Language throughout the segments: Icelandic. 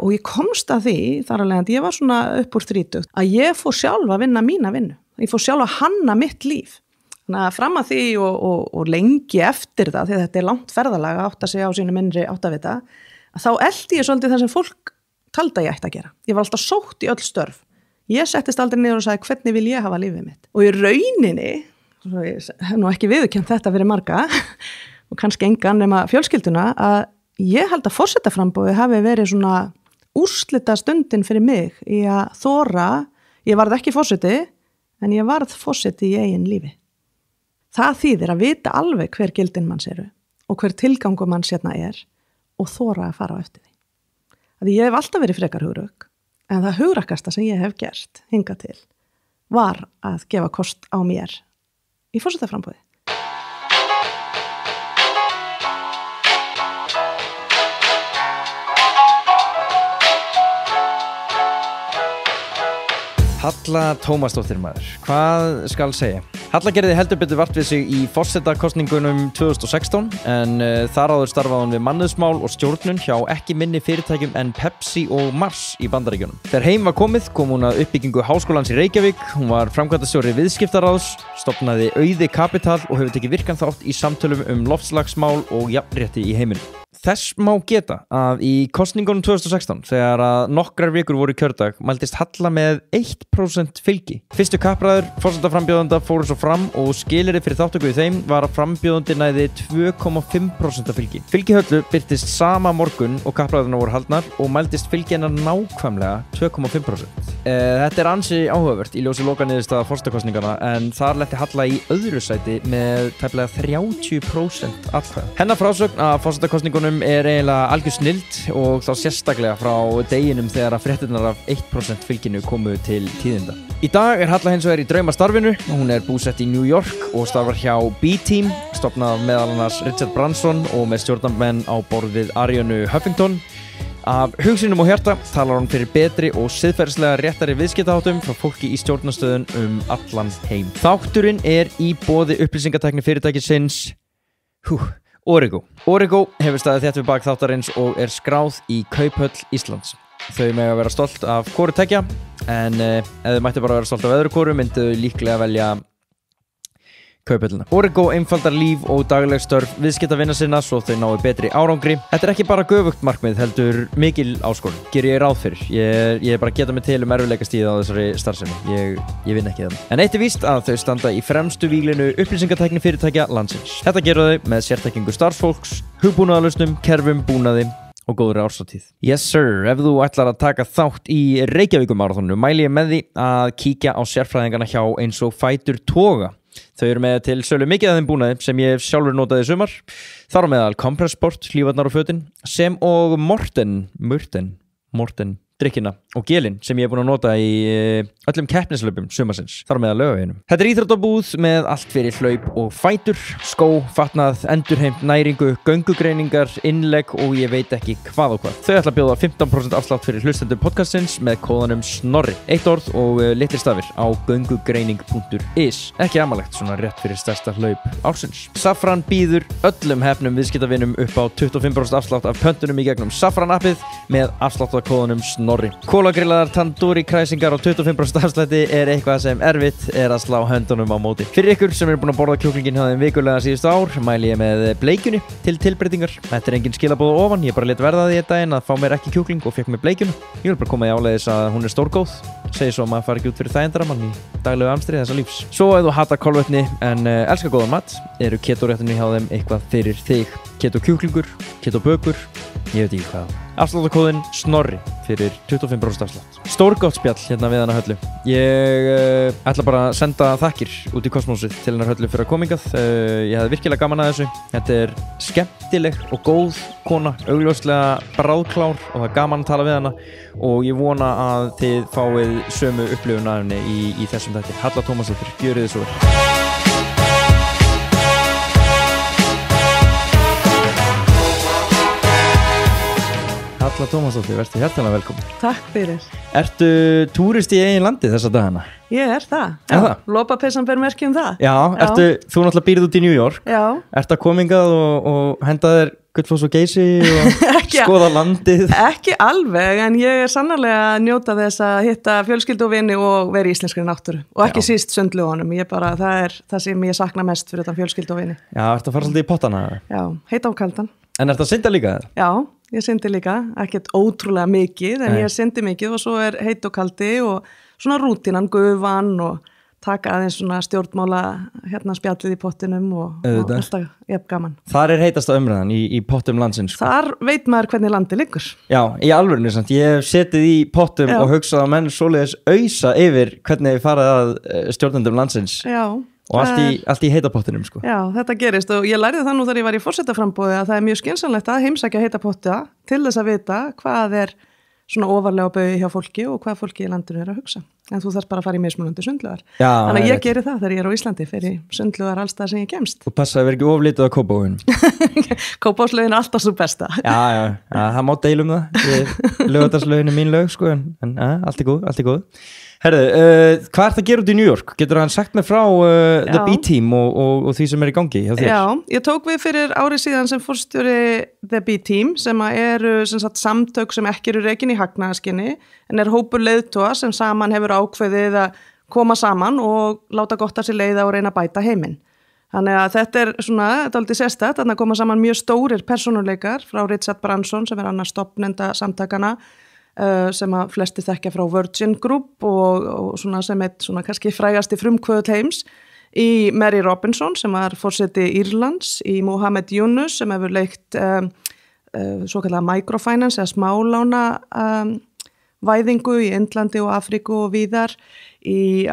og ég komst að því þar alveg að ég var svona upp úr 30 að ég fór sjálf að vinna mína vinnu. Ég fór sjálf að hanna mitt líf. Þannig að fram að því og lengi eftir það, því þetta langt ferðalag að átta sig á sínum innri áttavita, að þá eldi ég svolítið það sem fólk taldi að ég ætti að gera. Ég var alltaf sótt í öll störf. Ég settist aldrei niður og sagði hvernig vil ég hafa lífið mitt. Og í rauninni, ég hef nú ekki viðurkennt þetta fyrir marga og kannski engan nema fjölskylduna, að ég held að forsetaframboðið hafi verið svona úrslita stundin fyrir mig í að þora, ég varð ekki forseti, en ég varð forseti í eigin lífi. Það þýðir að vita alveg hver gildin manns eru og hver tilgangur manns hérna og þora að fara á eftir því. Því ég hef alltaf verið frekar hugrökk, en það hugrakasta sem ég hef gert hingað til var að gefa kost á mér í forsetaframboði. Halla Tómasdóttir maður, hvað skal segja? Halla gerði heldur betur vart við sig í forsetakosningunum 2016 en þar áður starfaði hún við mannauðsmál og stjórnun hjá ekki minni fyrirtækjum en Pepsi og Mars í Bandaríkjunum. Þegar heim var komið kom hún að uppbyggingu Háskólans í Reykjavík, hún var framkvæmdastjóri viðskiptaráðs, stofnaði Auði Kapital og hefur tekið virkan þátt í samtölum loftslagsmál og jafnrétti í heiminum. Þess má geta að í kosningunum 2016, þegar að nokkrar vikur voru í kjördag, mældist Halla með 1% fylgi. Fyrstu kappræður forsetaframbjóðanda fóru svo fram og skilyrði fyrir þáttöku í þeim var að frambjóðandi næði 2,5% fylgi. Fylgi Höllu birtist sama morgun og kappræðurnar voru haldnar og mældist fylgi hennar nákvæmlega 2,5%. Þetta ansi áhugavert í ljósi lokaniðurstaða forsetakosningana en þar letti Halla í öðru sæti með tæplega 30% atkvæða. Hennar frásögn af forsetakosningunum er eiginlega algjör snild og þá sérstaklega frá deginum þegar að fréttirnar af 1% fylginu komu til tíðinda. Í dag er Halla hins vegar í draumastarfinu, hún er búsett í New York og starfar hjá B-Team, stofnað meðal annars Richard Branson og með stjórnarmenn á borð við Arianu Huffington. Af hugsinum og hjarta talar hún fyrir betri og siðferðislega réttari viðskiptaháttum frá fólki í stjórnastöðun allan heim. Þátturinn er í boði upplýsingatækni fyrirtækisins Origo. Origo hefur staðið þétt við bak þáttarins og er skráð í Kauphöll Íslands. Þau mega vera stolt af hvoru tveggja, en ef þau mættu bara vera stolt af öðru hvoru myndu þau líklega velja Kauphöllina. Origo einfaldar líf og dagleg störf viðskiptavina sinna svo þau nái betri árangri. Þetta er ekki bara göfugt markmið heldur mikil áskorun. Geri ég ráð fyrir. Ég er bara að geta mig til erfiðleikastigið á þessari starfsemi. Ég vinn ekki það. En eitt er víst að þau standa í fremstu víglinu upplýsingatækni fyrirtækja landsins. Þetta gera þau með sértækingu starfsfólks, hugbúnaðarlausnum, kerfum, búnaði og góðri árshátíð. Yes sir, ef þú ætlar að taka þátt í Reykjavíkumaraþoninu mæli ég með því að kíkja á sérfræðingana hjá eins og Fætur Toga. Þau eru með til sölu mikið af þeim búnaði sem ég hef sjálfur notað í sumar. Þar á meðal Kompressport, hlífarnar og fötin, sem og Morten drykkina og gelin sem ég er búin að nota í öllum keppnislaupum sumarsins, þar með að Laugaveginum. Þetta er íþróttabúð með allt fyrir hlaup og fætur, skó, fatnað, endurheimt, næringu, göngugreiningar, innlegg og ég veit ekki hvað og hvað. Þau ætla að bjóða 15% afslátt fyrir hlustendur podcastins með kóðanum Snorri. Eitt orð og litlir stafir á göngugreining.is. Ekki amalegt svona rétt fyrir stærsta hlaup ársins. Safran býður öllum hefnum viðskiptavinum upp á 25% afslátt af pöntunum í gegnum Safran appið með afsláttarkóðanum Snorri. Kólagrillaðar tandoori kræsingar og 25% afslætti er eitthvað sem erfitt er að slá höndunum á móti. Fyrir ykkur sem eru búin að borða kjúklingin hjá þeim vikulega síðustu ár mæli ég með bleikjunni til tilbreytingar. Þetta er engin skilaboð ofan, ég bara lét verða því þetta en að fá mér ekki kjúkling og fekk mér bleikjunu. Ég vil bara koma í áleiðis að hún er stórgóð, segi svo að maður fari ekki út fyrir þægindaramann í daglegu amstri þessa lífs. Svo ef þú hatar kolvetni en elskar góðan mat, eru ketóréttinni hjá þeim eitthvað fyrir þig. Keto kjúklingur, keto bökur, ég veit ekki hvað. Afsláttarkóðinn Snorri fyrir 25% afslátt. Stórgott spjall hérna við hana Höllu. Ég ætla bara að senda þakkir út í kosmósið til hennar Höllu fyrir að koma hingað. Ég hefði virkilega gaman að þessu. Þetta er skemmtileg og góð kona, augljóslega bráðklár og það er gaman að tala við hana og ég vona að þið fáið sömu upplifun af henni í þessum þætti. Halla Tómasdóttir, gjörið þið svo vel. Halla Tómasdóttir, vertu hjartanlega velkomin. Takk fyrir. Ertu túristi í eigin landi þessa dagana? Ég er það. Já. Lopapeysan ber merki um það. Já. Þú náttúrulega býrð út í New York. Já. Ertu að koma hingað og henda þér Gullfoss og Geysi og skoða landið? Ekki alveg, en ég sannarlega að njóta þess að hitta fjölskyldu og vini og vera í íslenskri náttúru og ekki síst sundlaugunum, það er sem ég sakna mest fyrir þetta fjölskyldu og vini. Já, ertu að fara svolítið í pottana? Já, heita á kaldan. En ertu að synda líka? Já, ég syndi líka, ekkert ótrúlega mikið, en ég syndi mikið og svo er heit og kaldi og svona rútínan, gufan og taka aðeins svona stjórnmála spjallið í pottinum og alltaf gaman. Þar er heitasta umræðan í pottum landsins? Sko. Þar veit maður hvernig landi liggur. Já, í alvörinu samt. Ég hef setið í pottum og hugsað að menn svoleiðis ausa yfir hvernig við farið að stjórnendum landsins. Já. Og allt í heitapottinum, sko. Já, þetta gerist og ég lærði það nú þegar ég var í forsetaframboði að það er mjög skynsamlegt að heimsækja heitapotta til þess að vita hvað er svona ofarlega á baugi hjá fólki og hvað fólki í landinu er að hugsa. En þú þarft bara að fara í mismunandi sundlaugar. Þannig að ég geri það þegar ég er á Íslandi fyrir sundlaugar alls það sem ég kemst. Og passa að vera ekki oflítið á Kópavoginn. Kópavogslaugin er alltaf svo besta. Já, það má deilum það. Laugardalslaugin er mín laug, sko, en allt er góð. Herðu, hvað er það að gera út í New York? Getur hann sagt mig frá The B-Team og því sem er í gangi hjá þér? Já, ég tók við fyrir árið síðan sem forstjóri The B-Team sem eru sem sagt, samtök sem ekki eru rekin í hagnaðarskyni en er hópur leiðtoga sem saman hefur ákveðið að koma saman og láta gott að sér leiða og reyna að bæta heiminn. Þannig að þetta er svona, dálítið sérstakt, þannig að koma saman mjög stórir persónuleikar frá Richard Branson sem er annar stofnenda samtakana sem að flesti þekkja frá Virgin Group og svona sem eitt svona kannski frægasti frumkvöðull heims í Mary Robinson sem var forseti Írlands, í Mohamed Yunus sem hefur leikt svo kallega microfinance eða smálána væðingu í Indlandi og Afríku og víðar, í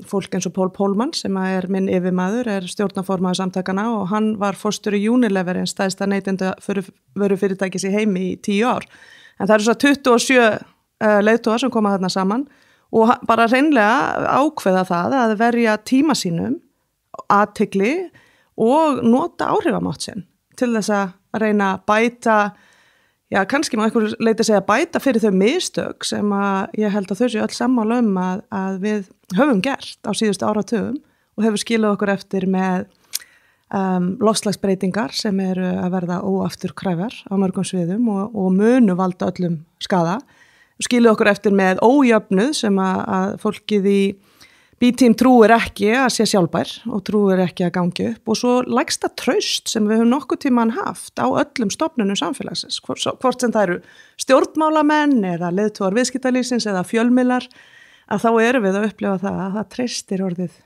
fólk eins og Paul Polman sem er minn yfirmaður, er stjórnarformaður samtakana og hann var forstjóri Unilever en stærsta neytenda vörufyrirtækis í heimi í 10 ár. En það eru svo 27 leiðtogar sem koma þarna saman og bara hreinlega ákveða það að verja tíma sínum, athygli og nota áhrifamátt sinn til þess að reyna að bæta, já kannski má einhver leiti segja bæta fyrir þau mistök sem að ég held að þau séu öll sammála að við höfum gert á síðustu áratugum og hefur skilað okkur eftir með loftslagsbreytingar sem eru að verða óafturkræfar á mörgum sviðum og munu valda öllum skaða. Skiluð okkur eftir með ójöfnuð sem að fólkið í B-Team trúir ekki að sé sjálfbær og trúir ekki að gangi upp og svo lægsta traust sem við höfum nokkuð tíman haft á öllum stofnunum samfélagsins, hvort sem það eru stjórnmálamenn eða leiðtogar viðskiptalífsins eða fjölmiðlar, að þá erum við að upplifa það að það treystir orðið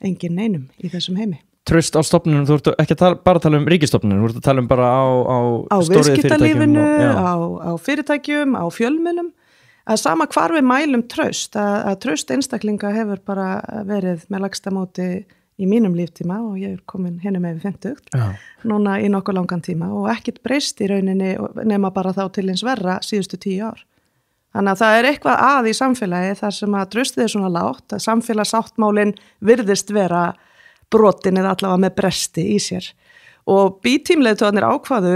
engin neinum í þessum heimi. Traust á stofnunum, þú ert ekki bara að tala um ríkistofnunum, þú ert að tala um bara á viðskiptalífinu, á fyrirtækjum, á fjölmiðlum, að sama hvar við mælum traust, að traust einstaklinga hefur bara verið með lægsta móti í mínum líftíma og ég er komin henni með 50 núna í nokkuð langan tíma og ekkert breyst í rauninni nema bara þá til eins verra síðustu 10 ár. Þannig að það er eitthvað að í samfélagi þar sem að traustið er svona lágt, að samfélagsáttmálin virðist vera brotin eða allavega með bresti í sér og B-Team-leiðtogarnir ákvaðu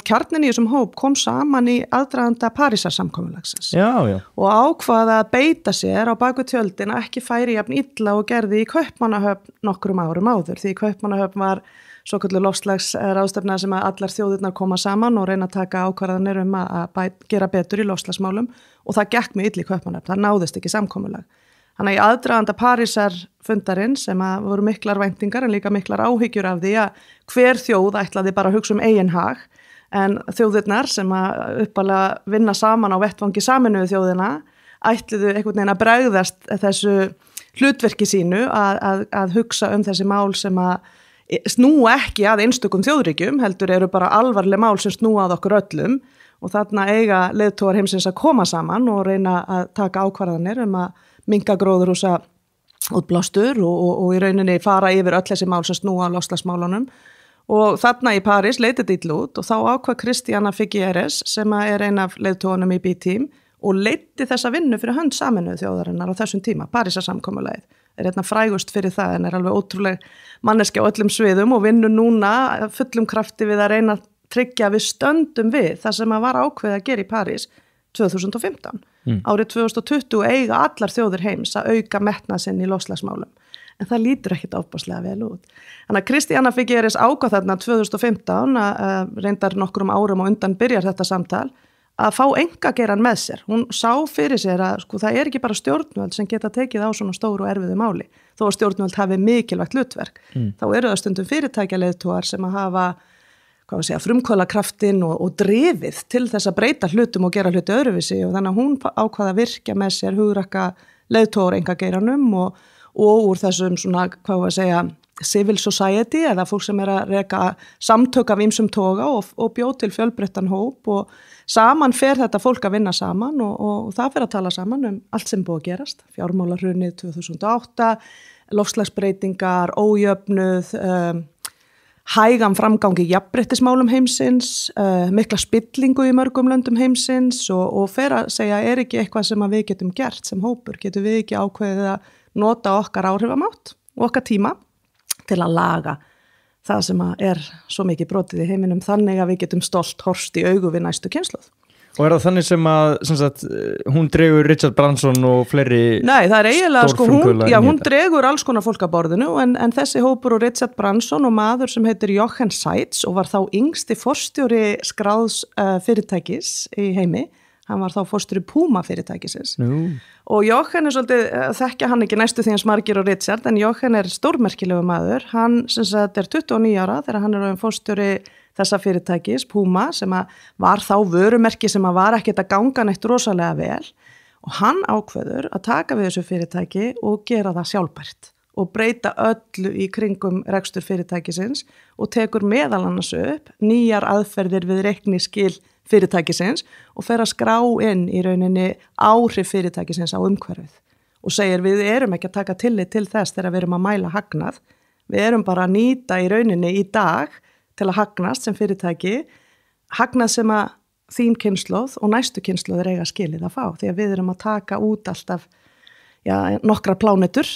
kjarnin í þessum hóp kom saman í aðdraganda Parísarsamkomulagsins og ákvaða að beita sér á baku tjöldin að ekki færi jafn illa og gerði í Kaupmannahöfn nokkrum árum áður því Kaupmannahöfn var svokölluð loftslagsráðstefna sem að allar þjóðirnar koma saman og reyna að taka ákvarðanir að gera betur í loftslagsmálum og það gekk mjög illa í Kaupmannahöfn, það náðist ekki samkomulag. Þannig að í aðdraganda Parísarfundarinn sem að voru miklar væntingar en líka miklar áhyggjur af því að hver þjóð ætlaði bara að hugsa um eigin hag en þjóðirnar sem að uppalega vinna saman á vettvangi Sameinuðu þjóðina ætluðu einhvern veginn að bregðast þessu hlutverki sínu að hugsa um þessi mál sem að snúa ekki að einstökum þjóðríkjum heldur eru bara alvarleg mál sem snúa að okkur öllum og þarna eiga leiðtogar heimsins að koma saman og reyna að taka ákvarðanir að minnka gróðurhúsa útblástur og í rauninni fara yfir öll þessi mál sem snúa á loftslagsmálunum og þarna í París leitið illa út og þá ákvað Christiana Figueres sem er ein af leiðtogunum í B-Team og leiddi þessa vinnu fyrir hönd Sameinuðu þjóðarinnar á þessum tíma, Parísarsamkomulagið er hérna frægust fyrir það en er alveg ótrúleg manneskja á öllum sviðum og vinnur núna fullum krafti við að reyna að tryggja við stöndum við það sem að var ákveðið að gera í París 2015. Árið 2020 eiga allar þjóðir heims að auka metnað sinn í loftslagsmálum. en það lítur ekkit ofboðslega vel út. Þannig að Kristjana Figueres ákvað þarna 2015 að reyndar nokkrum árum og undan byrjar þetta samtal að fá engageirann með sér. Hún sá fyrir sér að sko, það ekki bara stjórnvöld sem geta tekið á svona stóru og erfiðu máli. Þó að stjórnvöld hafi mikilvægt hlutverk. Þá eru það stundum fyrirtækjaleiðtogar sem að hafa frumkvöðlakraftin og drifið til þess að breyta hlutum og gera hluti öðruvísi og þannig að hún ákvað að virkja með sér hugrakka leiðtogar engageiranum og úr þessum svona, civil society eða fólk sem að reka samtök af ýmsum toga og bjóð til fjölbreyttan hóp og saman fer þetta fólk að vinna saman og það fer að tala saman allt sem búið að gerast. Fjármálahrunið 2008, loftslagsbreytingar, ójöfnuð, hægan framgangi jafnréttismálum heimsins, mikla spillingu í mörgum löndum heimsins og fer að segja ekki eitthvað sem að við getum gert sem hópur, getum við ekki ákveðið að nota okkar áhrifamátt og okkar tíma til að laga það sem að svo mikið brotið í heiminum þannig að við getum stolt horfst í augu við næstu kynslóð. Og það þannig sem sagt, hún dregur Richard Branson og fleiri? Nei, það eiginlega hún dregur alls konar fólk að borðinu en þessi hópur og Richard Branson og maður sem heitir Jochen Seitz og var þá yngsti forstjóri skráðs fyrirtækis í heimi. Hann var þá forstjóri Puma fyrirtækisins. Og Jochen svolítið, þekkja hann ekki næstu því hans margir og Richard, en Jochen stórmerkilegu maður. Hann sem sagt 29 ára þegar hann orðinn forstjóri þessa fyrirtækis, Puma, sem var þá vörumerki sem var ekkert að ganga neitt rosalega vel. Og hann ákveður að taka við þessu fyrirtæki og gera það sjálfbært og breyta öllu í kringum rekstur fyrirtækisins og tekur meðal annars upp nýjar aðferðir við reikniskil fyrirtækisins og fer að skrá inn í rauninni áhrif fyrirtækisins á umhverfið og segir við erum ekki að taka tillit til þess þegar við erum að mæla hagnað, við erum bara að nýta í rauninni í dag til að hagnast sem fyrirtæki, hagnað sem að þín kynslóð og næstu kynslóð eiga skilið að fá því að við erum að taka út alltaf nokkra plánetur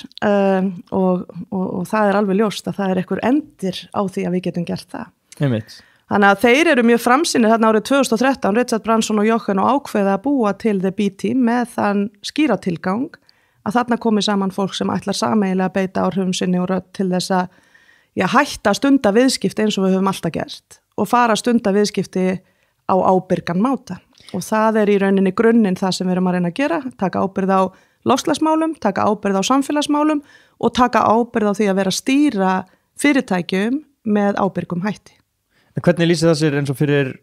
og það alveg ljóst að það einhver endir á því að við getum gert það. Einmitt. Þannig að þeir eru mjög framsýnir þarna árið 2013, Richard Branson og Jochen og ákveða að búa til The B-Team með þann skýra tilgang að þarna komi saman fólk sem ætlar sameiginlega að beita áhrifum sinni og rödd til þess að hætta stunda viðskipti eins og við höfum alltaf gert og fara stunda viðskipti á ábyrgan máta. Og það í rauninni grunninn það sem við erum að reyna að gera, taka ábyrgð á loftslagsmálum, taka ábyrgð á samfélagsmálum og taka ábyrgð á því að vera að stýra fyrirtækjum með ábyrgum hætti. Hvernig lýsir það sér eins og fyrir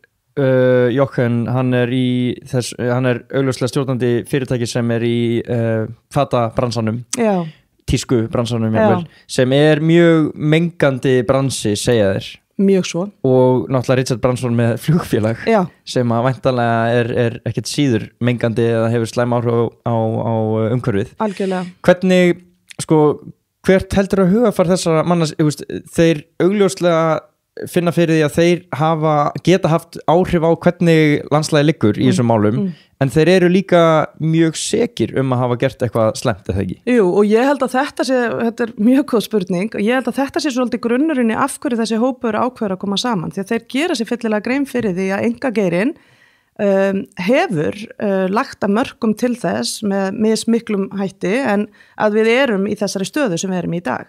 Jochen, hann augljóslega stjórnandi fyrirtæki sem í fatabransanum, tísku bransanum, sem mjög mengandi bransi, segja þeir. Mjög svo. Og náttúrulega Richard Branson með flugfélag sem að væntanlega ekkert síður mengandi eða hefur slæm áhrif á umhverfið. Algjörlega. Hvernig, hvert heldur að hugafar þessara manna, þeir augljóslega finna fyrir því að þeir geta haft áhrif á hvernig landslagið liggur í þessum málum, en þeir eru líka mjög sekir að hafa gert eitthvað slæmt eða ekki. Jú, og ég held að þetta mjög góð spurning, og ég held að þetta sé svolítið grunnurinn í af hverju þessi hópur ákveður að koma saman, því að þeir gera sér fyllilega grein fyrir því að einkageirinn hefur lagt að mörkum til þess með mismiklum hætti en að við erum í þessari stöðu sem við erum í dag.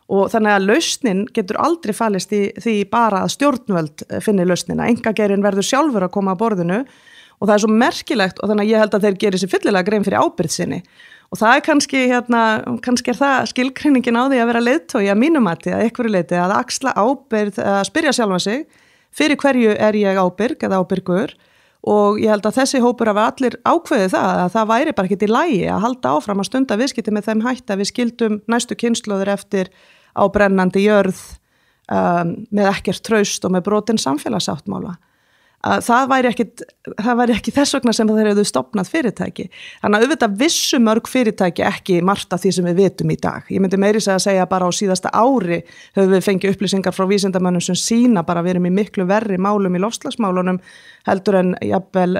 Og þannig að lausnin getur aldrei falist í því bara að stjórnvöld finni lausnina. Einkageirinn verður sjálfur að koma að borðinu og það svo merkilegt og þannig að ég held að þeir geri sér fyllilega grein fyrir ábyrgð sinni. Og það kannski það skilgreiningin á því að vera leiðtogi að mínum mati að einhverju leyti að axla ábyrgð, að spyrja sjálfan sig fyrir hverju ég ábyrg eða ábyrgur og ég held að þessi hópur hafa allir ákveðið að það væri bara ekkert í lagi að halda áfram að stunda viðskipti með þeim hætti að við skildum næstu kynslóðir eftir á brennandi jörð með ekkert traust og með brotin samfélagsáttmála. Það væri ekki þess vegna sem þeir hefðu stofnað fyrirtæki. Þannig að auðvitað vissu mörg fyrirtæki ekki margt af því sem við vitum í dag. Ég myndi meiri að segja bara á síðasta ári höfum við fengið upplýsingar frá vísindamönnum sem sína bara við erum í miklu verri málum í loftslagsmálunum heldur en jafnvel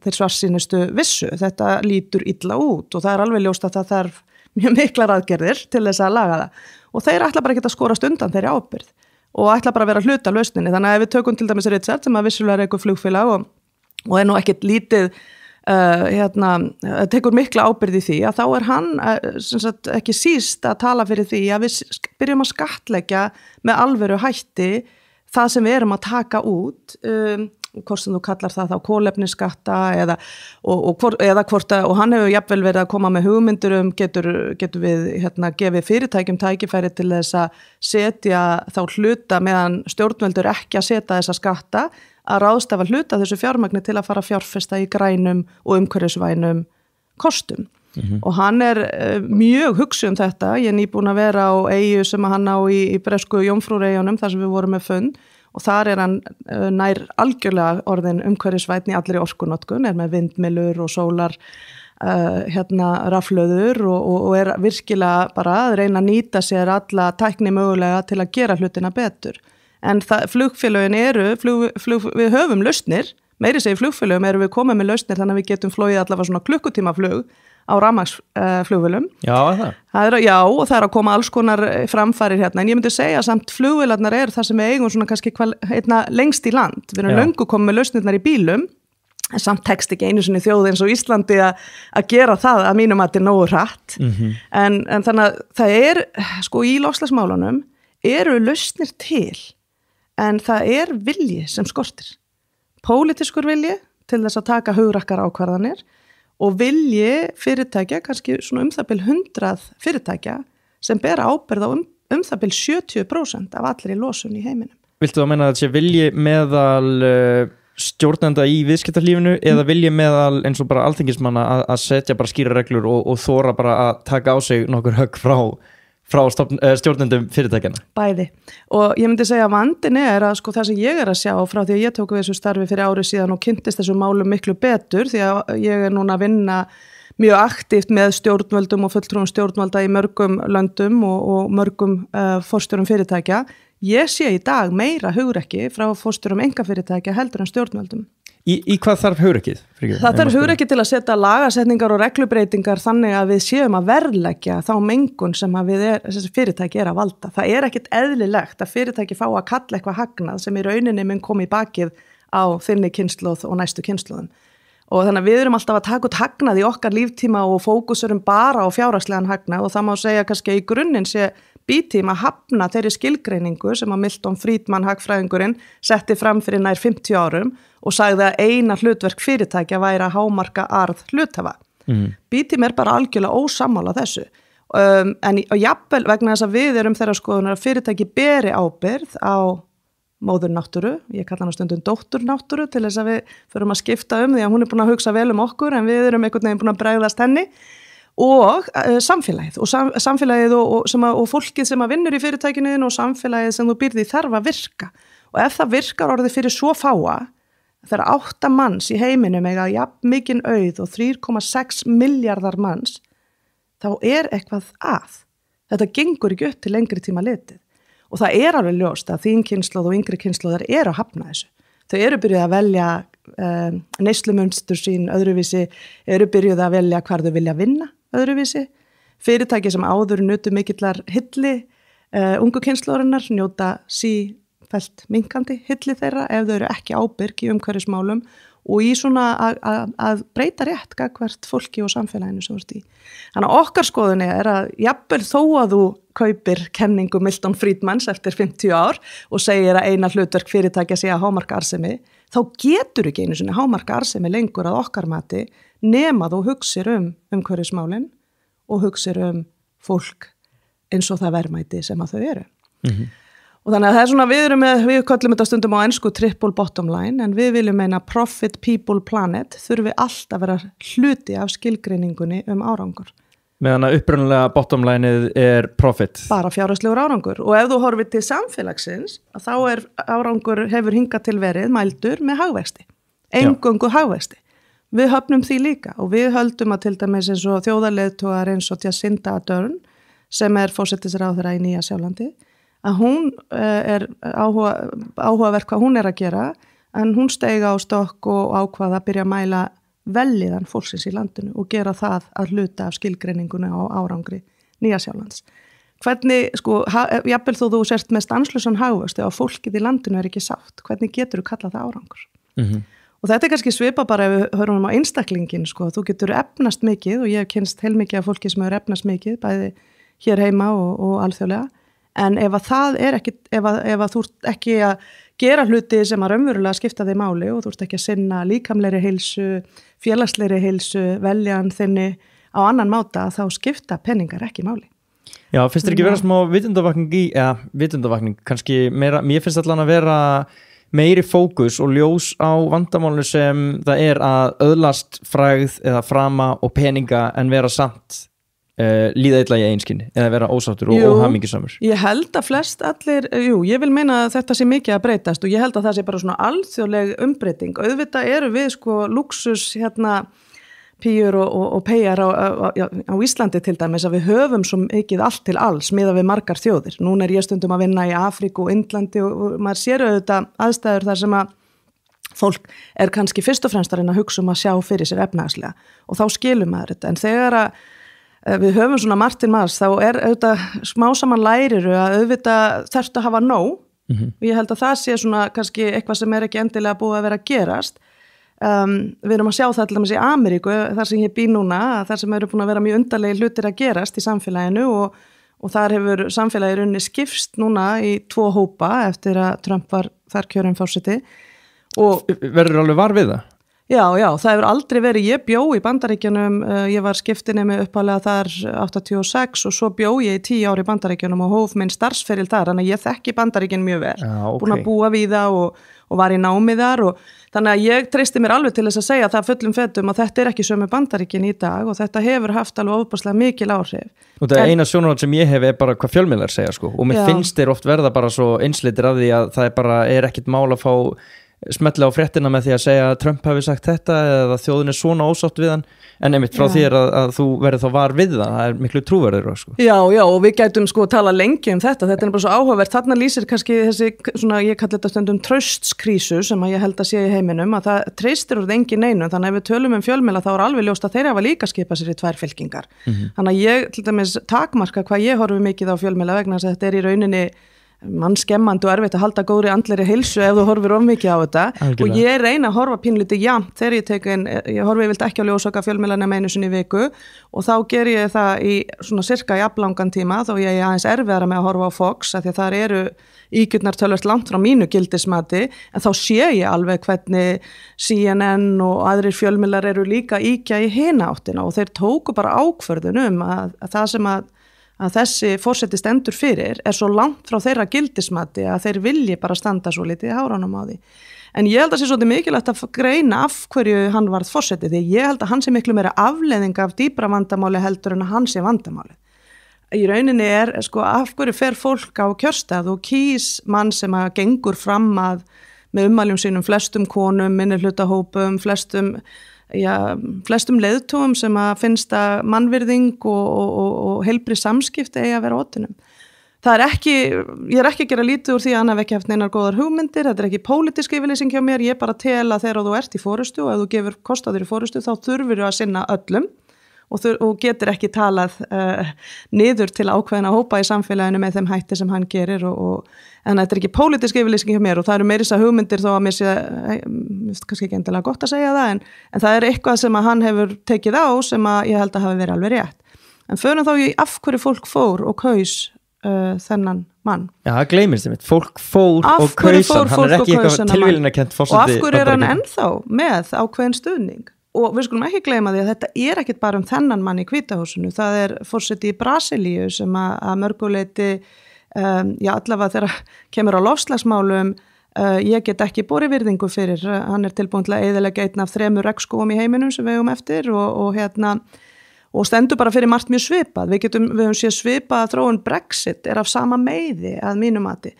þeir svartsýnustu vissu. Þetta lítur illa út og það alveg ljóst að það þarf mjög miklar aðgerðir til þess að laga það. Og þeir ætla bara ekki að skorast undan þeirri ábyrgð og ætla bara að vera hluta lausninni. Þannig að ef við tökum til dæmis Richard sem að vissulega er eitthvað flugfélag og nú ekkert lítið tekur mikla ábyrgð í því að þá hann sem sagt, ekki síst að tala fyrir því að við byrjum að skattleggja með alvöru hætti það sem við erum að taka út hvort sem þú kallar það þá kolefnisskatta eða hann hefur jafnvel verið að koma með hugmyndur getur við gefið fyrirtækjum tækifæri til þess að setja þá hluta meðan stjórnveldur ekki að setja þessa skatta að ráðstafa hluta þessu fjármagni til að fara að fjárfesta í grænum og umhverfisvænum kostum. Og hann mjög hugsi þetta, ég nýbúin að vera á eyju sem hann á í bresku Jómfrúreyjunum þar sem við vorum með fund og þar hann nær algjörlega orðin umhverfisvænn í allri orkunotkun, með vindmyllur og sólar rafhlöður og virkilega bara að reyna að nýta sér alla tækni mögulega til að gera hlutina betur. En flugfélögin við höfum lausnir, meiri segir flugfélögum við komið með lausnir þannig að við getum flogið allavega svona klukkutímaflug á rafmagnsflugvélum. Já, það? Já, og það að koma alls konar framfarir en ég myndi segja samt flugvélarnar það sem við eigum svona kannski lengst í land. Við erum löngu komið með lausnirnar í bílum, en samt tekst ekki einu sinni þjóð eins og Íslandi að gera það að mínum að þetta nógu hratt. En þannig að það sko í loftslagsmálunum lausnir til, en það vilji sem skortir. Pólitískur vilji til þess að taka hugrakkar ákvarðanir og vilji fyrirtækja, kannski svona það bil 100 fyrirtækja sem bera ábyrgð á það bil 70% af allri losun í heiminum. Viltu að meina að þetta sé vilji meðal stjórnenda í viðskiptalífinu eða vilji meðal eins og bara alþingismanna að setja bara skýra reglur og þóra bara að taka á sig nokkur högg frá stjórnendum fyrirtækjana? Bæði. Og ég myndi segja að vandinn að sko það sem ég að sjá frá því að ég tók við þessu starfi fyrir árið síðan og kynntist þessu málum miklu betur því að ég núna að vinna mjög aktíft með stjórnvöldum og fulltrúum stjórnvalda í mörgum löndum og mörgum forstjórum fyrirtækja. Ég sé í dag meira hugrekki frá forstjórum einkafyrirtækja heldur en stjórnvöldum. Í hvað þarf hugrekkið? Það þarf hugrekkið til að setja lagasetningar og reglubreitingar þannig að við séum að verðleggja þá mengun sem að þessi fyrirtæki að valda. Það ekkert eðlilegt að fyrirtæki fá að kalla eitthvað hagnað sem í rauninni mun koma í bakið á þinni kynslóð og næstu kynslóðum. Og þannig að við erum alltaf að taka út hagnað í okkar líftíma og fókusurum bara á fjárhagslegan hagnað og það má segja kannski í grunninn sé B-team að hafna þeirri skilgreiningu sem að Milton Friedman hagfræðingurinn setti fram fyrir nær 50 árum og sagði að eina hlutverk fyrirtækja væri að hámarka arð hluthafa. B-team bara algjörlega ósammála þessu. En jafnvel vegna þess að við erum þeirra skoðunar að fyrirtæki beri ábyrgð á móður náttúru, ég kalla hana stundum dóttur náttúru til þess að við förum að skipta því að hún búin að hugsa vel okkur en við erum einhvern veginn búin að bregðast henni og samfélagið og fólkið sem að vinnur í fyrirtækinu og samfélagið sem þú býrði þarf að virka og ef það virkar orðið fyrir svo fáa þegar 8 manns í heiminum eiga jafn mikinn auð og 3,6 miljardar manns þá eitthvað að þetta gengur ekki upp til lengri tíma litið og það alveg ljóst að þín kynslóð og yngri kynslóðar að hafna þessu. Þau byrjuð að velja neyslumunstur sín öðruvísi, byrjuð að velja hvar þau vilja vinna öðruvísi. Fyrirtæki sem áður nutu mikillar hilli ungu kynslóðarinnar njóta sífellt minkandi hilli þeirra ef þau eru ekki ábyrg í umhverfismálum og í svona að breyta rétt gagnvart fólki og samfélaginu sem í. Þannig að okkar skoðun að jafnvel þó að þú kaupir kenningu Milton Friedmans eftir 50 ár og segir að eina hlutverk fyrirtækja sé að hámarka arðsemi, þá getur ekki einu sinni hámarka arðsemi lengur að okkar mati nema þú hugsir umhverfismálin og hugsir fólk eins og það verðmæti sem að þau eru. Og þannig að það svona, við köllum þetta stundum á ensku triple bottom line, en við viljum meina profit, people, planet, þurfi alltaf vera hluti af skilgreiningunni árangur. Meðan að upprunalega bottom lineið profit. Bara fjárhagslegur árangur. Og ef þú horfir til samfélagsins, þá árangur hefur hingað til verið mældur með hagvexti. Eingöngu hagvexti. Við höfnum því líka og við höldum að til dæmis eins og þjóðarleiðtogar eins og Jacinda Ardern, sem forsætisráðherra í Nýja-Sjálandi, að hún áhugavert hvað hún að gera, en hún steig á stokk og ákvað að byrja að mæla velliðan fólksins í landinu og gera það að hluta af skilgreiningunni á árangri Nýja-Sjálands. Hvernig, jafnvel þó þú sért með stanslausan hagvöxt og fólkið í landinu ekki sátt, hvernig getur þú kallað það árangur? Og þetta kannski svipa bara ef við hörum á einstaklingin, sko, þú getur efnast mikið og ég hef kynst heilmikið af fólki sem hefur efnast mikið, bæði hér heima og alþjóðlega, en ef að það ekki, ef að þú ert ekki að gera hluti sem að raunverulega skipta þig máli og þú ert ekki að sinna líkamlegri heilsu, félagslegri heilsu, veljan þinni á annan máta, þá skipta peningar ekki máli. Já, finnst þér ekki vera smá vitundavakning, kannski meira, mér finnst allan að vera meiri fókus og ljós á vandamálinu sem það að öðlast frægð eða frama og peninga en vera samt líða illa í einskinni eða vera ósáttur og hamingjusamur. Ég held að flest allir, ég vil meina að þetta sé mikið að breytast og ég held að það sé bara svona alþjóðleg umbreyting. Auðvitað eru við sko luxus píur og peyjar á Íslandi til dæmis að við höfum svo mikið allt til alls miðað við margar þjóðir. Núna ég stundum að vinna í Afríku og Indlandi og maður sér auðvitað aðstæður þar sem að fólk kannski fyrst og fremst að reyna að hugsa að sjá fyrir sér efnahagslega og þá skilum maður þetta. En þegar að við höfum svona Martin Mars þá auðvitað smá saman læriru að auðvitað þarftu að hafa nóg og ég held að það sé svona kannski eitthvað sem ekki endilega búið að vera að gerast. Við erum að sjá það til dæmis í Ameríku þar sem ég bý núna, þar sem eru búin að vera mjög undarlegir hlutir að gerast í samfélaginu og þar hefur samfélagið runni skipst núna í 2 hópa eftir að Trump var þar kjörinn forseti. Verður alveg var við það? Já, það hefur aldrei verið, ég bjó í Bandaríkjunum, ég var skiptinemi upphaflega þar 86 og svo bjó ég í 10 ár í Bandaríkjunum og hóf minn starfsferil þar, þannig að ég þekki Bandaríkin mjög vel, búin að búa við það og var í námi þar og þannig að ég treysti mér alveg til þess að segja það fullum fetum að þetta ekki sömu Bandaríkin í dag og þetta hefur haft alveg ofboðslega mikil áhrif. Og það eina sjónarhorn sem ég hef bara hvað fjölmiðlar segja sko og mér finnst þeir oft verða bara svo einsleitir af því að það bara ekkit mál að fá smetla á fréttina með því að segja að Trump hafi sagt þetta eða þjóðin svona ósátt við hann en einmitt frá þér að þú verður þá var við það miklu trúverður sko. Já og við gætum sko tala lengi þetta bara svo áhugavert, þarna lýsir kannski þessi svona, ég kalli þetta stundum traustskrísu sem að ég held að sé í heiminum að það treystir úr engin einu, þannig að ef við tölum fjölmiðla þá alveg ljóst að þeir hafa líka skipað sér í 2 fylkingar, þannig að ég til dæmis takmarka hvað ég horfi mikið á fjölmiðla vegna þess að þetta í rauninni mannskemmandi og erfitt að halda góðri andlegri heilsu ef þú horfir of mikið á þetta og ég reyna að horfa pínlítið jafnt þegar ég horfi yfirleitt ekki á ljósvaka fjölmiðla nema einu sinni í viku og þá ger ég það í svona sirka jafnlangan tíma þó ég aðeins erfiðara með að horfa á Fox af því að þar eru ígjurnar tölvert langt frá mínu gildismati en þá sé ég alveg hvernig CNN og aðrir fjölmiðlar eru líka íkja í hina áttina og þeir tóku bara ákvörðun að það sem að þessi forseti stendur fyrir svo langt frá þeirra gildismati að þeir vilji bara standa svo litið í hárunum á því. En ég held að sé svolítið mikilvægt að greina af hverju hann varð forseti því ég held að hann sé miklu meira afleiðing af dýpra vandamáli heldur en að hann sé vandamáli. Í rauninni sko af hverju fer fólk á kjörstað og kýs mann sem að gengur fram að með ummæljum sínum flestum konum, minnihlutahópum, flestum leiðtogum sem að finnst að mannvirðing og heilbrigð samskipti eigi að vera ótunum. Ég ekki að gera lítið úr því að hann hef ekki haft neinar góðar hugmyndir, þetta ekki pólitísk yfirlýsing hjá mér, ég bara tel að þegar þú ert í forystu og ef þú gefur kost á þér í forystu þá þurfir þú að sinna öllum og getur ekki talað niður til ákveðina hópa í samfélaginu með þeim hætti sem hann gerir en þetta ekki pólitísk yfirlýsing hjá mér og það eru meira þess að hugmyndir þó að mér sé kannski ekki endilega gott að segja það en það eitthvað sem að hann hefur tekið á sem að ég held að hafi verið alveg rétt. En förum þá í af hverju fólk fór og kaus þennan mann. Já, það gleymist einmitt. Fólk fór og kaus hann. Hann ekki eitthvað tilvílinakennt forseti. Og af hverju hann ennþá með ákveðin stuðning? Og við skulum ekki gleyma því að þetta ekkert bara þennan mann í Hvíta húsinu. Það forseti í Brasilíu sem að mörguleiti, allavega þegar kemur á loftslagsmálum, ég get ekki borið virðingu fyrir. Hann tilbúin til að eyðileggja einn af 3 regnskógum í heiminum sem við eigum eftir og stendur bara fyrir margt mjög svipað. Við höfum séð svipað að þróun Brexit af sama meiði að mínu mati.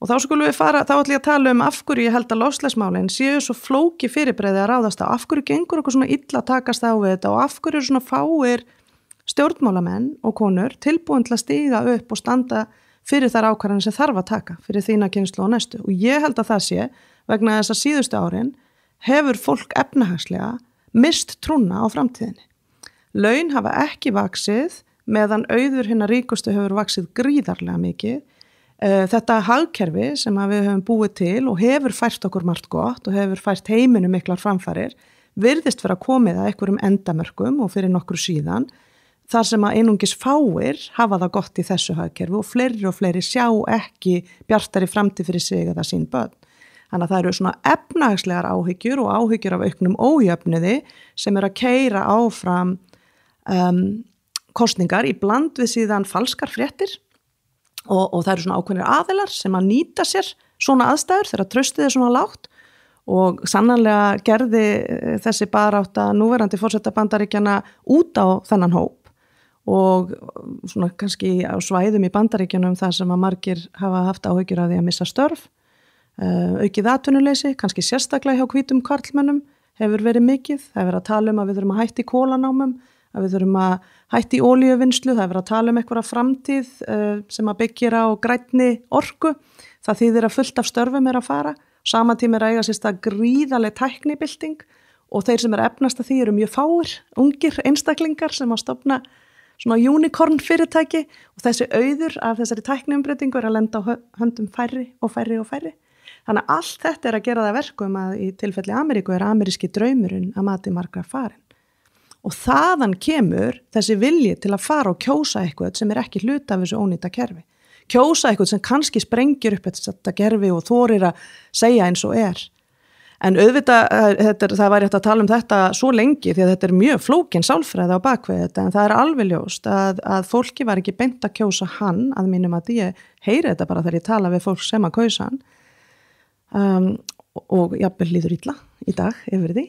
Og þá skulum við þá ætlum ég að tala af hverju ég held að loftslagsmálin séu svo flóki fyrirbreiði að ráðast á, af hverju gengur okkur svona illa að takast á við þetta og af hverju eru svona fáir stjórnmálamenn og konur tilbúin til að stíga upp og standa fyrir þær ákvarðanir sem þarf að taka fyrir þína kynslóð og næstu. Og ég held að það sé vegna þess að síðustu árin hefur fólk efnahagslega mist trúna á framtíðinni. Laun hafa ekki vaxið meðan auður hinna ríkustu hefur vaxið gríðarlega mikið. Þetta hagkerfi sem að við höfum búið til og hefur fært okkur margt gott og hefur fært heiminum miklar framfarir, virðist vera komið að einhverjum endamörkum og fyrir nokkru síðan, þar sem að einungis fáir hafa það gott í þessu hagkerfi og fleiri sjá ekki bjartari framtíð fyrir sig eða sín börn. Þannig að það eru svona efnahagslegar áhyggjur og áhyggjur af auknum ójöfnuði sem að keyra áfram kosningar í bland við síðan falskar fréttir og það eru svona ákveðnir aðilar sem að nýta sér svona aðstæður þegar traustið svona lágt og sannarlega gerði þessi barátta núverandi forseta Bandaríkjanna út á þennan hóp og svona kannski á svæðum í Bandaríkjunum þar sem að margir hafa haft áhyggjur af því að missa störf, aukið atvinnuleysi, kannski sérstaklega hjá hvítum karlmönnum hefur verið mikið, það hefur verið að tala að við þurfum að hætta í kólanámum, að við þurfum að hætta í olíuvinnslu, það er verið að tala einhverja framtíð sem að byggja á grænni orku, það þýðir að fullt af störfum að fara, sama tíma að eiga sér gríðaleg tæknibylting og þeir sem efnast að því eru mjög fáir, ungir einstaklingar sem að stofna svona unicorn fyrirtæki og þessi auður af þessari tækniumbreytingu að lenda á höndum færri og færri og færri. Þannig að allt þetta að gera það verkum að í tilfelli Ameríku ameríski draumurinn að mati margra farin. Og þaðan kemur þessi vilji til að fara og kjósa eitthvað sem ekki hluta af þessu ónýta kerfi. Kjósa eitthvað sem kannski sprengir upp þetta kerfi og þorir að segja eins og En auðvitað, það væri hægt að tala þetta svo lengi því að þetta mjög flókin sálfræði á bakvið þetta en það alveg ljóst að fólki var ekki beint að kjósa hann að mínum að ég heyri þetta bara þegar ég tala við fólk sem að kjósa hann og jafnvel líður illa í dag yfir því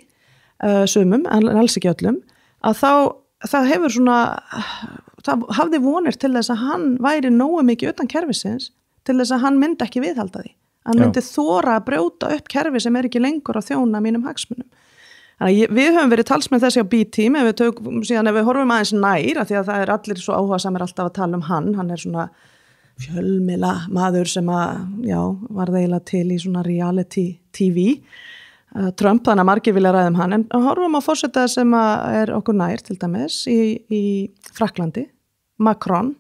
sumum, en alls ekki öllum að það hefur svona það hafði vonir til þess að hann væri nógu mikið utan kerfisins til þess að hann myndi ekki viðhalda því hann myndi þora að brjóta upp kerfi sem ekki lengur að þjóna mínum hagsmunum þannig að við höfum verið talsmenn þessi á B-team ef við horfum aðeins nær að því að það allir svo áhugasamir alltaf að tala hann svona fjölmiðla maður sem var eiginlega til í svona reality TV Trump, þannig að margir vilja ræða hann, en horfum á forseta sem okkur nær til dæmis í Frakklandi, Macron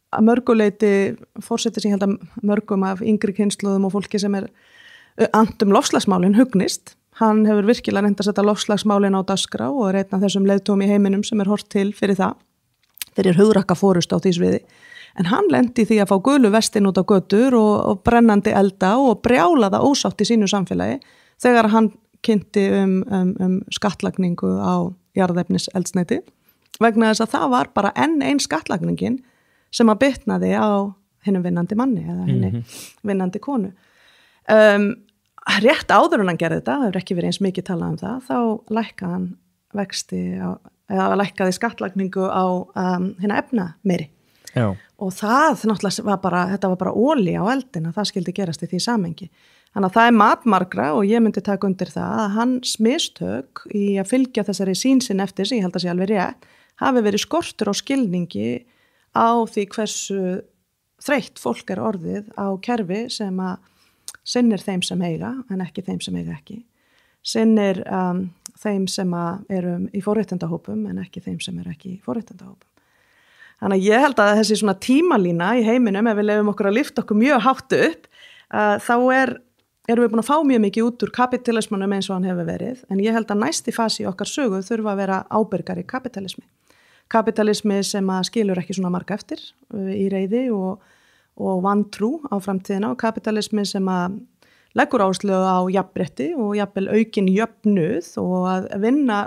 að mörguleiti forseti sem ég held að mörgum af yngri kynslóðum og fólki sem andum lofslagsmálin hugnist, hann hefur virkilega reynt að setja lofslagsmálin á dagskrá og einn af þessum leiðtóm í heiminum sem hort til fyrir það, þeir hugrakka fórust á því sviði. En hann lendi því að fá gulu vestin út á götur og brennandi elda og brjálaða ósátt í sínu samfélagi þegar hann kynnti skattlagningu á jarðefnis eldsneyti vegna þess að það var bara ein skattlagningin sem að bitnaði á hinum vinnandi manni eða hinni vinnandi konu. Rétt áður en hann gerði þetta, það hefur ekki verið eins mikið talað það, þá lækkaði hann vexti eða lækkaði skattlagningu á hinna efnameiri. Já. Og það náttúrulega þetta var bara olía á eldin að það skildi gerast í því samhengi. Þannig að það matmargra og ég myndi taka undir það að hans mistök í að fylgja þessari sínsinn eftir sem ég held að sé alveg rétt hafi verið skortur á skilningi á því hversu þreytt fólk orðið á kerfi sem að sinnir þeim sem eiga en ekki þeim sem eiga ekki. Sinnir þeim sem eru í forréttindahópum en ekki þeim sem ekki í forréttindahópum. Þannig að ég held að þessi svona tímalína í heiminum, ef við lefum okkur að lyfta okkur mjög hátt upp, þá erum við búin að fá mjög mikið út úr kapitalismanum eins og hann hefur verið, en ég held að næsti fasi í okkar sögu þurfa að vera ábyrgari kapitalismi. Kapitalismi sem að skilur ekki svona marga eftir í reiði og vantrú á framtíðina og kapitalismi sem að leggur áherslu á jafnrétti og jafnvel aukin jöfnuð og að vinna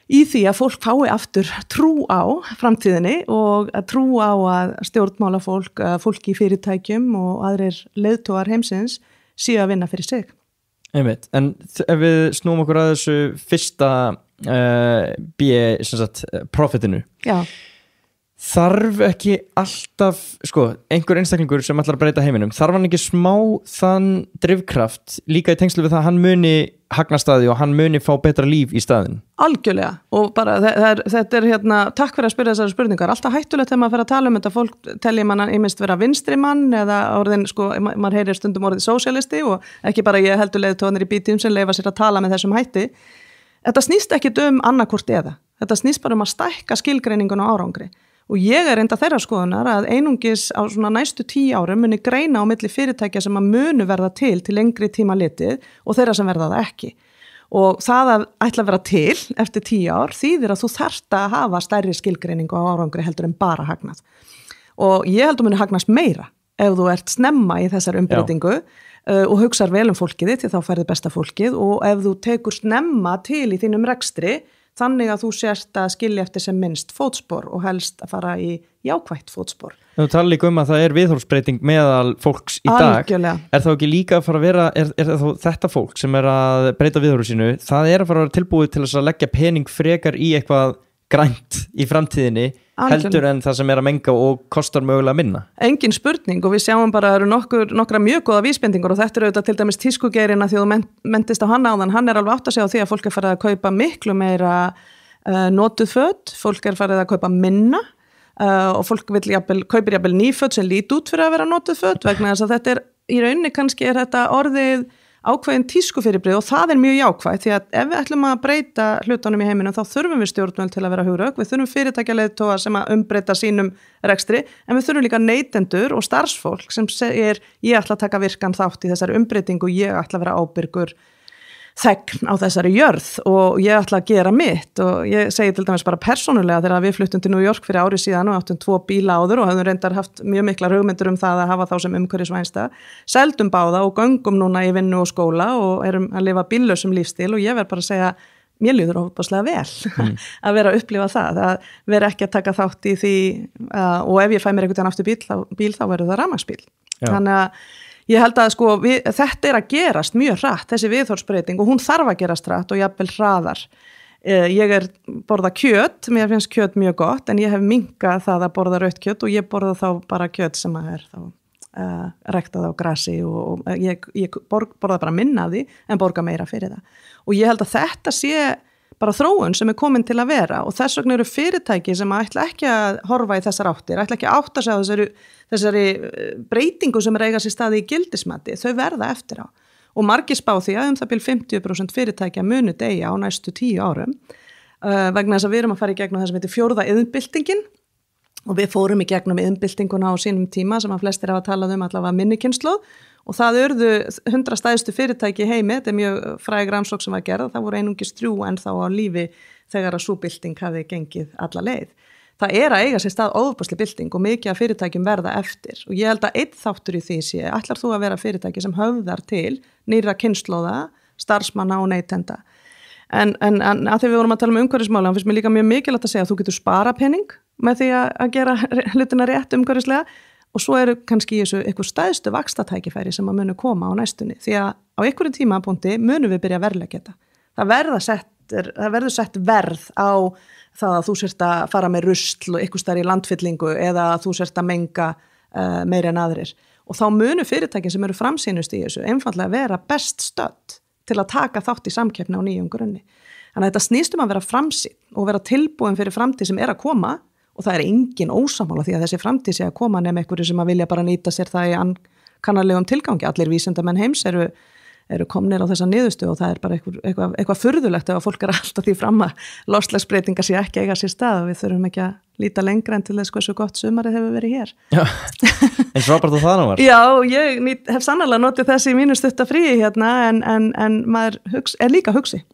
í því að fólk fái aftur trú á framtíðinni og að trú á að stjórnmálafólk, fólk í fyrirtækjum og aðrir leiðtogar heimsins séu að vinna fyrir sig. Einmitt, en ef við snúum okkur að þessu fyrsta profitinu. Já. Þarf ekki alltaf, einhver einstaklingur sem ætlar að breyta heiminum, þarf hann ekki smá þann drifkraft líka í tengslu við það að hann muni hagnast staði og hann muni fá betra líf í staðin? Algjörlega, og bara þetta takk fyrir að spyrja þessari spurningar, alltaf hættulegt þegar maður fer að tala þetta, fólk telji mann einminnst vera vinstri mann eða orðin, maður heyrir stundum orðið sósíalisti og ekki bara ég heldur leiðtogarnir í B-team sem leyfa sér að tala með þessum hætti. Þetta snýst ekkit annarkvort eða, þetta snýst bara að stækka skilgreiningun og árangri. Og ég enda þeirra skoðunar að einungis á svona næstu 10 árum muni greina á milli fyrirtækja sem að munu verða til lengri tíma litið og þeirra sem verða það ekki. Og það að ætla að vera til eftir 10 ár þýðir að þú þarft að hafa stærri skilgreiningu á árangri heldur en bara hagnað. Og ég held að muni hagnast meira ef þú ert snemma í þessar umbreytingu og hugsar vel fólkið þitt því þá færði besta fólkið og ef þú tekur snemma til í þínum rekstri þannig að þú sérst að skilja eftir sem minnst fótspor og helst að fara í jákvætt fótspor. Þú talar líka að það viðhorfsbreyting meðal fólks í dag. Algjörlega. Er þá ekki líka að fara að vera, er þá þetta fólk sem að breyta viðhorfu sínu, það að fara að vera tilbúið til þess að leggja pening frekar í eitthvað grænt í framtíðinni heldur en það sem að menga og kostar mögulega minna. Engin spurning og við sjáum bara að nokkra mjög góða vísbendingar og þetta auðvitað til dæmis tískugeirinn að því þú mentist á hann áðan, hann alveg átt að segja á því að fólk farið að kaupa miklu meira notuð föt, fólk farið að kaupa minna og fólk kaupir jafnvel ný föt sem lít út fyrir að vera notuð föt vegna þess að þetta í rauninni kannski þetta orðið ákveðin tískufyrirbrigði og það mjög jákvætt því að ef við ætlum að breyta hlutunum í heiminum þá þurfum við stjórnvöld til að vera hugrögg, við þurfum fyrirtækjaleiðtoga sem að umbreyta sínum rekstri en við þurfum líka neytendur og starfsfólk sem segir ég ætla að taka virkan þátt í þessari umbreytingu, ég ætla að vera ábyrgur þegn á þessari jörð og ég ætla að gera mitt og ég segi til dæmis bara persónulega þegar við fluttum til New York fyrir ári síðan og áttum 2 bíla áður og höfum reyndar haft mjög miklar hugmyndur það að hafa þá sem umhverfisvænsta, seldum báða og göngum núna í vinnu og skóla og erum að lifa bíllausum lífstíl og ég verð bara að segja, mér líður ofboðslega vel að vera að upplifa það, að vera ekki að taka þátt í því og ef ég fæ mér einhvern veginn aftur bíl þá verður það rafmagnsbíl. Þannig að ég held að þetta að gerast mjög hratt, þessi viðhorfsbreyting og hún þarf að gerast hratt og jafnvel hraðar. Ég borða kjöt, mér finnst kjöt mjög gott en ég hef minkað það að borða rautt kjöt og ég borða þá bara kjöt sem að þá ræktað á grasi og ég borða bara minna af því en borga meira fyrir það. Og ég held að þetta sé bara þróun sem komin til að vera og þess vegna eru fyrirtæki sem ætla ekki að horfa í þessar áttir, ætla ekki að átta sig á þessari breytingu sem eiga sér staði í gildismati, þau verða eftir á. Og margir spá því að það 50% fyrirtækja munu deyja á næstu 10 árum vegna þess að við erum að fara í gegnum það sem heitir 4. iðnbyltingin og við fórum í gegnum iðnbyltinguna á sínum tíma sem að flestir hafa talað allavega minni kynslóð og það urðu 100 stærstu fyrirtæki í heimi, þetta mjög fræg rannsókn sem var gerð, það voru einungis 3 ennþá á lífi þegar að sú bylting hafi gengið alla leið. Það að eiga sér stað ofboðsleg bylting og mikið af fyrirtækjum verða eftir og ég held að einn þáttur í því sé, ætlar þú að vera fyrirtæki sem höfðar til nýrra kynslóða, starfsmanna og neytenda. En að því við vorum að tala umhverfismála, finnst mér líka mjög mikilvægt að segja að þú getur spara pening með því að gera hlutina rétt umhverfislega og svo eru kannski í þessu eitthvað stæðstu vaxtatækifæri sem að munu koma á næstunni því að á einhverjum tímapunkti munum við byrja að verðleggja þetta. Það verður sett verð á það að þú sért að fara með rusl og eitthvað stær í landfyllingu eða að þú sért að menga meira en aðrir og þá munu fyrirtækin sem eru framsýnust í þessu einfaldlega vera best stödd til að taka þátt í samkeppni á nýjum grunni. Þannig að þetta snýst að vera framsýn og vera tilbúin fyrir framtíð sem að koma og það engin ósamála því að þessi framtíð sé að koma nema einhverju sem að vilja bara nýta sér það í kannarlegum tilgangi. Allir vísindamenn heims eru komnir á þessa niðurstöðu og það bara eitthvað furðulegt ef að fólk alltaf því fram að loftslagsbreytingar sé ekki eiga sér stað og við þurfum ekki að líta lengra en til þess hversu gott sumarið hefur verið hér. Já, eins Robert og það nú var. Já, ég hef sannarlega notið þessi í mínu stutta fríi hérna en maður líka hugsi.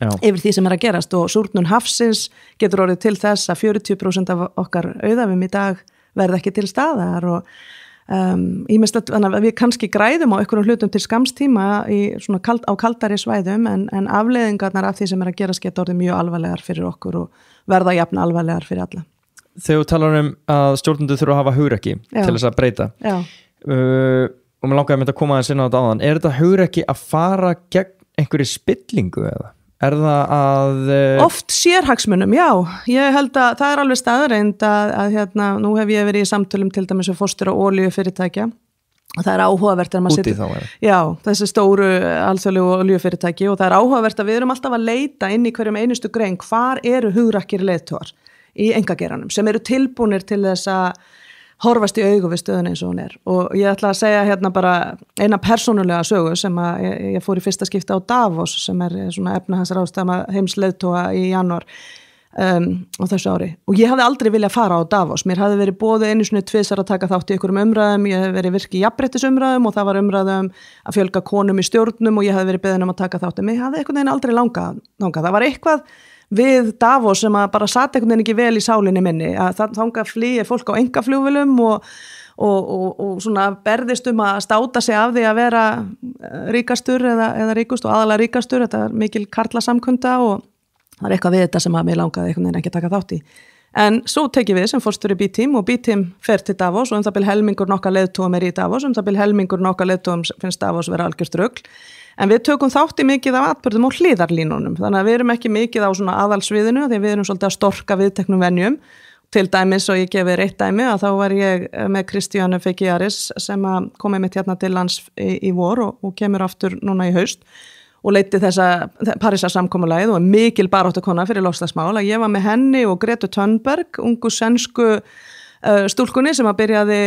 Já. Yfir því sem að gerast og súrnun hafsins getur orðið til þess að 40% af okkar auðæfum í dag verða ekki til staðar og þannig að við kannski græðum á einhverjum hlutum til skamstíma á kaldari svæðum en afleiðingarnar af því sem að gerast getur orðið mjög alvarlegar fyrir okkur og verða jafn alvarlegar fyrir alla. Þegar þú talar að stjórnendur þurfa að hafa hugrekki til þess að breyta og mér langaði að koma aðeins inn á þetta áðan, er þetta hugrekki að fara gegn einhverju spillingu eða? Er það að... Oft sérhagsmunum, já. Ég held að það alveg staðreind að nú hef ég verið í samtölum til dæmis og fórstjóra olíufyrirtækja og það áhugavert úti þá er. Já, þessi stóru alþjóðlegu olíufyrirtæki og það áhugavert að við erum alltaf að leita inn í hverjum einustu grein hvar eru hugrakkir leiðtogar í einkageranum sem eru tilbúnir til þess að horfast í augu við stöðun eins og hún og ég ætla að segja bara eina persónulega sögu sem að ég fór í fyrsta skipti á Davos sem svona efnahagsráðstefna heims leiðtoga í janúar á þessu ári og ég hafði aldrei viljað fara á Davos, mér hafði verið boðið einu sinni tvisvar að taka þátt í einhverjum umræðum, ég hef verið virki í jafnréttisumræðum og það var umræðum að fjölga konum í stjórnum og ég hafði verið beðin að taka þátt en ég hafði einhvern veginn aldrei langað, það var eitthvað við Davos sem að bara sat einhvern veginn ekki vel í sálinni minni, að þangað flýi fólk á einkaflugvélum og svona berðist að státa sig af því að vera ríkastur eða ríkust og aðalega ríkastur, þetta er mikil karlasamkunda og það er eitthvað við þetta sem að mér langaði einhvern veginn ekki að taka þátt í. En svo tekið við sem forstjóri B-Team og B-Team fer til Davos og það bil helmingur nokkar leiðtogum í Davos, það bil helmingur nokkar leiðtogum finnst Davos vera algjört rugl. En við tökum þátt í mikið af atburðum og hliðarlínunum, þannig að við erum ekki mikið á svona aðalsviðinu því við erum svolítið að storka viðteknum venjum. Til dæmis, og ég gefi eitt dæmi, að þá var ég með Kristjánu Fekiaris sem kom einmitt hérna til lands í vor og kemur aftur núna í haust og leiddi þessa Parísarsamkomulagið og mikil baráttukona fyrir loftslagsmál að ég var með henni og Gretu Thunberg, ungu sænsku stúlkunni sem að byrjaði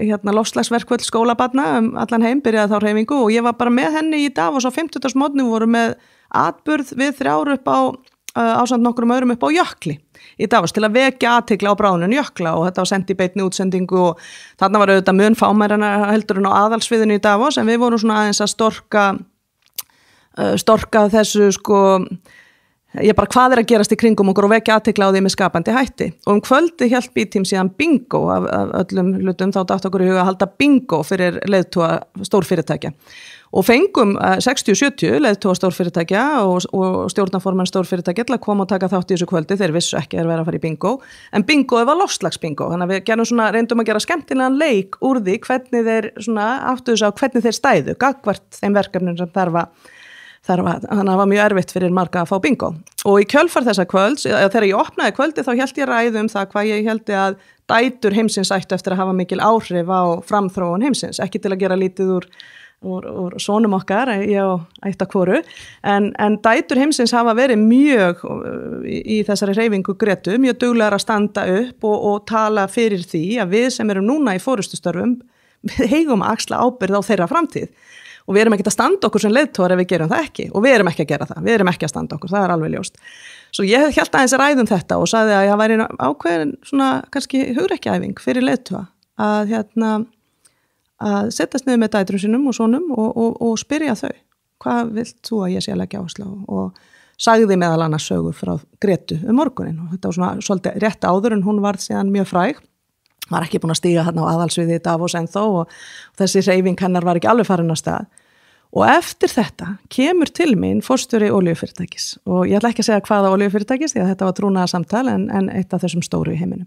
hérna loftslagsverkvöld skólabarna allan heim, byrjaði þá hreyfingu og ég var bara með henni í Davos á 50. mótni, voru með atburð við 3 upp á ásamt nokkrum öðrum upp á jökli í Davos til að vekja athygli á bráðnun jökla og þetta var sendt í beinni útsendingu og þarna var auðvitað mun fámærana heldur en á aðalsviðinu í Davos en við vorum svona aðeins að storka þessu ég bara hvað að gerast í kringum okkur og vekja athygli á því með skapandi hætti og kvöldi hélt B-Team síðan bingo af öllum hlutum, þá datt okkur í huga að halda bingo fyrir leiðtoga stórfyrirtækja og fengum 60-70 leiðtoga stórfyrirtækja og stjórnarformenn stórfyrirtækja til að koma og taka þátt í þessu kvöldi, þeir vissu ekki að vera að fara í bingo en bingoið var loftslagsbingo, þannig að við reyndum að gera skemmtilegan leik úr því hvernig þeir áttuðu sig á hvernig þeir stæðu gagnvart þeim verkefnum sem þarf þannig að það var mjög erfitt fyrir marga að fá bingo og í kjölfar þessa kvölds þegar ég opnaði kvöldi þá hélt ég ræðu það hvað ég héldi að dætur heimsins ættu eftir að hafa mikil áhrif á framþróun heimsins, ekki til að gera lítið úr sonum okkar ég og ætta hvoru en dætur heimsins hafa verið mjög í þessari hreyfingu Gretu, mjög duglegar að standa upp og tala fyrir því að við sem erum núna í forystustörfum við eigum að axla ábyrgð á þeirra framtíð og við erum ekki að standa okkur sem leiðtogar ef við gerum það ekki og við erum ekki að gera það, við erum ekki að standa okkur, það er alveg ljóst. Svo ég held aðeins að ræðum þetta og sagði að ég væri ákveðin svona kannski hugrekkjaæfing fyrir leiðtoga að setjast niður með dætrum sínum og sonum og spyrja þau, hvað vilt þú að ég sé að leggja áherslu á og sagði meðal annars sögu frá Gretu morguninn og þetta var svona svolítið rétt áður en hún varð síðan mjög fræg. Var ekki búin að stíga hérna á aðalsviði í Davos ennþá og þessi hreyfing hennar var ekki alveg farin af stað og eftir þetta kemur til mín forstjóri olíufyrirtækis og ég ætla ekki að segja hvaða olíufyrirtækis því að þetta var trúnaðar samtal en eitt af þessum stóru í heiminum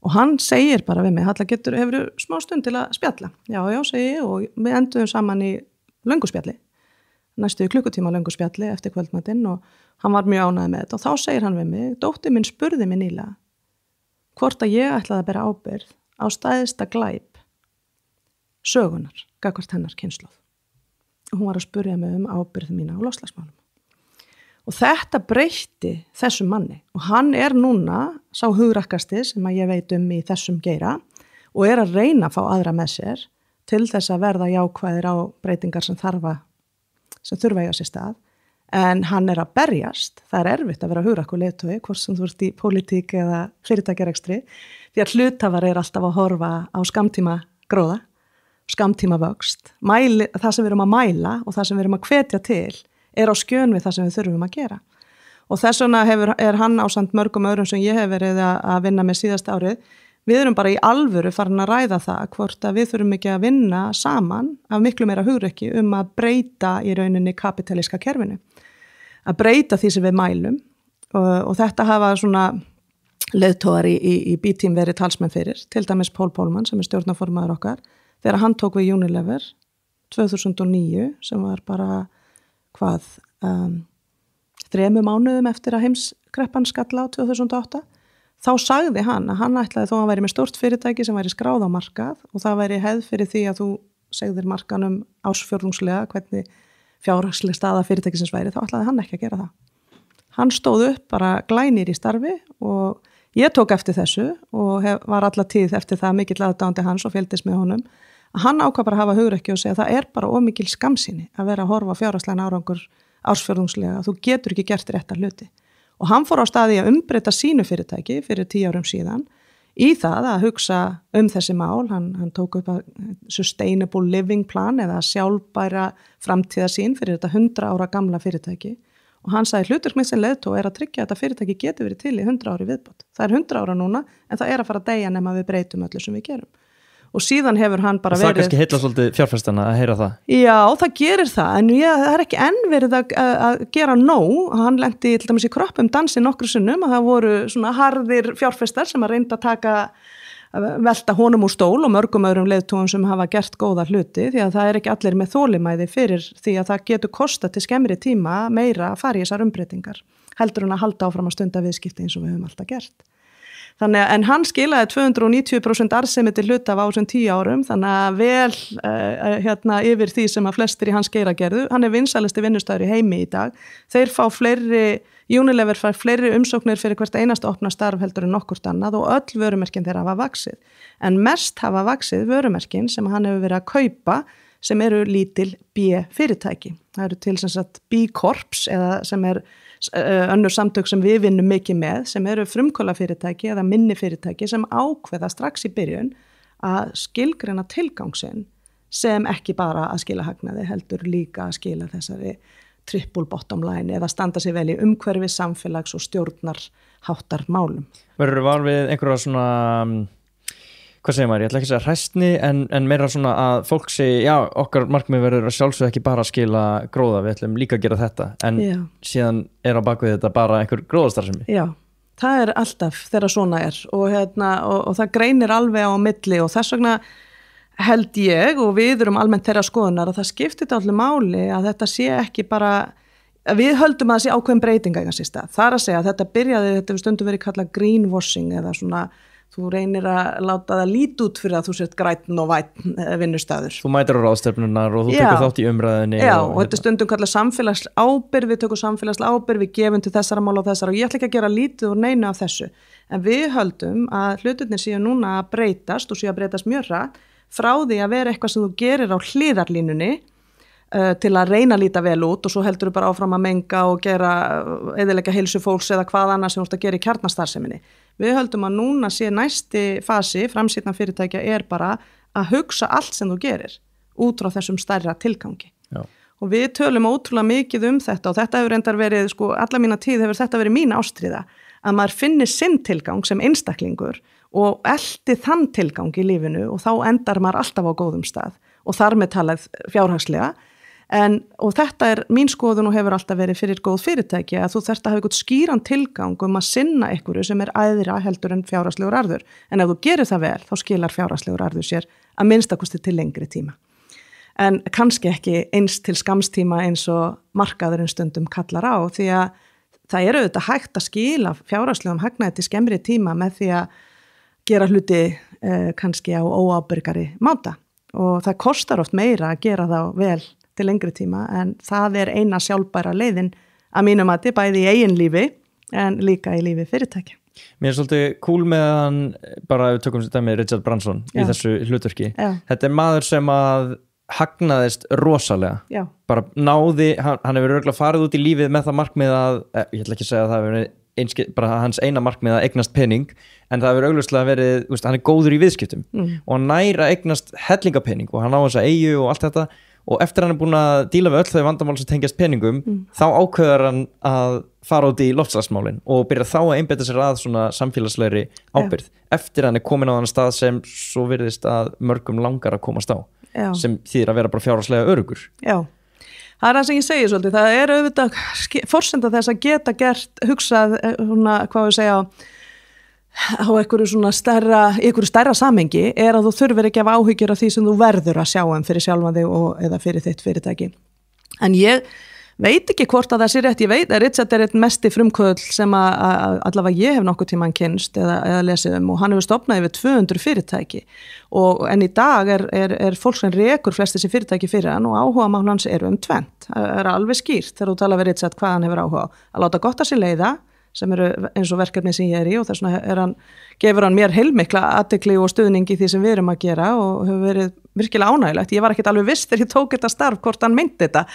og hann segir bara við mig, Halla hefur smá stund til að spjalla, já segi ég og við enduðum saman í lönguspjalli næstu klukkutíma lönguspjalli eftir kvöldmatinn og hann var mjög ánægður með þetta og þá segir hann við mig, dóttir minn spurði mig nýlega hvort að ég ætlaði að bera ábyrgð á stæðsta glæp sögunar, gagnvart hennar kynslóð. Hún var að spurja mig ábyrgð mína á loftslagsmálum. Og þetta breytti þessum manni og hann er núna sá hugrakkasti sem að ég veit í þessum geira og er að reyna að fá aðra með sér til þess að verða jákvæðir á breytingar sem þurfa eiga sér stað. En hann er að berjast, það er erfitt að vera hugrakkur leiðtogi, hvort sem þú ert í pólitík eða fyrirtækjarekstri, því að hlutafar er alltaf að horfa á skammtíma gróða, skammtíma vöxt, það sem við erum að mæla og það sem við erum að hvetja til er á skjön við það sem við þurfum að gera. Og þess vegna er hann ásamt mörgum öðrum sem ég hef verið að vinna með síðasta árið, við erum bara í alvöru farin að ræða það hvort að við þurfum ekki að vinna saman af miklu meira hugrekki að breyta í rauninni kapitalíska kerfinu. Að breyta því sem við mælum og þetta hafa svona leiðtogar í B-Team verið talsmenn fyrir, til dæmis Paul Polman sem er stjórnarformaður okkar, þegar hann tók við Unilever 2009 sem var bara 3 mánuðum eftir að heimskreppan skalla á 2008, þá sagði hann að hann ætlaði þó að hann væri með stórt fyrirtæki sem væri skráð á markað og það væri hefð fyrir því að þú segðir markanum ársfjórðungslega hvernig fjárhagsleg staða fyrirtækisins væri, þá ætlaði hann ekki að gera það. Hann stóð upp bara glænir í starfi og ég tók eftir þessu og var alla tíð eftir það mikill aðdáandi hans og fylgdist með honum. Hann ákvað bara að hafa hugrekki og segja að það er bara ómikil skammsýni að vera að horfa á fjárhagslegan árangur ársfjórðungslega, þú getur ekki gert rétta hluti. og hann fór á staði að umbreyta sínu fyrirtæki fyrir 10 árum síðan í það að hugsa þessi mál, hann tók upp að Sustainable Living Plan eða sjálfbæra framtíðarsýn fyrir þetta 100 ára gamla fyrirtæki og hann sagði hlutverk mitt sem leiðtogi að tryggja að þetta fyrirtæki geti verið til í 100 ári viðbót. Það 100 ára núna en það að fara að deyja nema við breytum öllu sem við gerum. Og síðan hefur hann bara verið... Og það kannski heilla svolítið fjárfestana að heyra það? Já, það gerir það, en það ekki enn verið að gera nóg. Hann lenti til dæmis í kroppum dansi nokkru sinnum að það voru svona harðir fjárfestar sem að reynda að velta honum úr stól og mörgum öðrum leiðtogum sem hafa gert góða hluti því að það ekki allir með þolinmæði fyrir því að það getur kostað til skemmri tíma meira að fara í þessar umbreytingar. Heldur hann að halda áfram að stunda viðskipti eins og við höfum alltaf gert. Þannig en hann skilaði 290% arðsemi til hluta á þessum 10 árum, þannig að vel yfir því sem að flestir í hans geira gerðu. Hann vinsælasti vinnustaður í heimi í dag. Þeir fá Unilever fær fleiri umsóknir fyrir hvert einasta opna starf heldur en nokkurt annað og öll vörumerkin þeirra hafa vaxið. En mest hafa vaxið vörumerkin sem hann hefur verið að kaupa sem eru lítil B-fyrirtæki. Það eru til sem sagt B-Corps eða sem önnur samtök sem við vinnum mikið með sem eru frumkvöðlafyrirtæki eða minni fyrirtæki sem ákveða strax í byrjun að skilgreina tilgangsinn sem ekki bara að skila hagnaði heldur líka að skila þessari triple bottom line eða standa sig vel í umhverfi samfélags og stjórnarháttar málum. Verður var við einhverja svona, hvað segir maður, ég ætla ekki að segja hræstni en meira svona að fólk segi, já, okkar markmið verður að sjálfsög ekki bara að skila gróða, við ætlum líka að gera þetta, en síðan á bakvið þetta bara einhver gróðastarfsemi. Já, það alltaf þegar svona og það greinir alveg á milli og þess vegna held ég og við erum almennt þeirra skoðunar að það skiptir þetta allir máli að þetta sé ekki bara, við höldum að það sé ákveðin breytinga í þessi stað. Það að segja að þetta hefur stundum verið kallað greenwashing eða svona, þú reynir að láta það lít út fyrir að þú sért grænn og væn vinnustaður. Þú mætir á ráðstefnunar og þú tekur þátt í umræðinni. Já, og þetta stundum kallað samfélagslega ábyrgð, við tökum samfélagslega ábyrgð, við gefum til þessara mála og þessara og ég ætla ekki að gera lítið úr neinu af þessu. En við höldum að hlutirnir séu núna að breytast og séu að breytast mjög hratt frá því að vera eitthvað sem þú gerir á hliðarlínunni til að reyna að líta vel út og svo heldur þú bara áfram að menga og eyðileggja heilsu fólks eða hvað annað sem þú ert að gera í kjarnastarfseminni. Við höldum að núna sé næsti fasi framsýnna fyrirtækja bara að hugsa allt sem þú gerir út frá þessum stærra tilgangi. Já. Og við tölum ótrúlega mikið þetta og þetta hefur reyndar verið, alla mína tíð hefur þetta verið mín ástríða að maður finnir sinn tilgang sem einstaklingur og eldi þann tilgang í lífinu og þá endar maður alltaf á góðum stað og þar með talað fjárhagslega og þetta mín skoðun og hefur alltaf verið fyrir góð fyrirtæki að þú þarft að hafa eitthvað skýran tilgang að sinna einhverju sem æðra heldur en fjárhagslegur arður en ef þú gerir það vel þá skilar fjárhagslegur arður sér að minnstakosti til lengri tíma en kannski ekki eins til skamstíma eins og markaðurinn stundum kallar á því að það auðvitað hægt að skila fjárhagslegum hagnaði til skemmri tíma með því að gera hluti kannski á óábyrgari máta og það kostar oft meira að gera þá vel til lengri tíma en það eina sjálfbæra leiðin að mínum að þetta bæði í eigin lífi en líka í lífi fyrirtækja. Mér svolítið cool með hann, bara ef við tökum þetta með Richard Branson í þessu hlutverki. Já. Þetta maður sem að hagnaðist rosalega. Já. Bara náði, hann hefur örugglega farið út í lífið með það markmið að, ég ætla ekki að segja að það hefur bara hans eina markmið að eignast pening en það hefur augljóslega verið, hann góður í viðskiptum og hann nær að eignast hellingapening og hann á þessa eyju og allt þetta og eftir hann búin að díla við öll þau vandamál sem tengjast peningum þá ákveður hann að fara út í loftslagsmálin og byrja þá að einbeita sér að svona samfélagslegri ábyrgð eftir hann komin á þann stað sem svo virðist að mörgum langar að komast á sem þýðir að vera bara fjárhagslega öruggur. Já. Það það sem ég segi svolítið, það auðvitað forsenda þess að geta hugsað, hvað ég segja, á einhverju stærra samhengi að þú þurfir ekki að hafa áhyggjur af því sem þú verður að sjá fyrir sjálfan þig eða fyrir þitt fyrirtæki. En ég veit ekki hvort að það sé rétt, ég veit að Richard einn mesti frumkvöðl sem að allavega ég hef nokkuð tímann kynnst eða lesið og hann hefur stofnað yfir 200 fyrirtæki en í dag er fólk sem rekur flest þessi fyrirtæki fyrir hann og áhuga mál hans eru tvennt, það alveg skýrt þegar þú tala við Richard hvað hann hefur áhuga á, að láta gott að sér leiða, sem eru eins og verkefni sem ég í og þess vegna gefur hann mér heilmikla athygli og stuðning í því sem við erum að gera og hefur verið virkilega ánægilegt. Ég var ekkert alveg viss þegar ég tók þetta starf hvort hann meinti þetta.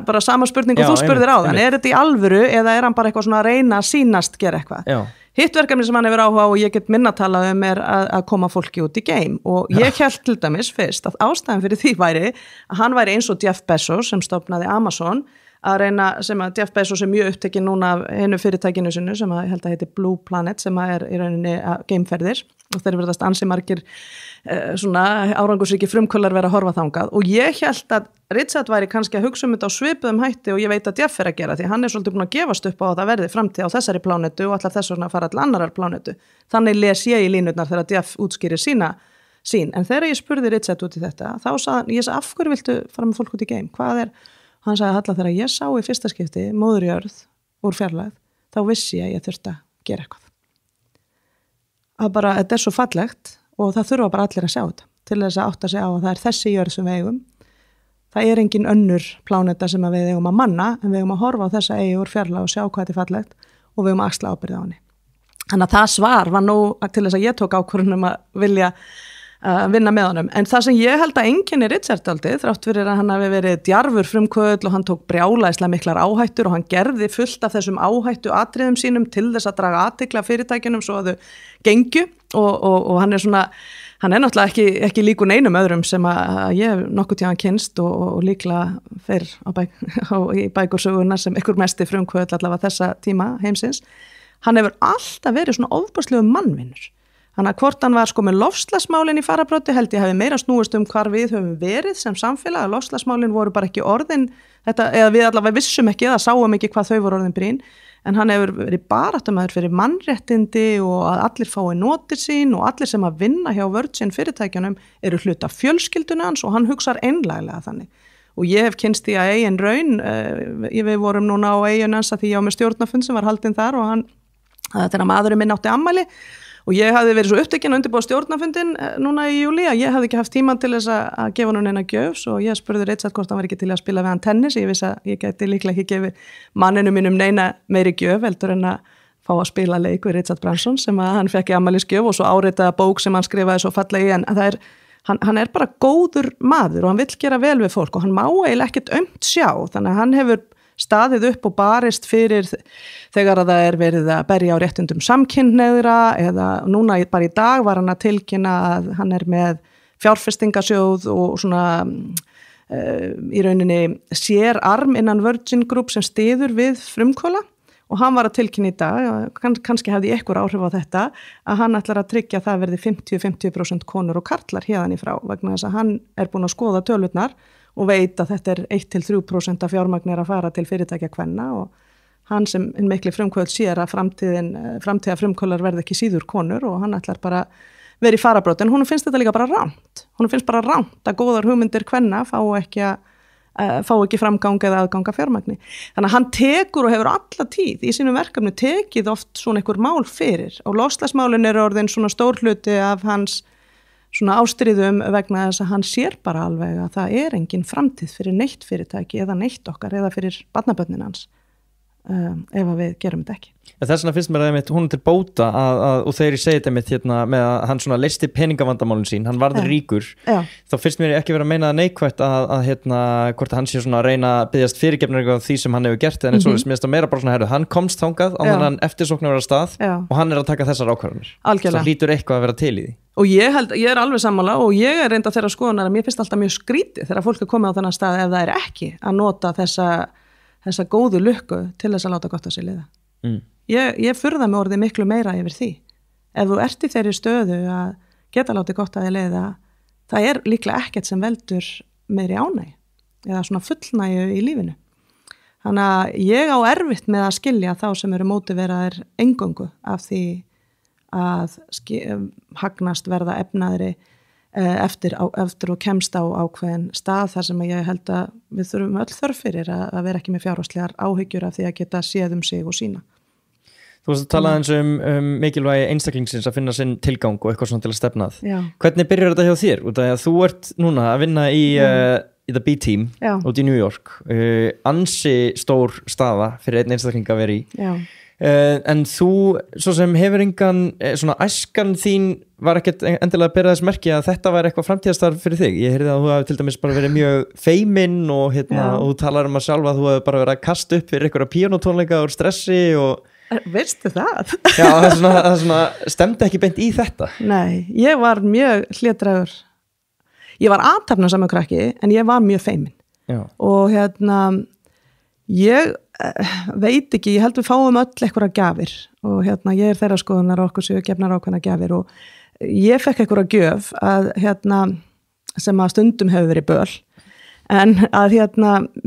Bara sama spurning og þú spurðir á þann. Er þetta í alvöru eða er hann bara eitthvað svona að reyna að sýnast gera eitthvað? Já. Hitt verkefni sem hann hefur áhuga og ég get minna að tala er að koma fólki út í game og ég hélt til dæmis fyrst að ástæðan fyrir því væri að hann væri eins og Jeff Bezos sem stofnaði Amazon að reyna sem að Jeff Bezos mjög upptekinn núna af einu fyrirtækinu sinu sem að ég held að heiti Blue Planet sem að í rauninni geimferðir og þeir verðast ansi margir svona árangursríki frumkvölar vera að horfa þangað og ég held að Richard væri kannski að hugsa þetta á svipuðum hætti og ég veit að Jeff að gera því hann svolítið búin að gefast upp á að það verði framtíð á þessari plánetu og allar þess vegna að fara til annarar plánetu. Þannig les ég í línurnar þegar Jeff útskýrir sín en þegar ég spurði Richard út í þetta þá sagði ég af hverju viltu fara með fólk út í game? Hvað Hann sagði Halla þegar ég sá í fyrsta skipti móður jörð úr fjarlægð, þá vissi ég þurfti að gera eitthvað. Að bara, þetta svo fallegt og það þurfa bara allir að sjá þetta til þess að átta sig á að það þessi jörð sem við eigum. Það engin önnur pláneta sem við eigum að manna en við eigum að horfa á þessa eigi úr fjarlægð og sjá hvað þetta fallegt og við eigum að axla ábyrgð á henni. Þannig að það svar var nú til þess að ég tók ákvörðun að vilja vinna með honum, en það sem ég held að einkenni Richard aldrei, þrátt fyrir að hann hafi verið djarfur frumkvöðl og hann tók brjálæðislega miklar áhættur og hann gerði fullt af þessum áhættu atriðum sínum til þess að draga athygli af fyrirtækjunum svo að þau gengju og hann svona, hann náttúrulega ekki líkur neinum öðrum sem að ég nokkuð tíðan kynst og líklega fer í bækursöguna sem ykkur mesti frumkvöðl allavega þessa tíma heimsins, hann hefur alltaf verið svona ofboðslegur mannvinur. Þannig að hvort hann var með loftslagsmálin í fararbroddi held ég hafi meira snúist hvar við höfum verið sem samfélag að loftslagsmálin voru bara ekki orðin þetta, eða við allavega vissum ekki eða sáum ekki hvað þau voru orðin brýn en hann hefur verið baráttumaður fyrir mannréttindi og að allir fái notið sín og allir sem að vinna hjá Virgin fyrirtækjunum eru hluta fjölskyldunni hans og hann hugsar einlæglega þannig og ég hef kynst því að eigin raun við vorum núna á eigin hans að því ég á með stjórnarfund sem var haldinn þar og þegar maðurinn minn átti afmæli og ég hafði verið svo upptekinn að undirbúa stjórnarfundin núna í júlí að ég hafði ekki haft tíma til þess að gefa hann eina gjöf og ég spurði Richard hvort hann var ekki til að spila við hann tennis, ég vissi að ég gæti líklega ekki gefið manninu mínum neina meiri gjöf heldur en að fá að spila leik við Richard Branson sem að hann fekk í afmælisgjöf og svo áritaða bók sem hann skrifaði svo fallegi en það hann bara góður maður og hann vill gera vel við fólk og hann má eiginlega ekkert aumt sjá þannig að hann hefur staðið upp og barist fyrir þegar að það verið að berja á réttundum samkynhneigðra eða núna bara í dag var hann að tilkynna að hann með fjárfestingasjóð og svona í rauninni sér arm innan Virgin Group sem styður við frumkvöla og hann var að tilkynna í dag, kannski hefði einhver áhrif á þetta, að hann ætlar að tryggja að það verði 50% konur og karlar hérðan í frá vegna þess að hann búin að skoða tölurnar og veit að þetta 1-3% af fjármagnir að fara til fyrirtækja kvenna og hann sem mikli frumkvöld sér að framtíða frumkvöldar verði ekki síður konur og hann ætlar bara verið í farabrót en hún finnst þetta líka bara ránt. Hún finnst bara ránt að góðar hugmyndir kvenna fá ekki framgang eða aðganga fjármagni. Þannig að hann tekur og hefur alla tíð í sínum verkefni tekið oft svona einhver mál fyrir og loftslagsmálin orðin svona stór hluti af hans svona ástríðum vegna þess að hann sér bara alveg að það engin framtíð fyrir neitt fyrirtæki eða neitt okkar eða fyrir barnabörnin hans ef við gerum þetta ekki. Þess vegna finnst mér að hún til bóta og þegar ég segi þetta mitt hérna með að hann svona leysti peningavandamálin sín, hann varði ríkur þá finnst mér ekki vera að meina neikvætt að hérna hvort hann sé svona að reyna að byggjast fyrirgefnir af því sem hann hefur gert en eins og þess mér meira bara svona hann komst þangað á þannig eftirsóknar á stað og hann að taka þessar ákvarðanir. Algjörlega. Það hlýtur eitthvað að vera til í því. Og ég alveg sammála og ég reynda þeirra skoðunar að mér finnst alltaf mjög skrítið þegar fólk komið á þennan stað ef það ekki að nota þessa góðu lukku til þess að láta gott á sig liða. Ég furða mig orðið miklu meira yfir því. Ef þú ert í þeirri stöðu að geta látið gott að þig liða, það líklega ekkert sem veldur meiri ánægju eða svona fullnægju í lífinu. Þannig að ég á erfitt með að skilja þá sem eru mótiveraðir eingöngu af því að hagnast verða efnaðri eftir og kemst á ákveðin stað þar sem ég held að við þurfum öll þörf fyrir að vera ekki með fjárhagslegar áhyggjur af því að geta séð sig og sína. Þú varst að tala eins mikilvægi einstaklingsins að finna sinn tilgang og eitthvað svona til að stefnað. Já. Hvernig byrjar þetta hjá þér? Út af að þú ert núna að vinna í The B-Team út í New York. Ansi stór staða fyrir einn einstakling að vera í. Já. En þú, svo sem hefur engan svona æskan þín var ekkert endilega að bera þess merki að þetta var eitthvað framtíðastarf fyrir þig. Ég heyrði að þú hafi til dæmis bara verið mjög feiminn og og þú talar að sjálfa að þú hafi bara verið að kasta upp fyrir einhverja píanótónleika úr stressi og Veistu það? Já, það svona stemdi ekki beint í þetta. Nei, ég var mjög hlédrægur. Ég var athafnasamur krakki en ég var mjög feiminn. Já. Og ég veit ekki, ég held við fáum öll einhverja gjafir og ég þeirra skoðunar okkur séu gefnar ákveðna gjafir og ég fekk einhverja gjöf að sem að stundum hefur verið böl en að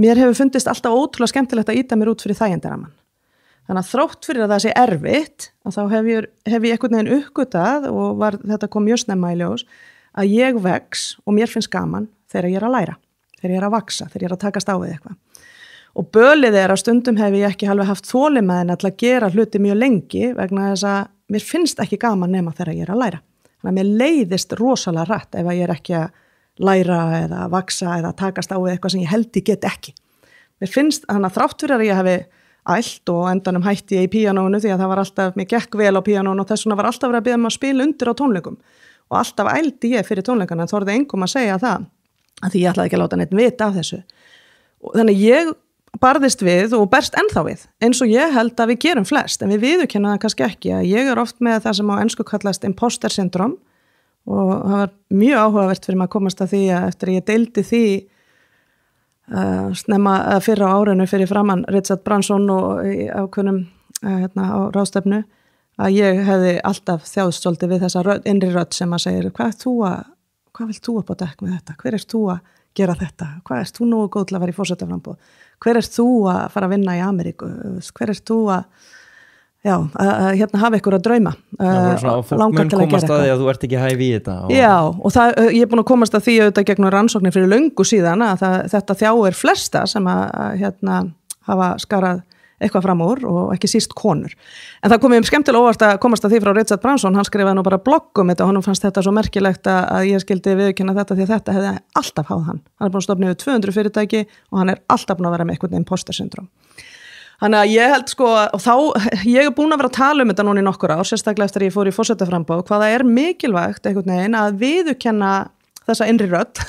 mér hefur fundist alltaf ótrúlega skemmtilegt að ýta mér út fyrir þægindaramann. Þannig að þrátt fyrir að það sé erfitt að þá hef ég einhvern veginn uppgötað og þetta kom mjög snemma í ljós að ég vex og mér finnst gaman þegar ég að læra, þegar ég að vaksa, þegar ég að takast á við eitthvað. Og bölið að stundum hef ég ekki alveg haft þolinmæði til að gera hluti mjög lengi vegna þess að mér finnst ekki gaman nema þegar ég að læra. Þannig að mér leiðist rosalega rætt ef ég ekki að læra eða vaksa eða takast á við eitthvað sem ég held ég get ekki. Mér finnst þannig að þrátt fyrir að ég hefi ælt og endanum hætti ég í píanónu því að það var alltaf, mér gekk vel á píanónu og þess vegna var alltaf verið að biðja að spila undir á tónleikum og alltaf ældi ég fyrir tónleikana en þorði engum að segja það að því ég ætlaði ekki að láta neitt vita af þessu og þannig ég barðist við og berst ennþá við eins og ég held að við gerum flest en við viðurkenna það kannski ekki að ég oft með það sem á ensku kallast imposter syndrom og það var mjög áhugavert fyrir maður að komast að því að eftir að ég deildi því snemma fyrra á árinu fyrir framann Richard Branson og ákveðnum á ráðstefnu að ég hefði alltaf þjáðst svolítið við þessa innri rödd sem að segja hvað vilt þú upp á dekk með þetta? Hver ert þú að gera þetta? Hvað ert þú nógu góð til að vera í forsetaframboð? Hver ert þú að fara að vinna í Ameríku? Hver ert þú að hafa ykkur að drauma fólk mun komast að því að þú ert ekki hæf í þetta Já, og ég er búin að komast að því auðvitað gegnum rannsóknir fyrir löngu síðan að þetta þjáir flesta sem að hafa skarað eitthvað fram úr og ekki síst konur en það komið skemmtilega óvart að komast að því frá Richard Branson, hann skrifaði nú bara blogg þetta og honum fannst þetta svo merkilegt að ég skildi viðurkenna þetta því að þetta hefði alltaf háð hann er búin að stofna yfir 200 fyrirtæki og hann er alltaf búin að vera með eitthvað imposter syndrom Þannig að ég held og þá, ég er búin að vera að tala þetta núna í nokkur ár, sérstaklega eftir að ég fór í forsetaframboð, hvaða er mikilvægt einhvern veginn að viðurkenna þessa innri rödd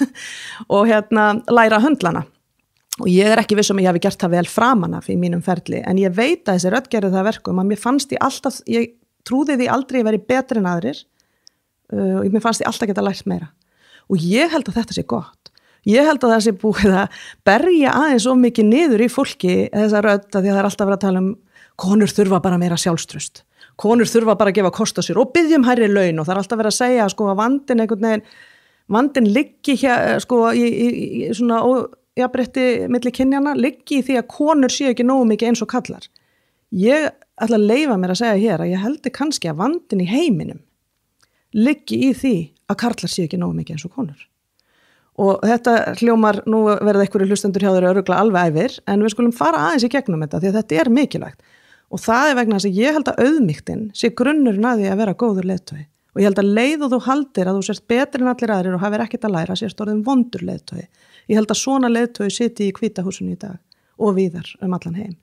og læra að höndla hana. Og ég er ekki viss að ég hafi gert það vel framan af í mínum ferli, en ég veit að þessi rödd gerði það verkum að mér fannst ég trúði því aldrei að vera betri en aðrir og mér fannst ég alltaf geta lært meira. Og ég held að þetta sé gott. Ég held að það sé búið að berja aðeins of mikið niður í fólki þessa rödd að því að það er alltaf verið að tala konur þurfa bara meira sjálfstraust. Konur þurfa bara að gefa kost á sér og biðjum hærri laun og það er alltaf verið að segja að vandinn liggi hér í svona jafnrétti milli kynjanna liggi í því að konur séu ekki nógu mikið eins og kallar. Ég ætla að leyfa mér að segja hér að ég heldur kannski að vandinn í heiminum liggi í því að karlar séu ekki nógu mikið eins og konur. Og þetta hljómar, nú verða einhverju hlustendur hjá þeirra örugglega alveg æfir, en við skulum fara aðeins í gegnum þetta því að þetta er mikilvægt. Og það er vegna þess að ég held að auðmýktin sé grunnurinn að því að vera góður leiðtogi. Og ég held að leið og þú haldir að þú sért betri en allir aðrir og hafir ekkert að læra, sést orðin vondur leiðtogi. Ég held að svona leiðtogi siti í Hvíta húsinu í dag og víðar allan heim.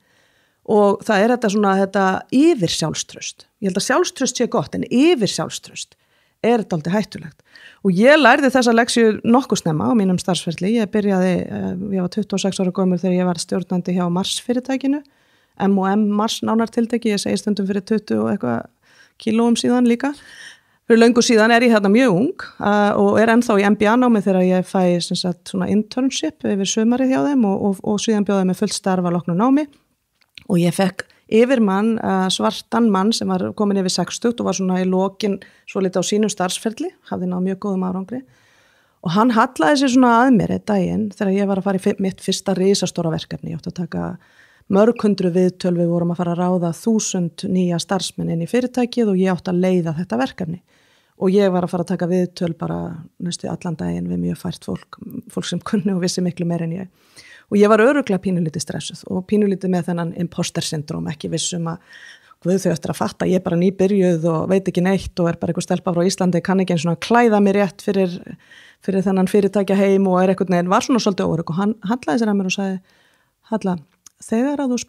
Og það er þetta yfir sjálfstraust. Ég held að sjálfstraust sé gott, en yfir sjálfstraust er þetta aldrei hættulegt. Og ég lærði þessa leksju nokkuð snemma á mínum starfsferli. Ég var 26 ára gömul þegar ég var stjórnandi hjá Mars fyrirtækinu, M&M Mars nánartiltæki, ég segi stundum fyrir 20 og eitthvað kílóum síðan líka. Fyrir löngu síðan er ég hérna mjög ung og er ennþá í MBA-námi þegar ég fæ svona internship yfir sumarið hjá þeim og síðan bjóði mig fullt starf að loknu námi og ég fekk yfirmann, svartan mann sem var komin yfir 60 og var svona í lokin svo litið á sínum starfsferli, hafði náð mjög góðum árangri og hann hallaði sér svona að mér einn daginn þegar ég var að fara í mitt fyrsta risastóra verkefni. Ég átti að taka mörg hundruð viðtöl, við vorum að fara að ráða 1000 nýja starfsmenn inn í fyrirtækið og ég átti að leiða þetta verkefni og ég var að fara að taka viðtöl bara næstu allan daginn við mjög fært fólk sem kunni og vissi miklu meir en ég. Og ég var örugglega pínulítið stressuð og pínulítið með þennan imposter syndrom, ekki vissum að guð þau eftir að fatta, ég er bara nýbyrjuð og veit ekki neitt og er bara einhver stelpa frá Íslandi, kann ekki eins og klæða mér rétt fyrir þennan fyrirtækja heim og er einhvern veginn, var svona svolítið órygg og hann hallaði sér að mér og sagði, Halla, þegar að þú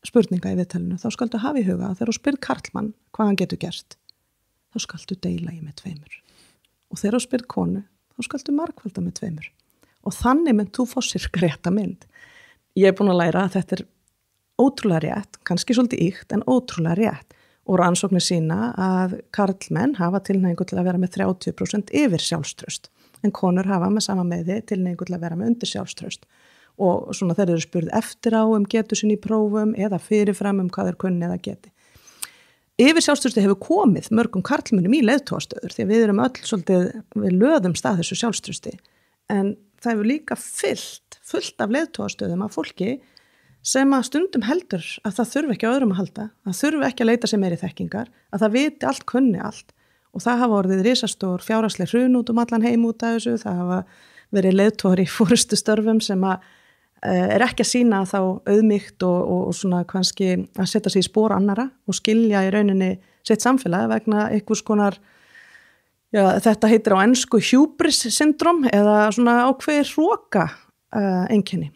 spurninga í viðtalinu, þá skaltu hafa í huga að þegar þú spyrð karlmann hvað hann getur gert, þá skaltu deila í með 2. Og þegar þú spyrð konu, þá skaltu margfalda með 2. Og þannig mynd þú fá sirka rétta mynd. Ég búin að læra að þetta ótrúlega rétt, kannski svolítið ýkt, en ótrúlega rétt. Og rannsóknir sína að karlmenn hafa tilhneigingu til að vera með 30% yfir sjálfstraust, en konur hafa með sama meði tilhneigingu til að vera með undir sjálfstraust. Og svona þeir eru spurð eftir á getu sinni í prófum eða fyrirfram hvað þeir kunni eða geti. Yfir sjálfstrausti hefur komið mörgum karlmönnum í leiðtogastöður því að við erum öll svolítið, við löðum stað þessu sjálfstrausti, en það hefur líka fullt af leiðtogastöðum af fólki sem að stundum heldur að það þurfi ekki á öðrum að halda, að þurfi ekki að leita sér meiri þekkingar, að það viti allt, kunni allt, og það hafa orðið risastór fjárhagsleg hrun út allan heim út af þessu, það hafa verið leiðtogar í forystustörfum sem að ekki að sýna þá auðmýkt og svona kannski að setja sig í spor annara og skilja í rauninni sitt samfélag vegna einhvers konar, þetta heitir á ensku hubris syndrom eða svona ákveðið hroka einkenni.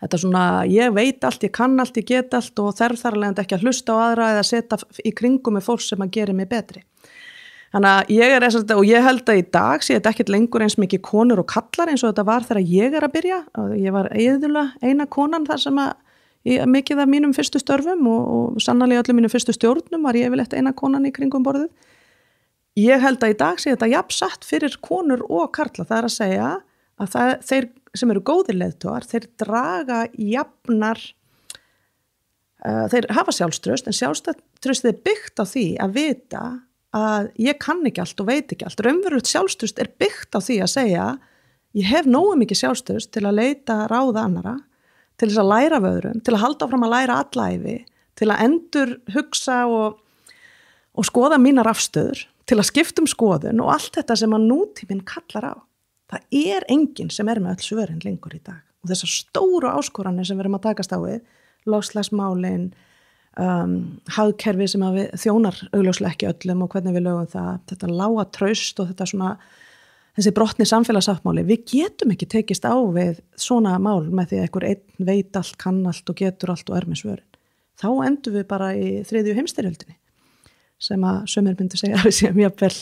Þetta svona, ég veit allt, ég kann allt, ég get allt og þarf þar alveg ekki að hlusta á aðra eða setja í kringum með fólk sem að gera mig betri. Þannig að ég og ég held að í dag sé þetta ekkert lengur eins mikið konur og kallar eins og þetta var þegar ég að byrja. Ég var iðulega eina konan þar sem að mikið af mínum fyrstu störfum og sannarlega öllum mínum fyrstu stjórnum var ég yfirleitt eina konan í kringum borðið. Ég held að í dag sé þetta jafnsatt fyrir konur og karla. Það að segja að þeir sem eru góðir leiðtogar, þeir draga jafnar, þeir hafa sjálfstraust, en sjálfstraustið er byggt á því að vita að ég kann ekki allt og veit ekki allt. Raunverulegt sjálfstraust er byggt á því að segja ég hef nógu mikið sjálfstraust til að leita ráða annara, til þess að læra af öðrum, til að halda áfram að læra alla ævi, til að endur hugsa og skoða mínar afstöður, til að skipta skoðun og allt þetta sem að nútíminn kallar á. Það er enginn sem er með öll svörin lengur í dag. Og þessar stóru áskoranir sem við erum að takast á við, loftslagsmálin, hagkerfi sem að við þjónar augljóslega ekki öllum og hvernig við lögum það, þetta lága traust og þetta svona, þessi brotni samfélagsáttmáli, við getum ekki tekist á við svona mál með því að einhver einn veit allt, kann allt og getur allt og er með svörin. Þá endum við bara í 3. heimsstyrjöldinni, sem að sumir myndi segja að við séum jafnvel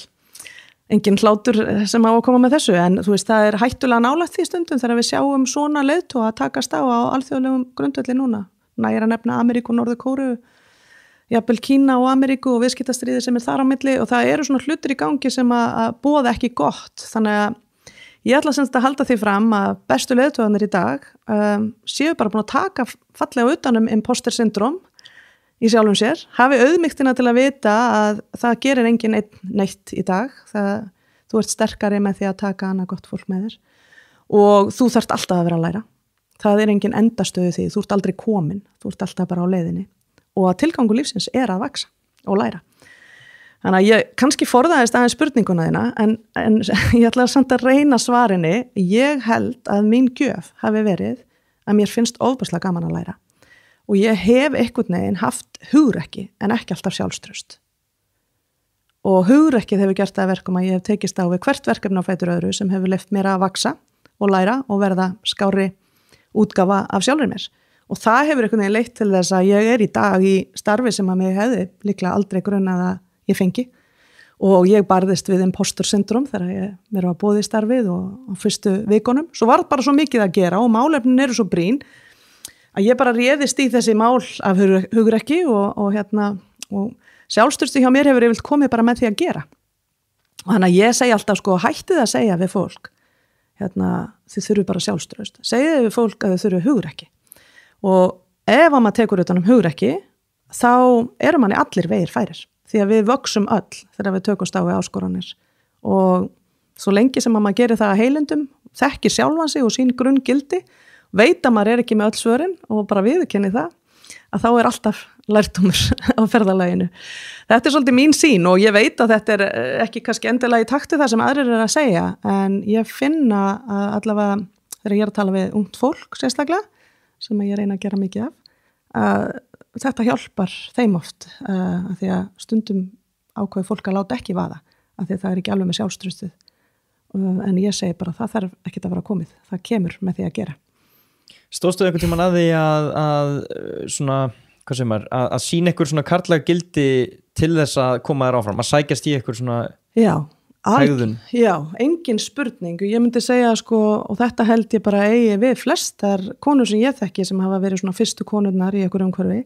engin hlátur sem á að koma með þessu, en þú veist, það er hættulega nálægt því stundum þegar við sjáum svona leiðtoga að takast á alþjóðlegum grundvelli núna. Nægir að nefna Ameríku og Norður-Kóreu, jafnvel Kína og Ameríku og viðskiptastríði sem er þar á milli og það eru svona hlutir í gangi sem að boða ekki gott. Þannig að ég ætla semst að halda því fram að bestu leiðtogarnir í dag séu bara búin að taka fallega utan imposter syndrom í sjálfum sér, hafi auðmýktina til að vita að það gerir engin neitt í dag, þú ert sterkari með því að taka annað gott fólk með þér og þú þarft alltaf að vera að læra. Það er engin endastöðu því, þú ert aldrei komin, þú ert alltaf bara á leiðinni og að tilgangur lífsins er að vaksa og læra. Þannig að ég kannski forðaðist aðeins spurninguna þína en ég ætla samt að reyna svarinni. Ég held að mín gjöf hafi verið að mér finnst ofboðslega gaman að læra. Og ég hef einhvern veginn haft hugrekki en ekki alltaf sjálfstraust. Og hugrekkið hefur gert það verkum að ég hef tekist á við hvert verkefni á fætur öðru sem hefur leyft mér að vaksa og læra og verða skárri útgáfa af sjálfur mér. Og það hefur einhvern veginn leitt til þess að ég er í dag í starfi sem að mig hefði líklega aldrei grunað að ég fengi. Og ég barðist við imposter syndrom þegar mér var boðið í starfið og á fyrstu vikunum. Svo var bara svo mikið að gera og málefnin eru svo brýn að ég bara réðist í þessi mál af hugrekki og sjálfstursti hjá mér hefur yfirleitt komið bara með því að gera. Og þannig að ég segi alltaf hættið að segja við fólk, þið þurfu bara sjálfstraust. Segið við fólk að þið þurfu hugrekki. Og ef maður tekur utan hugrekki, þá eru manni allir vegir færir. Því að við vöxum öll þegar við tökumst á við áskoranir. Og svo lengi sem maður gerir það að heilindum, þekkir sjálfan sig og sín grunngildi, veit að maður er ekki með öll svörin og bara viðurkenni það, að þá er alltaf lærdómur á ferðalaginu. Þetta er svolítið mín sýn og ég veit að þetta er ekki kannski endilega í takti það sem aðrir er að segja, en ég finna að allavega þegar ég er að tala við ungt fólk sérstaklega, sem ég reyna að gera mikið af, að þetta hjálpar þeim oft, að því að stundum ákveði fólk að láta ekki vaða, að því að það er ekki alveg með sjálfstraustið, en ég segi bara það þarf ekki að vera komið, það kemur með því að gera. Stóðstu einhvern tímann að því að svona, hvað segir maður, að sýna ykkur svona karllæg gildi til þess að koma þér áfram, að sækjast í ykkur svona hegðun? Já, engin spurning. Ég myndi segja sko, og þetta held ég bara eigi við flestar konur sem ég þekki sem hafa verið svona fyrstu konurnar í ykkur umhverfi,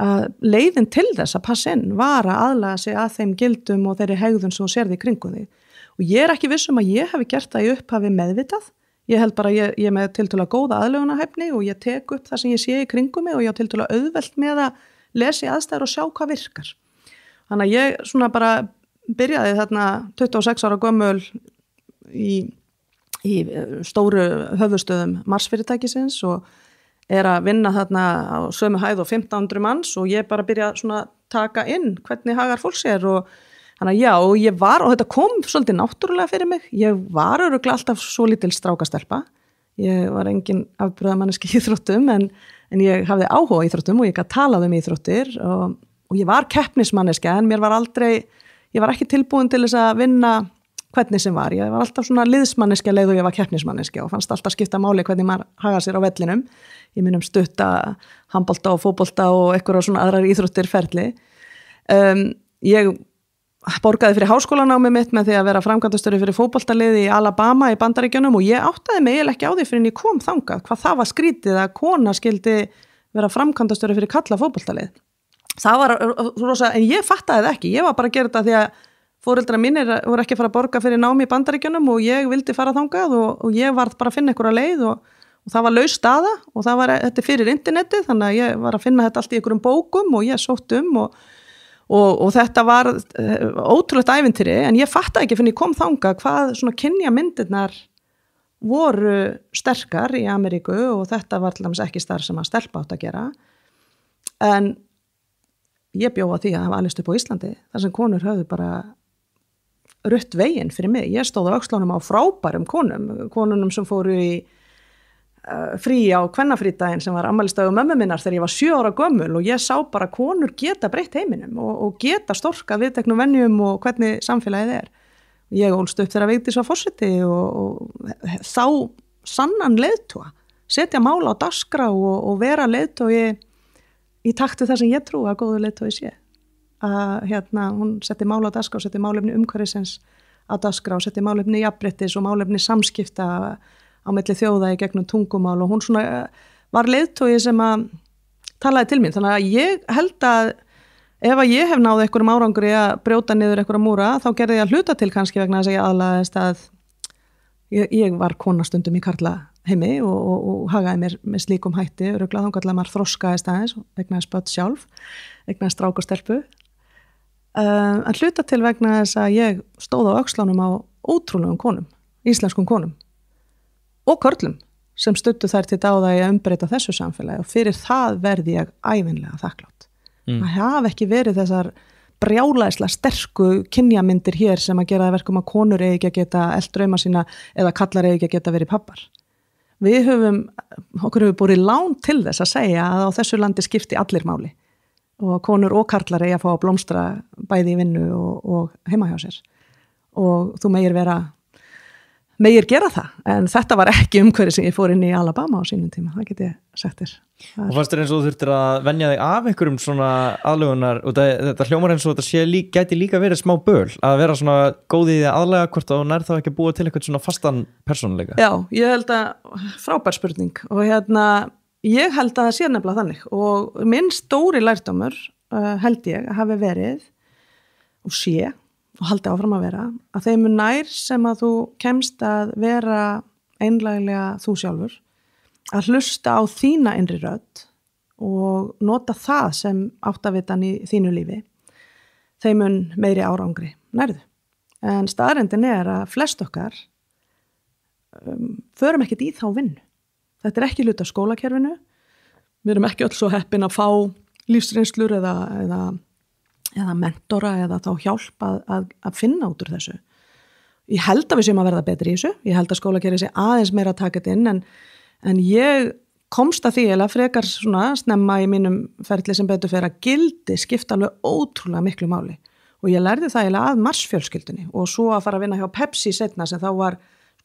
að leiðin til þess að passa inn var að aðlaga sig að þeim gildum og þeirri hegðun sem þú sérði í kringum þig. Og ég er ekki viss að ég hafi gert það í upphafi meðvitað. Ég held bara að ég með tiltölulega góða aðlögunarhæfni og ég tek upp það sem ég sé í kringum mig og ég á tiltölulega auðvelt með að lesa í aðstæður og sjá hvað virkar. Þannig að ég svona bara byrjaði þarna 26 ára gömul í stóru höfustöðum Mars-fyrirtækisins og er að vinna þarna á sömu hæð og 1500 manns og ég bara byrja svona taka inn hvernig hagar fólk sér og þannig að já, og þetta kom svolítið náttúrulega fyrir mig, ég var örugglega alltaf svo lítil strákastelpa, ég var engin afbröðamanneski í íþróttum en ég hafði áhuga í íþróttum og ég gat talað íþróttir og ég var keppnismanneska en ég var ekki tilbúin til þess að vinna hvernig sem var, ég var alltaf svona liðsmanneska leið og ég var keppnismanneska og fannst alltaf skipta máli hvernig maður haga sér á vellinum, ég minnum stutta, handbolta og fótbolta og eitthvað svona aðrar íþróttir ferli. Ég borgaði fyrir háskólanámi mitt með því að vera framkvæmdastjóri fyrir fótboltaliði í Alabama í Bandaríkjunum og ég áttaði mig eiginlega ekki á því fyrir en ég kom þangað, hvað það var skrítið að kona skildi vera framkvæmdastjóri fyrir kalla fótboltalið. Það var rosa, en ég fattaði það ekki, ég var bara að gera þetta því að foreldrar mínir voru ekki að fara að borga fyrir námi í Bandaríkjunum og ég vildi fara þangað og ég var bara að finna einhverja leið og það var laus staða og það var þetta fyrir internetið þannig að ég var að finna þetta allt í einhverjum bókum og ég sótt og þetta var ótrúlegt ævintýri en ég fattaði ekki fyrir ég kom þangað hvað svona kynjamyndirnar voru sterkar í Ameríku og þetta var til dæmis ekki starf sem að stelpa átt að gera en ég bjó að því að hafa alist upp á Íslandi þar sem konur höfðu bara rutt veginn fyrir mig, ég stóð á öxlunum á frábærum konunum sem fóru í frí á kvennafrídaginn sem var afmælisdagur mömmu minnar þegar ég var 7 ára gömul og ég sá bara konur geta breytt heiminum og geta storka viðteknum venjum og hvernig samfélagið er. Ég ólst upp þegar Vigdís var forseti og þá sannan leiðtoga, setja mál á dagskrá og vera leiðtogi í taktu það sem ég trú að góðu leiðtogi sé. Hún setti mál á dagskrá, setti málefni umhverfisins á dagskrá, setti málefni jafnréttis og málefni samskipta á milli þjóða í gegnum tungumál og hún svona var leiðtogi sem að talaði til mín. Þannig að ég held að ef að ég hef náð einhverjum árangri að brjóta niður einhverja múra þá gerði ég að hluta til kannski vegna þess að ég aðlagaðist að ég var kona stundum í karla heimi og hagaði mér með slíkum hætti, örugglega þangað til að maður þroskaðist aðeins og eignaðist börn sjálf, eignaðist strák og stelpu. Að hluta til vegna þess að ég stóð á öxlunum á ótrúlegum konum, íslenskum konum og körlum sem studdu þær til dáða í að umbreyta þessu samfélagi og fyrir það verði ég ævinlega þakklátt. Það hafa ekki verið þessar brjálæðislega sterku kynjamyndir hér sem að gera það verkum að konur eigi ekki að geta elt drauma sína eða kallar eigi ekki að geta verið pappar. Okkur hefur borið lán til þess að segja að á þessu landi skipti allir máli og konur og karlar eigi að fá að blómstra bæði í vinnu og heima hjá sér og þú megir gera það, en þetta var ekki umhverfi sem ég fór inn í Alabama á sínum tíma, það get ég sagt þér. Og fannst þér eins og þú þurftir að venja þig af einhverjum svona aðlögunar og þetta hljómar eins og þetta gæti líka verið smá böl, að vera svona góð í því að aðlega hvort þú nær þá ekki að búa til eitthvað svona fastan persónuleika? Já, ég held að frábær spurning og ég held að það sé nefnilega þannig og minn stóri lærdómur held ég að hafi verið og sé og haldi áfram að vera, að þeim nær sem að þú kemst að vera einlæglega þú sjálfur, að hlusta á þína innri rödd og nota það sem áttavitan í þínu lífi, þeim meiri árangri nærðu. En staðreyndin er að flest okkar förum ekkert í þá vinnu. Þetta er ekki hluti af skólakerfinu, við erum ekki öll svo heppin að fá lífsreynslur eða mentora eða þá hjálp að finna út úr þessu. Ég held að við séum að verða betri í þessu, ég held að skólakerfið sé aðeins meira að taka þetta inn en ég komst að því eða frekar svona snemma í mínum ferli sem betur fyrir að gildi skipta alveg ótrúlega miklu máli og ég lærði það eða að Mars-fjölskyldunni og svo að fara að vinna hjá Pepsi seinna sem þá var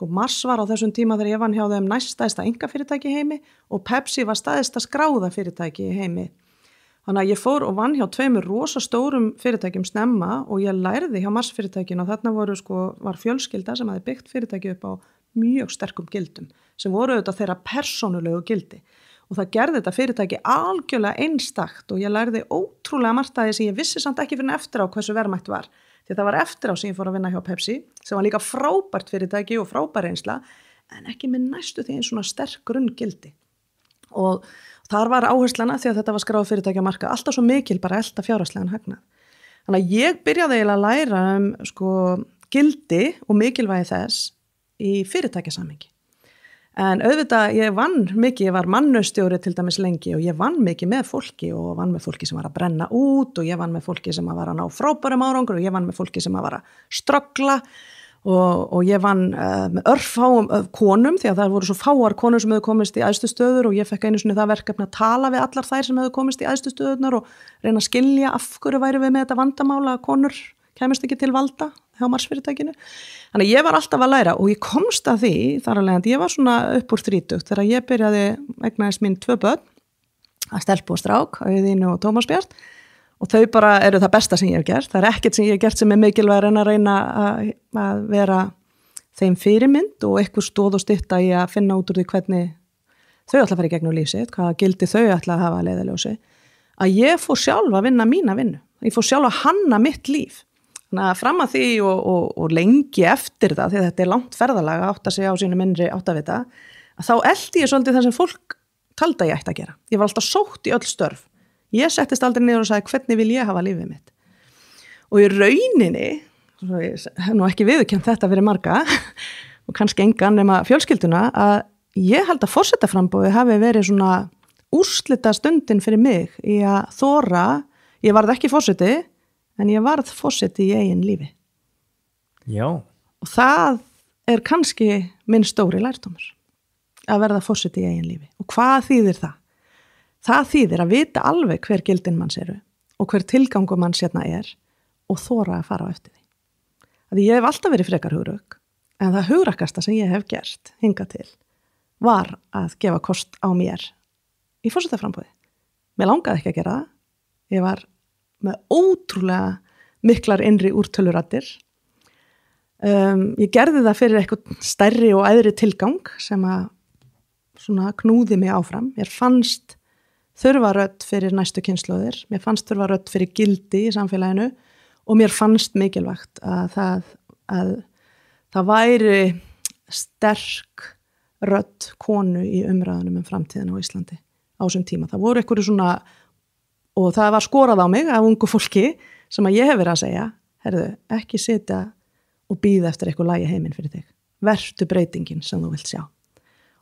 Mars var á þessum tíma þegar ég vann hjá þeim næststæðsta einkafyrirtæki í heimi og Pepsi var stæðsta skráða fyrirtæki í heimi. Þannig að ég fór og vann hjá 2 rosastórum fyrirtækjum snemma og ég lærði hjá Mars fyrirtækinu og þarna var fjölskylda sem hafði byggt fyrirtæki upp á mjög sterkum gildum sem voru auðvitað þeirra persónulegu gildi og það gerði þetta fyrirtæki algjörlega einstakt og ég lærði ótrúlega margt að því sem ég vissi samt ekki fyrir eftir á hversu verðmætt var. Því það var eftir á sem ég fór að vinna hjá Pepsi sem var líka frábært fyrirtæki og frábær reynsla en ekki með næstu því einn svona sterk grunngildi. Og þar var áherslana því að þetta var skráð fyrirtæki á markað alltaf svo mikil bara elta fjárhagslegan hagnað. Þannig að ég byrjaði eiginlega að læra gildi og mikilvægi þess í fyrirtækjasamhengi. En auðvitað ég vann mikið, ég var mannustjóri til dæmis lengi og ég vann mikið með fólki og vann með fólki sem var að brenna út og ég vann með fólki sem var að ná frábærum árangur og ég vann með fólki sem var að ströggla og ég vann með örfáum konum því að það voru svo fáar konur sem hefðu komist í æðstu stöður og ég fekk einu sinni það verkefni að tala við allar þær sem hefðu komist í æðstu stöðurnar og reyna að skilja af hverju væri við með þetta vandamála að konur kæmist ekki til valda hjá Mars-fyrirtækinu. Þannig ég var alltaf að læra og ég komst að því þar alveg að ég var svona upp úr 30 þegar ég byrjaði eignaðist mín 2 börn að stelpu og strák, Auðínu og Tómas Bjart og þau bara eru það besta sem ég hef gert. Það er ekkert sem ég hef gert sem er mikilvægur en að reyna að vera þeim fyrirmynd og eitthvað stóð og stytta í að finna út úr því hvernig þau ætla að fara í gegnum líf sitt, hvaða gildi þau ætla að hafa að leiðarljósi. Að ég fór sjálf að vinna mína vinnu. Ég fór sjálf að hanna mitt líf. Þannig að fram að því og lengi eftir það, því þetta er langt ferðalag að átta sig á sínum innri áttavita, að þá eldi ég svolítið það sem fólk taldi að ég ætti að gera. Ég var alltaf sótt í öll störf. Ég settist aldrei niður og sagði hvernig vil ég hafa lífið mitt. Og í rauninni, ég hef nú ekki viðurkennt þetta fyrir marga, og kannski engan nema fjölskylduna, að ég held að forsetaframboðið hafi verið svona úrslita stundin fyrir mig í að þora, ég varð ekki forseti, en ég varð forseti í eigin lífi. Já. Og það er kannski minn stóri lærdómur, að verða forseti í eigin lífi. Og hvað þýðir það? Það þýðir að vita alveg hver gildin manns eru og hver tilgangur manns hérna er og þora að fara á eftir því. Því ég hef alltaf verið frekar hugrökk, en það hugrakasta sem ég hef gert hingað til var að gefa kost á mér í forsetaframboði. Mér langaði ekki að gera það. Ég var með ótrúlega miklar innri úrtöluraddir. Ég gerði það fyrir eitthvað stærri og æðri tilgang sem að svona knúði mig áfram. Mér fannst þurfa rödd fyrir næstu kynslóðir, mér fannst þurfa rödd fyrir gildi í samfélaginu og mér fannst mikilvægt að það væri sterk rödd konu í umræðunum framtíðina á Íslandi á þessum tíma. Það voru einhverju svona og það var skorað á mig af ungu fólki sem að ég hef verið að segja, herðu, ekki sitja og bíða eftir eitthvað lagi heiminn fyrir þig. Vertu breytingin sem þú vilt sjá.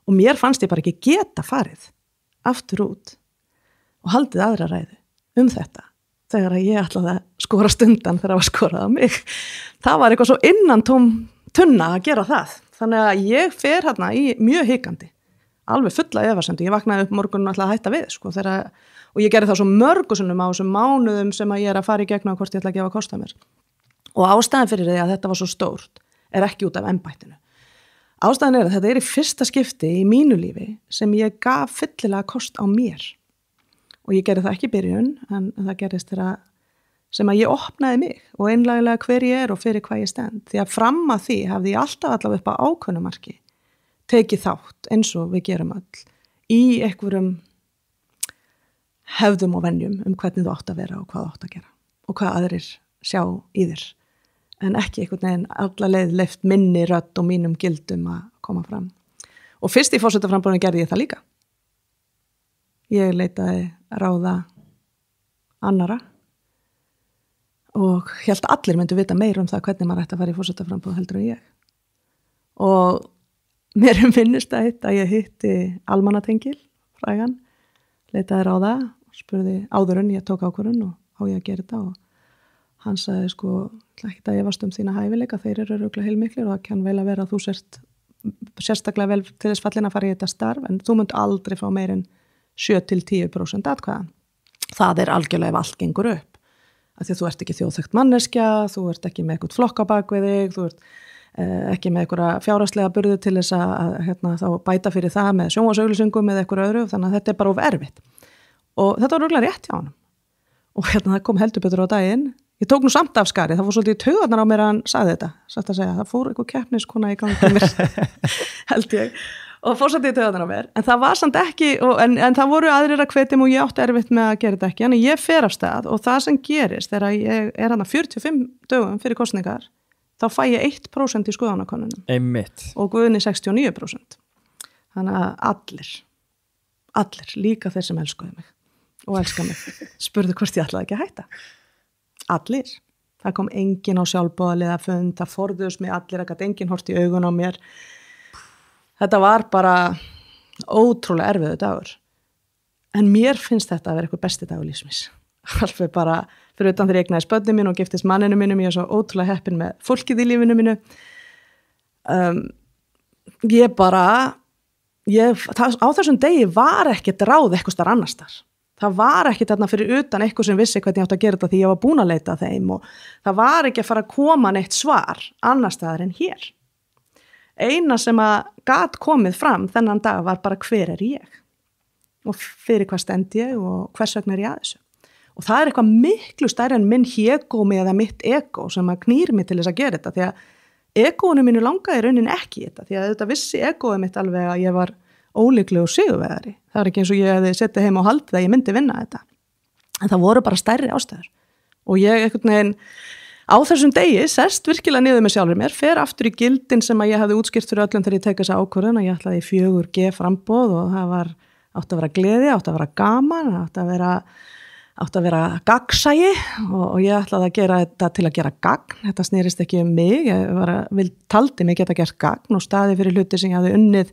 Og mér fannst ég bara ekki geta farið aftur út og haldið aðra ræðu þetta þegar ég ætlaði að skorast undan þegar það var skorað á mig. Það var eitthvað svo innantóm tunna að gera það. Þannig að ég fer hérna í mjög hikandi, alveg fulla efasemdi. Ég vaknaði upp morgunum og ætlaði að hætta við, og ég gerði það svo mörgusunum á þessum mánuðum sem að ég er að fara í gegnum hvort ég ætla að gefa kost á mér. Og ástæðan fyrir því að þetta var svo stórt er ekki út af embættinu. Ástæðan er að þetta er í fyrsta skipti í mínu lífi sem ég gaf fyllilega kost á mér. Og ég gerði það ekki í byrjun, en það gerðist þegar sem að ég opnaði mig og einlægilega hver ég er og fyrir hvað ég stend. Því að fram að því hafði ég alltaf allavega upp á ákvönumarki tekið þátt eins og við gerum öll í einhverjum hefðum og venjum hvernig þú átt að vera og hvað þú átt að gera og hvað aðrir sjá í þér en ekki einhvern veginn alla leið leyft minni rödd og mínum gildum að koma fram. Og fyrst í forsetaframboðinu gerði ég það líka. Ég leitaði ráða annara og hélt að allir myndu vita meira það hvernig maður ætti að fara í forsetaframboð heldur en ég. Og mér minnist að ég hitti Almannatengil, frægan, leitaði ráða, spurði áður en ég tók ákvörðun og á ég að gera þetta og hann sagði ekki að ég varst þína hæfileika, þeir eru örugglega heilmiklir og það kann vel að vera að þú sért sérstaklega vel til þess fallin að fara í þetta starf en þú munt aldrei fá meir en 7-10% atkvæða. Það er algjörlega ef allt gengur upp. Af því að þú ert ekki þjóðþekkt manneskja, þú ert ekki með eitthvað flokk á bak við þig, ekki með einhverja fjárhagslega burði til þess að þá bæta fyrir það með sjónvarpsauglýsingum eða einhverju öðru, þannig að þetta bara of erfitt og þetta var örugglega rétt hjá honum og það kom heldur betur á daginn. Ég tók nú samt af skari, það fór svolítið í taugarnar á mér að hann sagði þetta, satt að segja, það fór einhver keppniskona í gangi mér held ég og fór svolítið í taugarnar á mér, en það var samt ekki en það voru aðrir að hvetja mig og ég átti erfitt með að gera þetta ekki, en ég fer af stað og það sem gerist þegar ég er 45 dögum fyrir kosningar þá fæ ég 1% í skoðanakönnunum. Einmitt. Og Guðni 69%. Þannig að allir, líka þeir sem elskuðu mig og elska mig, spurðu hvort ég ætlaði ekki að hætta. Allir. Það kom enginn á sjálfboðaliða fund, það forðuðust mig allir, það gat enginn hort í augun á mér. Þetta var bara ótrúlega erfiðu dagur. En mér finnst þetta að vera eitthvað besti dagur lífsins. Alveg bara fyrir utan þegar ég egnaðist börnin mín og giftist manninu mínum, ég er svo ótrúlega heppin með fólkið í lífinu mínu. Á þessum degi var ekkert ráð eitthvað staðar annars staðar. Það var ekkert þarna fyrir utan eitthvað sem vissi hvernig ég átti að gera þetta því ég var búin að leita að þeim og það var ekki að fara að koma neitt svar annars staðar en hér. Eina sem að gat komið fram þennan dag var bara hver er ég og fyrir hvað stend ég og hvers vegna er ég að þessu. Og það er eitthvað miklu stærri en minn hégómi eða mitt ego sem að knýr mig til þess að gera þetta því að egóinu mínu langaði raunin ekki þetta því að þetta vissi egóið mitt alveg að ég var ólíklegur sigurvegari. Það var ekki eins og ég hefði setið heim og haldið að ég myndi vinna þetta. En það voru bara stærri ástæður. Og ég einhvern veginn á þessum degi sest virkilega niður með sjálfur mér, fer aftur í gildin sem að ég hefði útskýrt fyrir öllum þegar ég teka þessa ákvörðun og ég ætlaði í 4G framboð og það var átt að vera gleði, átt að vera gaman, átt að vera gagnsæi og ég ætlaði að gera þetta til að gera gagn. Þetta snerist ekki um mig, ég taldi mig geta gert gagn og staði fyrir hluti sem ég hafði unnið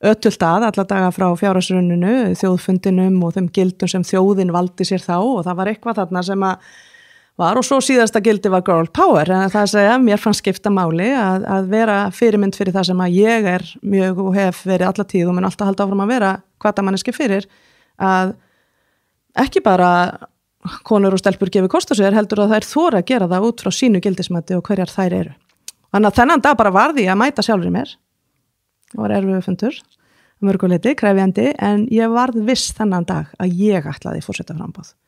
ötult alla daga frá fjárhagsrunninu, þjóðfundinum og þeim gildum sem þjóðin valdi sér þá og það var eitthvað þarna sem að var og svo síðasta gildi var girl power en það segja mér fannst skipta máli að vera fyrirmynd fyrir það sem að ég er mjög og hef verið alla tíð og mun alltaf halda áfram að vera hvatamanneski fyrir að ekki bara konur og stelpur gefi kost á sér heldur að þær þora að gera það út frá sínu gildismati og hverjar þær eru. Þannig að þennan dag bara varði ég að mæta sjálfur í mér. Það var erfiður fundur, mörguleiti, krefjandi, en ég varð viss þennan dag að ég ætlaði forsetaframboð.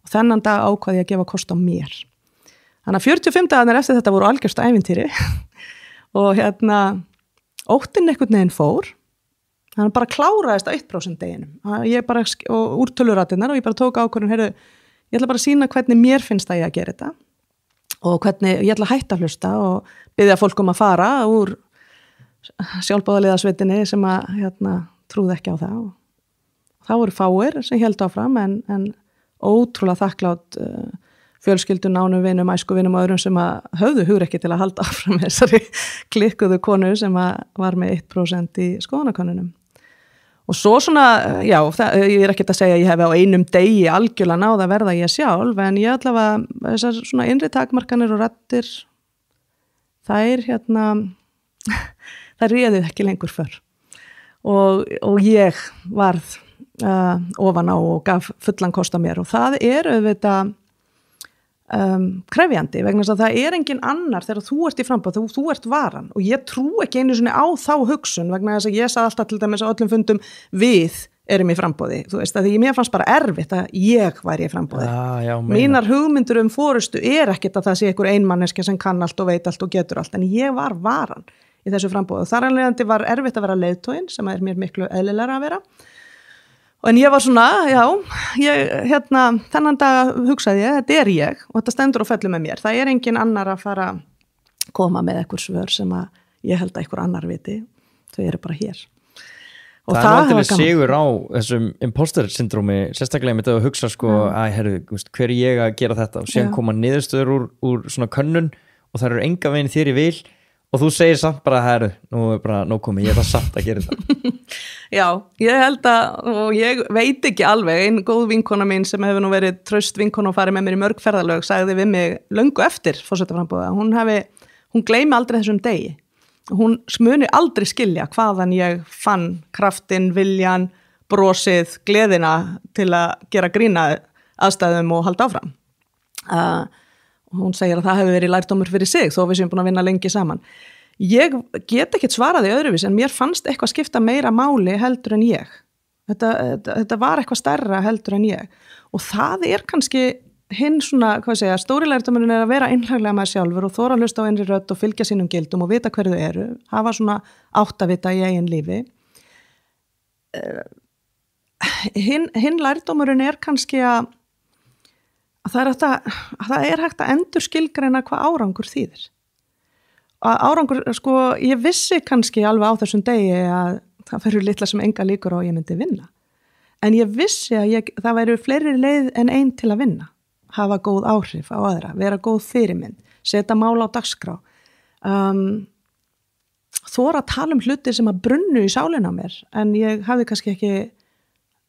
Og þennan dag ákvað ég að gefa kost á mér. Þannig að 45 dagarnir eftir þetta voru algjörstu ævintýri og óttinn einhvern veginn fór. Þannig að bara kláraðist á 1% deginum. Ég bara, og úr töluratinnar og ég bara tók ákvörðun, heyrðu, ég ætla bara að sýna hvernig mér finnst að ég að gera þetta og hvernig ég ætla að hætta að hlusta og biðja fólk að fara úr sjálfboðaliðasveitinni sem að trúði ekki á það og það voru fáir sem héldu áfram en ótrúlega þakklátt fjölskyldun, nánum vinum, æskuvinum og öðrum sem að höfðu hugrekki til að halda áfram þessari klikkuðu konu sem að var með 1% í skoðanakönnunum. Og svo svona, já, ég er ekkert að segja að ég hef á einum degi algjörlega náð að verða ég sjálf, en ég allavega þessar svona innri takmarkanir og raddir, þær þær réðið ekki lengur fyrr. Og ég varð ofan á og gaf fullan kost á mér og það auðvitað krefjandi vegna þess að það engin annar þegar þú ert í framboð, þú ert varan og ég trú ekki einu sinni á þá hugsun vegna þess að ég sagði alltaf til dæmis á öllum fundum við erum í framboði, þú veist að því mér fannst bara erfitt að ég væri í framboði mínar hugmyndur forystu ekkert að það sé einhver einmanneska sem kann allt og veit allt og getur allt en ég var varan í þessu framboði og þar alveg var erfitt að vera leiðtoginn sem mér miklu eðlilegra að vera en ég var svona, já, þennan dag hugsaði ég, þetta ég og þetta stendur og fellur með mér. Það engin annar að fara að koma með eitthvað svör sem að ég held að eitthvað annar viti. Þau eru bara hér. Og það náttúrulega sigur á þessum imposter syndrómi, sérstaklega með þetta að hugsa sko, hver er ég að gera þetta og síðan koma niðurstöður úr svona könnun og það eru enga veginn þér í vil og þú segir samt bara, nú er bara nóg komið, ég samt að gera þetta. Já, ég held að, og ég veit ekki alveg, ein góð vinkona mín sem hefur nú verið traust vinkona og farið með mér í mörg ferðalög, sagði við mig löngu eftir forsetaframboða, hún gleymi aldrei þessum degi. Hún muni aldrei skilja hvaðan ég fann kraftinn, viljan, brosið, gleðina til að gera grína aðstæðum og halda áfram. Hún segir að það hefur verið lærdómur fyrir sig þó við séum búin að vinna lengi saman. Ég get ekkert svaraði öðruvís en mér fannst eitthvað skipta meira máli heldur en ég. Þetta var eitthvað stærra heldur en ég. Og það kannski hinn svona, stóri lærdómurinn að vera einhaglega með sjálfur og þora að hlusta á innri rödd og fylgja sínum gildum og vita hverju þau eru. Hafa svona áttavita í eigin lífi. Hinn lærdómurinn kannski að það hægt að endur skilgreina hvað árangur þýðir. Árangur, ég vissi kannski alveg á þessum degi að það verður litla sem enga líkur á að ég myndi vinna. En ég vissi að það væru fleiri leið en ein til að vinna. Hafa góð áhrif á aðra, vera góð fyrirmynd, setja mál á dagskrá. Þora að tala hluti sem að brunnu í sálina á mér, en ég hafði kannski ekki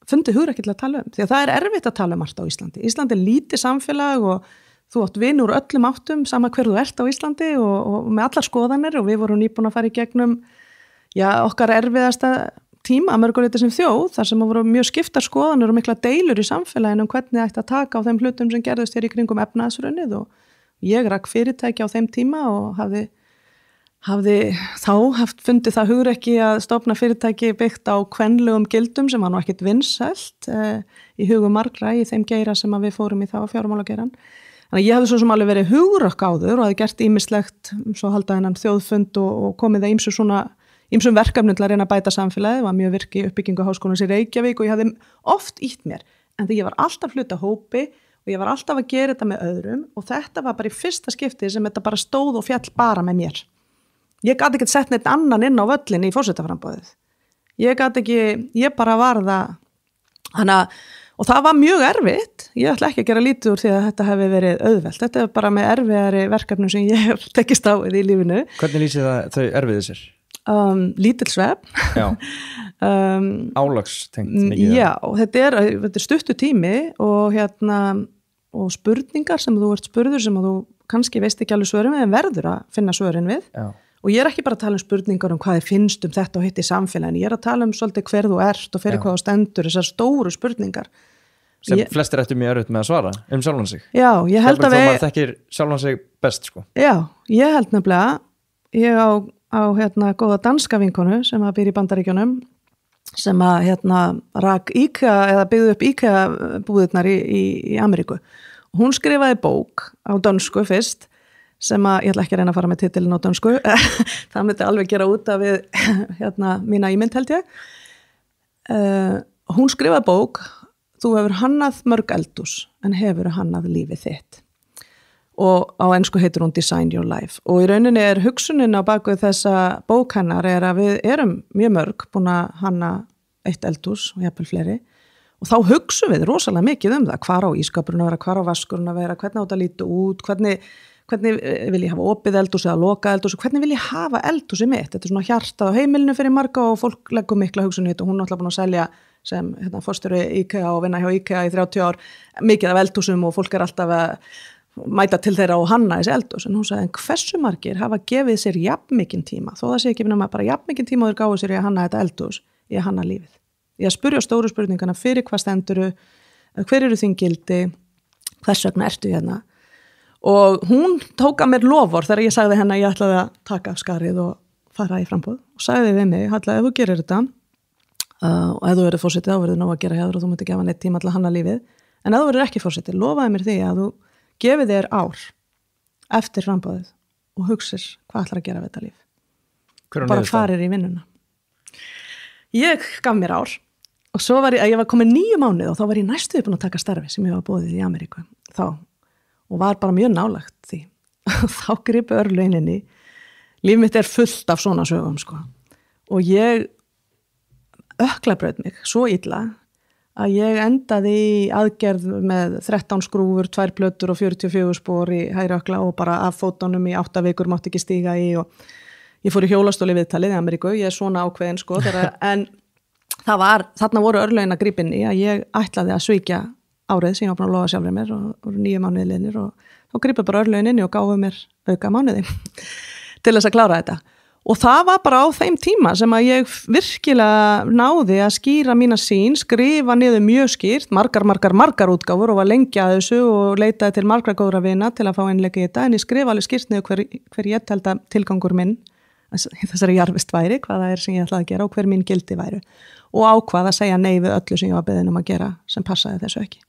fundið hugrekki til að tala því að það erfitt að tala margt á Íslandi. Íslandi lítið samfélag og þú átt vin úr öllum áttum, sama hver þú ert á Íslandi og með allar skoðanir og við vorum nýbúin að fara í gegnum okkar erfiðasta tíma að mörguleiti sem þjóð, þar sem voru mjög skiptar skoðanir og mikla deilur í samfélaginu hvernig ætti að taka á þeim hlutum sem gerðust hér í kringum efnahagshrunið og ég rak fyrirtæki á þeim tíma og hafði þá fundið það hugrekki að stofna fyrirtæki byggt á kvenlegum gildum sem var nú ekkit vinsælt í hugum margra í þeim geira sem við fórum í þá fjármálageirann. Þannig að ég hafði svo sem alveg verið hugrakk áður og hafði gert ýmislegt svo halda þennan þjóðfund og komið það ýmsum verkefnum til að reyna að bæta samfélagið, var mjög virk í uppbyggingu háskólans í Reykjavík og ég hafði oft ýtt mér, en því ég var alltaf hluta hópi og ég var alltaf að gera þetta með öðrum og þetta var bara í fyrsta skipti sem þetta bara stóð og fjall bara með mér. Ég gat ekki sett neitt annan inn á völlin í forsetaframboðið. Ég bara var það. Og það var mjög erfitt. Ég ætla ekki að gera lítið úr því að þetta hefði verið auðvelt. Þetta er bara með erfiðari verkefnum sem ég hef tekist á í lífinu. Hvernig lýsir þau erfiðið sér? Lítill svefn. Álagstengt mikið. Já, þetta er stuttur tími og og spurningar sem þú ert spurður sem þú kannski veist ekki alveg svörin við en verður að finna svörin við. Já. Og ég ekki bara að tala spurningar hvað þið finnst þetta og hitt í samfélaginu. Ég að tala svolítið hver þú ert og fyrir hvað þú stendur, þessar stóru spurningar. Sem flestir eftir mjög erfitt með að svara sjálfan sig. Já, ég held að við... maður þekkir sjálfan sig best, sko. Já, ég held nefnilega, ég á góða danska vinkonu sem að býr í Bandaríkjunum, sem að rak IKEA eða byggði upp IKEA búðirnar í Ameríku. Hún skrifaði bók á dönsku fyrst, sem að, ég ætla ekki að reyna að fara með titilin á dönsku, það myndi alveg gera út af við mína ímynd held ég. Hún skrifaði bók, þú hefur hannað mörg eldhús, en hefur hannað lífið þitt. Og á ensku heitir hún Design Your Life. Og í rauninni hugsunin á baku þessa bók hennar að við erum mjög mörg búin að hanna eitt eldhús og jafnvel fleiri. Og þá hugsum við rosalega mikið það, hvar á ískapurinn að vera, hvar á vaskurinn að vera, hvernig á þetta líti út, hvernig vil ég hafa opið eldhús eða loka eldhús og hvernig vil ég hafa eldhúsið mitt. Þetta er svona hjartað á heimilinu fyrir marga og fólk leggur mikla hugsun í þetta og hún er alltaf búin að selja sem forstjóri IKEA og vinna hjá IKEA í 30 ár mikið af eldhúsum og fólk alltaf að mæta til þeirra og hanna þessi eldhús. En hún sagði, en hversu margir hafa gefið sér jafnmikinn tíma, þó það sé ekki nema bara jafnmikinn tíma og þeir gáðu sér í að hanna þetta eldhús, í að hanna lífið. Ég að spyrja stóru spurningana fyrir hvað stenduru, hver eru þín gildi, hvers vegna ertu hérna? Og hún tók að mér lofur þegar ég sagði henni að ég ætlaði að taka af skarið og fara í framboð og sagði við mig, Halla, ef þú gerir þetta og ef þú verður fórsetið, þá verður nóg að gera hjá þér og þú mútti gefa neitt tíma til að hanna lífið, en ef þú verður ekki fórsetið, lofaði mér því að þú gefið þér ár eftir framboðið og hugsir hvað ætlar að gera við þetta líf. Bara farir í vinnuna. Ég gaf mér ár og svo ég var komin 9 mánuði og þá var ég næstuði búin að taka starfi sem ég var boðið í Ameríku þá og var bara mjög nálægt því. Þá gripu örlögin inn í. Líf mitt fullt af svona sögum, sko. Og ég öklabraut mig svo illa að ég endaði í aðgerð með 13 skrúfur, 2 plötur og 44 spor í hægri ökla og bara af fótunum í 8 vikur mátti ekki stíga í og ég fór í hjólastóli viðtalið í Ameríku. Ég svona ákveðin, sko, en þarna voru örlögin að grípa inn í að ég ætlaði að svíkja árið sem ég var búin að lofa sjálfur mér og 9 mánuði liðnir og þá grípa bara örlögin inn í og gáfu mér auka mánuði til þess að klára þetta. Og það var bara á þeim tíma sem að ég virkilega náði að skýra mína sýn, skrifa niður mjög skýrt, margar útgáfur og var lengi að þessu og leitaði til margra góðra vina til að fá einleika í þetta, en ég skrifa alveg skýrt niður hver ég held að tilgangur minn þessari jarðvist væri, hvað það sem ég ætlaði að gera og hver mín gildi væru og ákvað að segja nei við öllu sem ég var beðin að gera sem passaði þessu ekki.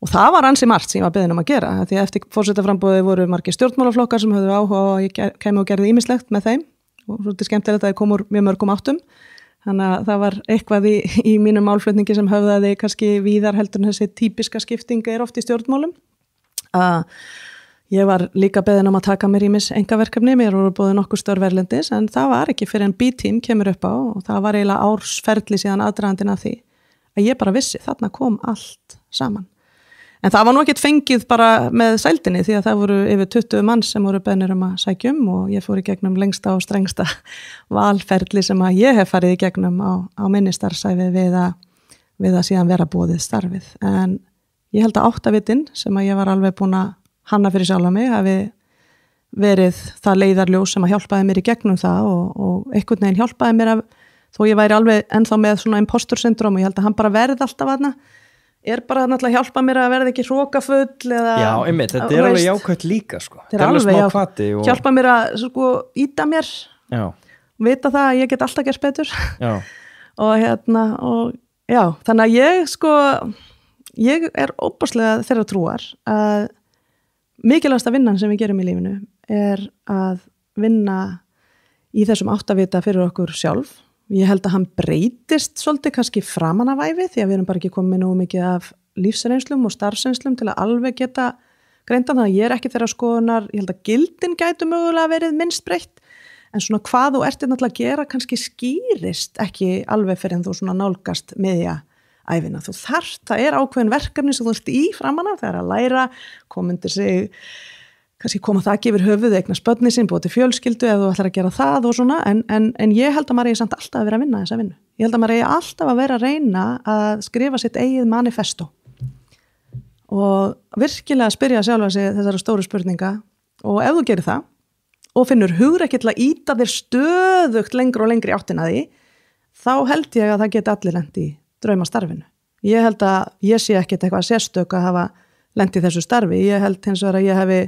Og það var ansi margt sem ég var beðin að gera, því að eftir forsetaframboði voru margir stjórnmálaflokkar sem höfðu áhuga á að ég kemi og gerði ýmislegt með þeim og svolítið skemmtilegt að ég kom úr mjög mörgum áttum. Þannig að það var eitthvað í mínum málflutningi sem höfðaði kannski víðar heldur en þessi típiska skipting oft í stjórnmálum. Ég var líka beðin að taka mér ýmis engaverkefni, mér voru búið nokkur störf erlendis, en það var ekki fyrir en B-team kemur upp á og það var eiginlega ársferli síðan aðdragandinn af því að ég bara vissi, þarna kom allt saman. En það var nú ekkert fengið bara með sældinni því að það voru yfir 20 manns sem voru beðnir að sækja og ég fór í gegnum lengsta og strengsta valferli sem að ég hef farið í gegnum á minni starfsæfi við að síðan vera boðið starfið. En ég held að 8 vitin sem að ég var alveg búin að hanna fyrir sjálfa mig hafi verið það leiðarljós sem að hjálpaði mér í gegnum það og einhvern veginn hjálpaði mér þó ég væri alveg ennþá með svona impostor syndrom og ég held að hann bara verið alltaf aðna bara náttúrulega að hjálpa mér að verða ekki hrókafull eða... Já, einmitt, þetta alveg jákvæmt líka, sko. Þetta alveg smá hvati og... Hjálpa mér að, íta mér og vita það að ég get alltaf gert betur. Já. og þannig að ég óbáslega þeirra trúar að mikilvægasta vinnan sem við gerum í lífinu að vinna í þessum 8 vita fyrir okkur sjálf. Ég held að hann breytist svolítið kannski framan af ævi því að við erum bara ekki komið nú mikið af lífsreynslum og starfsreynslum til að alveg geta greindan það að ég ekki þeirra skoðunar, ég held að gildin gætu mögulega verið minnst breytt en svona hvað þú ert náttúrulega að gera kannski skýrist ekki alveg fyrir en þú svona nálgast miðja æfina. Þú þarft, það ákveðin verkefni sem þú ert í framan af, það að læra, komundir sig kannski koma það ekki yfir höfuð eignast börni sín, búið til fjölskyldu ef þú ætlar að gera það og svona, en ég held að maður eigi samt alltaf að vera að vinna þessa vinnu. Ég held að maður eigi alltaf að vera að reyna að skrifa sitt eigið manifesto og virkilega spyrja sjálfa sig þessara stóru spurninga og ef þú gerir það og finnur hugrekki til að ýta þér stöðugt lengur og lengri áttina því, þá held ég að það geti allir lent í draumastarfinu. Ég held að ég sé ekkert eitthvað sérstök að hafa lent í þessu starfi, ég held hins vegar að ég hefi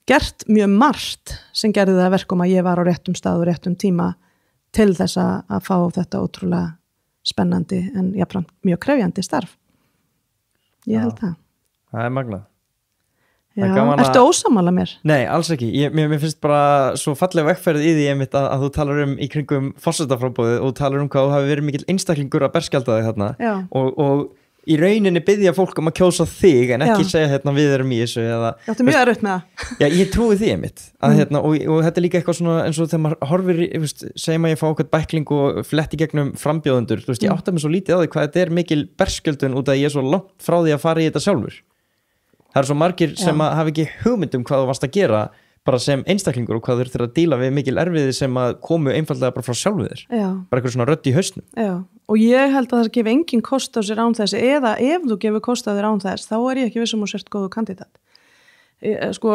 gert mjög margt sem gerði það verkum að ég var á réttum stað og réttum tíma til þess að fá þetta ótrúlega spennandi en jafnframt mjög krefjandi starf. Ég held það. Það magnað. Já, ertu ósammála mér? Nei, alls ekki. Mér finnst bara svo falleg vegferð í því einmitt að þú talar í kringum forsetaframboðið og talar hvað þú hafi verið mikill einstaklingur að berskjalda þig þarna og í rauninni biðja fólk að kjósa þig en ekki segja við erum í þessu eða... Ég átti mjög erfitt með það. Já, ég trúi því einmitt að, og þetta er líka eitthvað svona eins og þegar maður horfir, segjum að ég fá okkur bækling og fletti gegnum frambjóðendur, ég átta mig svo lítið á því hvað þetta er mikil berskjöldun út að ég er svo langt frá því að fara í þetta sjálfur. Það er svo margir sem hafa ekki hugmyndum hvað þú varst að gera bara sem einstaklingur og hvað þú þurftir að díla við mikil erfiði sem að komu einfallega bara frá sjálfu þér. Bara eitthvað svona rödd í hausnum. Já. Og ég held að það gefi engin kost á sér án þess eða ef þú gefur kost á þér án þess þá er ég ekki vissum og sért góðu kandidat. Ef þú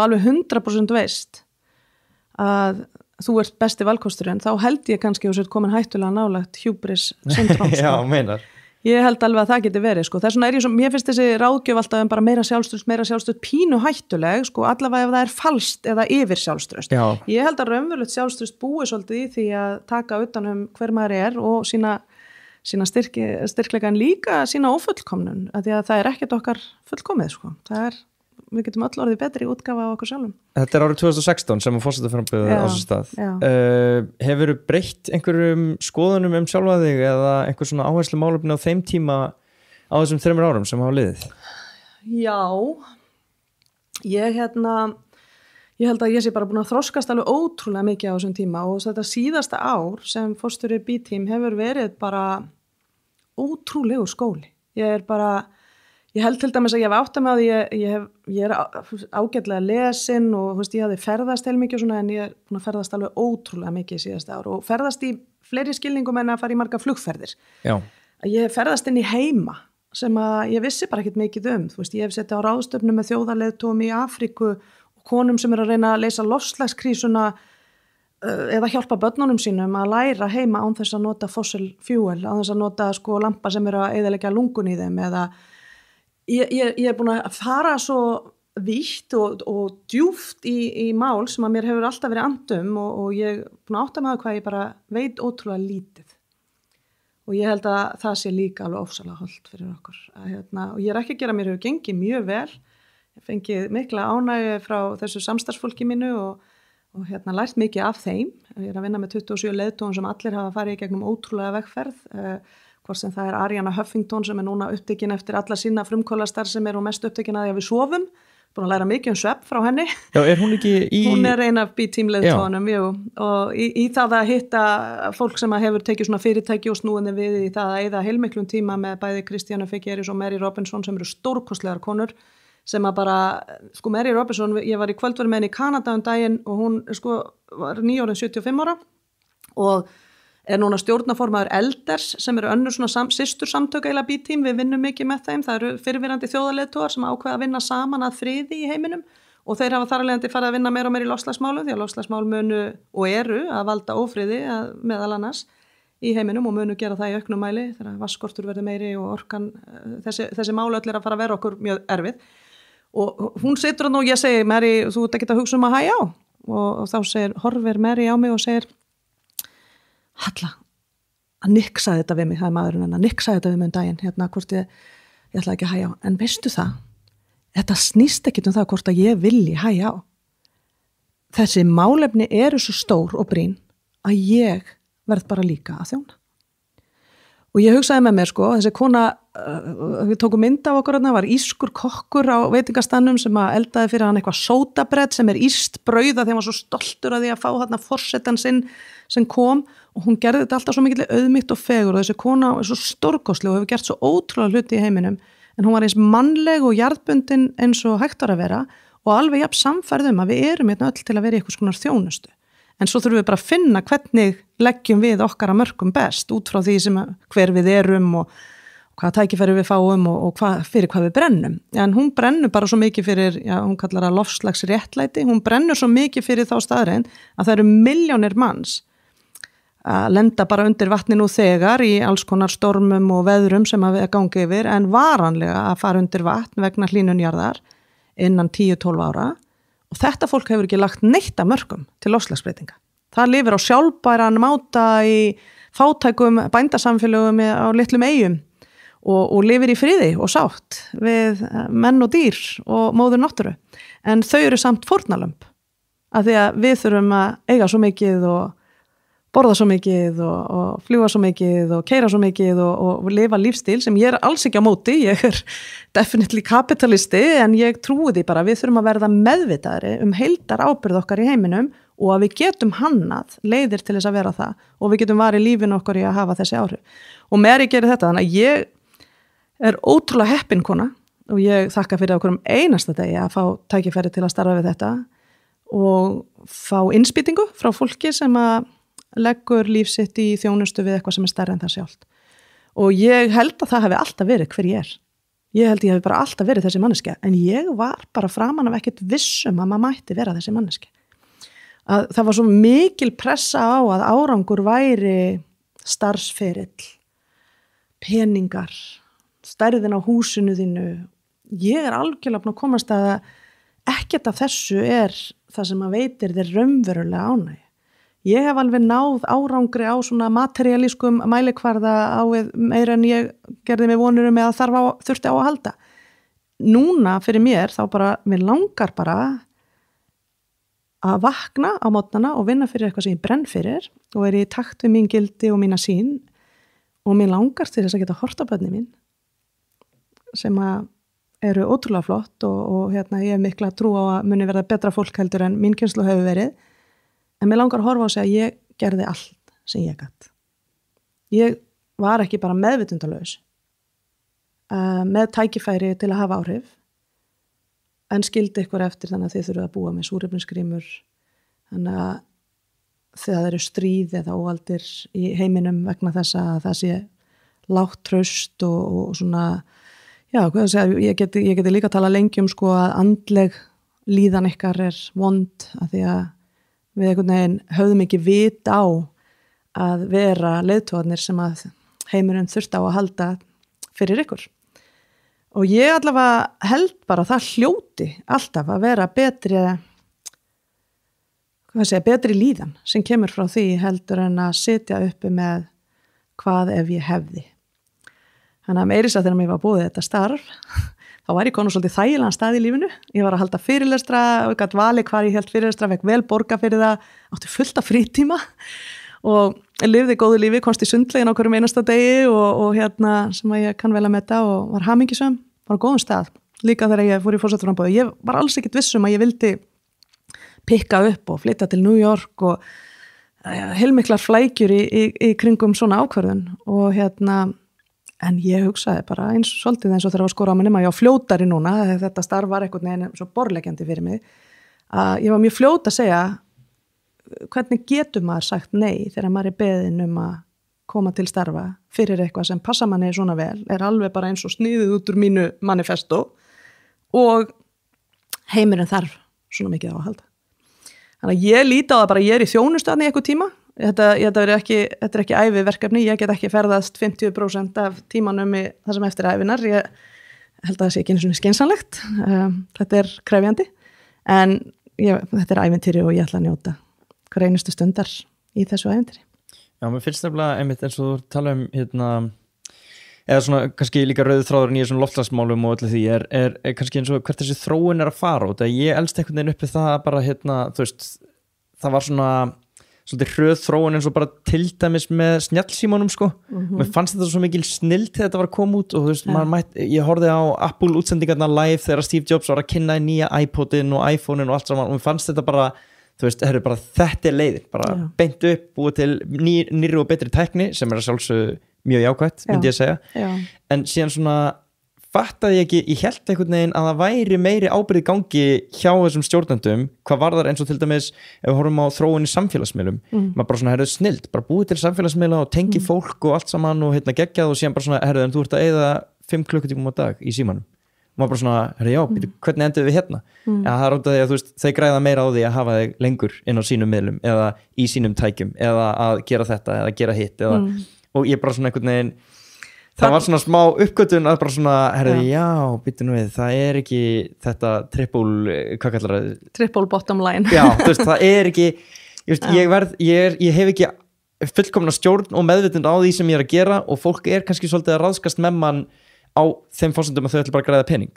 alveg 100% veist að þú ert besti valkosturinn þá held ég kannski að þú sért komin hættulega nálægt hubris syndrom. Já, meinar. Ég held alveg að það geti verið, þess vegna ég mér finnst þessi ráðgjöf alltaf bara meira sjálfstraust pínu hættuleg, allavega ef það er falskt eða yfir sjálfstraust. Já. Ég held að raunverulegt sjálfstraust búi svolítið í því að taka utan hver maður er og sína styrkleika en líka sína ófullkomnun, af því að það er ekkert okkar fullkomið, við getum öll orðið betri útgáfa á okkur sjálfum. Þetta árið 2016 sem að forsetaframboðið á þessu stað. Hefur þú breytt einhverjum skoðunum sjálfa þig eða einhver svona áherslu málefni á þeim tíma á þessum 3 árum sem hafa liðið? Já, ég held að ég sé bara búin að þroskast alveg ótrúlega mikið á þessum tíma og þetta síðasta ár sem forstjóri B-team hefur verið bara ótrúlegur skóli. Ég held til dæmis að ég hef átt að með að ég er ágætlega lesin og ég hafði ferðast heil mikið og svona en ég er búin að ferðast alveg ótrúlega mikið síðasta ár og ferðast í fleiri skilningum en að fara í marga flugferðir. Já. Ég hef ferðast inn í heima sem að ég vissi bara ekkert mikið ég hef setið á ráðstöfnum með þjóðarleiðtogum í Afríku og konum sem eru að reyna að leysa loftslagskrísuna eða hjálpa börnunum sínum að læra heima án þess að nota fossil fuel, án þess að nota lampa sem eru að eyðileggja lungun í þeim eða Ég er búin að fara svo vítt og djúpt í mál sem að mér hefur alltaf verið andum og ég búin að átta mig á hvað ég bara veit ótrúlega lítið. Og ég held að það sé líka alveg ofsalega holdt fyrir okkur. Og ég er ekki að gera, mér hefur gengið mjög vel. Ég fengið mikla ánægju frá þessu samstarfsfólki mínu og lært mikið af þeim. Ég er að vinna með 27 leiðtogum sem allir hafa farið í gegnum ótrúlega vegferð. Hvort sem það er Ariana Huffington sem er núna upptekin eftir alla sína frumkvöðlastarfsemi og mest upptekin að því að við sofum. Búin að læra mikið svefn frá henni. Já, er hún ekki í... Hún er ein af B-team leiðtogunum, jú. Og í það að hitta fólk sem hefur tekið svona fyrirtæki og snúinni við í það að eyða heilmiklum tíma með bæði Kristjánu Figueres og Mary Robinson sem eru stórkostlegar konur sem að bara, sko Mary Robinson, ég var í kvöldverð með henni í Kanada daginn og hún sko var nýorðin 75 ára og er núna stjórnarformaður Elders sem eru önnur svona systur samtök eila B-team, við vinnum mikið með þeim, það eru fyrirverandi þjóðarleiðtogar sem ákveða að vinna saman að friði í heiminum og þeir hafa þar af leiðandi farið að vinna meira og meira í loftslagsmálum því að loftslagsmál munu og eru að valda ófriði meðal annars í heiminum og munu gera það í auknum mæli þegar vatnsskortur verður meiri og orkan, þessi mál öll er að fara að vera okkur mjög erfið og hún situr og ég segi, Mary, þú ert ekki að hugsa að hæja á og þá horfir Mary á mig og segir Halla, að Nick sagði þetta við mig, það maðurinn hennar, Nick sagði þetta við mig daginn, hvort ég ætlaði ekki að hæja á, en veistu það, þetta snýst ekkit það hvort að ég vilji hæja á. Þessi málefni eru svo stór og brýn að ég verð bara líka að þjóna. Og ég hugsaði með mér sko, þessi kona, við tókum mynd af okkur, var írskur kokkur á veitingastannum sem að eldaði fyrir hann eitthvað sótabrett sem írskt brauð að því hann var svo stoltur að því að fá þarna forsetan sinn sem kom og hún gerði þetta alltaf svo mikil auðmýkt og fegur og þessi kona er svo stórkostleg og hefur gert svo ótrúlega hluti í heiminum en hún var eins mannleg og jarðbundin eins og hægt var að vera og alveg jafn samfærð að við erum hérna öll til að vera í eitthvað skonar þjónustu. En svo þurfum við bara að finna hvernig leggjum við okkar að mörkum best út frá því sem hver við erum og hvaða tækifæri við fáum og fyrir hvað við brennum. En hún brennur bara svo mikið fyrir, hún kallar það loftslagsréttlæti, hún brennur svo mikið fyrir þá staðreind að það eru milljónir manns að lenda bara undir vatni nú þegar í alls konar stormum og veðrum sem að við gangi yfir en varanlega að fara undir vatn vegna hlýnunjarðar innan 10-12 ára. Og þetta fólk hefur ekki lagt neitt af mörkum til loftslagsbreytinga. Það lifir á sjálfbæran máta í fátækum bændasamfélögum á litlum eyjum og lifir í friði og sátt við menn og dýr og móður náttúru. En þau eru samt fórnarlömb af því að við þurfum að eiga svo mikið og borða svo mikið og fljúga svo mikið og keyra svo mikið og lifa lífstíl sem ég er alls ekki á móti, ég er definitely kapitalisti en ég trúi því bara við þurfum að verða meðvitaðri heildar ábyrgð okkar í heiminum og að við getum hannað leiðir til þess að vera það og við getum varið lífinu okkar í að hafa þessi áhrif. Og Mary gerir þetta þannig að ég er ótrúlega heppin kona og ég þakka fyrir okkur einasta degi að fá tækifæri til að starfa við þetta og fá innspýtingu frá fólki sem að leggur lífsitt í þjónustu við eitthvað sem er stærri en það sjálft. Og ég held að það hefði alltaf verið hver ég er. Ég held ég hefði bara alltaf verið þessi manneskja, en ég var bara framan af ekkert vissum að maður mætti vera þessi manneskja. Að það var svo mikil pressa á að árangur væri starfsferill, peningar, stærðin á húsinu þínu. Ég er algjörlega búin að komast að ekkert af þessu er það sem að veitir þér raunverulega ánægju. Ég hef alveg náð árangri á svona materialískum mælikvarða á meira en ég gerði mig vonur með að þurfti á að halda. Núna fyrir mér þá bara, mér langar bara að vakna á mótnana og vinna fyrir eitthvað sem ég brenn fyrir og er í takt við mín gildi og mína sýn og mér langar til þess að geta hort á börnin mín sem að eru ótrúlega flott og ég hef mikla trú á að muni verða betra fólk heldur en mín kynslóð hefur verið. En mér langar að horfa á sig að ég gerði allt sem ég gat. Ég var ekki bara meðvitundalaus með tækifæri til að hafa áhrif en skildi ykkur eftir þannig að þið þurfum að búa með súrefnisgrímur þannig að það eru stríð eða óaldir í heiminum vegna þess að það sé lágt traust og svona hvað segja, ég geti líka að tala lengi sko að andleg líðan ykkar er vond að því að við einhvern veginn höfðum ekki vit á að vera leiðtogarnir sem að heimurinn þurfti á að halda fyrir ykkur. og ég allavega held bara það hljóti alltaf að vera betri líðan sem kemur frá því heldur en að sitja uppi með hvað ef ég hefði. Þannig að meira þess að þegar mér var búið þetta starf, þá var ég komin svolítið þægilegan stað í lífinu. Ég var að halda fyrirlestra og gat valið hvar ég held fyrirlestra, fekk vel borga fyrir það, átti fullt af frítíma og lifði góðu lífi, komst í sundlegin á hverjum einasta degi og sem að ég kann vel að metta og var hamingjusöm, var á góðum stað. Líka þegar ég fór í forsetaframboði. Ég var alls ekkert viss að ég vildi pikka upp og flytta til New York og heilmiklar flækjur í kringum svona ákvörðun og en ég hugsaði bara svolítið eins og þegar að skora á mig nema ég á fljótari núna, þetta starf var einhvern veginn svo borleggjandi fyrir mig, að ég var mjög fljót að segja hvernig getur maður sagt nei þegar maður beðinn að koma til starfa fyrir eitthvað sem passa manni svona vel, alveg bara eins og sniðið út úr mínu manifesto og heimurinn þarf svona mikið á að halda. Þannig að ég líti á það bara, ég í þjónustöðni í eitthvað tíma, þetta er ekki æviverkefni, ég get ekki ferðast 50% af tímanum í það sem eftir ævinar, ég held að það sé ekki einu svona skynsamlegt, þetta er krefjandi, en þetta ævintýri og ég ætla að njóta hver einustu stundar í þessu ævintýri. Já, mér finnst nefnilega einmitt eins og þú tala eða svona kannski líka rauðu þráðurinn í þessum loftslagsmálum og öllu því er kannski eins og hvert þessi þróun að fara og ég elst einhvern veginn uppi það bara þú veist, það var svona svolítið hröð þróun eins og bara til dæmis með snjallsímanum sko. Mér fannst þetta svo mikil snill þegar þetta var að koma út og þú veist, ég horfði á Apple útsendingarna live þegar Steve Jobs var að kynna nýja iPodin og iPhonein og allt saman og mér fannst þetta bara, þú veist, bara þetta leiðin, bara beint upp, búið til nýrri og betri tækni sem að sjálfsögðu mjög jákvætt, myndi ég að segja. En síðan svona fattaði ég ekki, ég held einhvern veginn að það væri meiri ábyrgð í gangi hjá þessum stjórnendum, hvað varðar eins og til dæmis ef við horfum á þróun í samfélagsmiðlum, maður bara svona snild, bara búið til samfélagsmiðla og tengi fólk og allt saman og geggjað og síðan bara svona, en þú ert að eyða 5 klukkutímum á dag í símanum. Og maður bara svona, já, hvernig endur við hérna? Ja, það út af því að þú veist, þeir græða meira á því að hafa þig lengur inn á sínum miðlum eða í sínum tækjum eða að gera þetta eða gera hitt og ég bara svona einhvern veginn það var svona smá uppgötun að bara svona já, býttu nú við, það er ekki þetta hvað kallar það? Triple bottom line. Já, þú veist, það er ekki ég hef ekki fullkomna stjórn og meðvitund á því sem ég er að gera og fólk er kannski svolítið að ráðskast með mann á þeim forsendum að þau ætla bara að græða pening.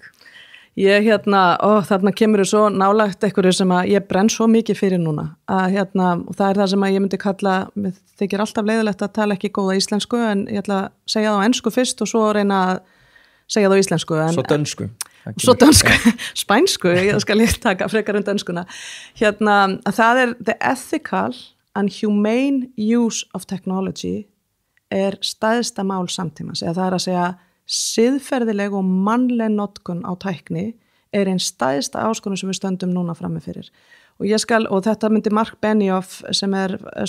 Ég þarna kemur svo nálægt einhverju sem að ég brenn svo mikið fyrir núna að og það er það sem að ég myndi kalla, mér þykir alltaf leiðilegt að tala ekki góða íslensku en ég ætla að segja það á ensku fyrst og svo reyna að segja það á íslensku. Svo dönsku, spænsku, ég skal ég taka frekar dönskuna. Að það er the ethical and humane use of technology stæðsta mál samtímans, eða það er að segja siðferðileg og mannleg notkun á tækni einn stæðsta áskorun sem við stöndum núna frammi fyrir. Og þetta myndi Mark Benioff sem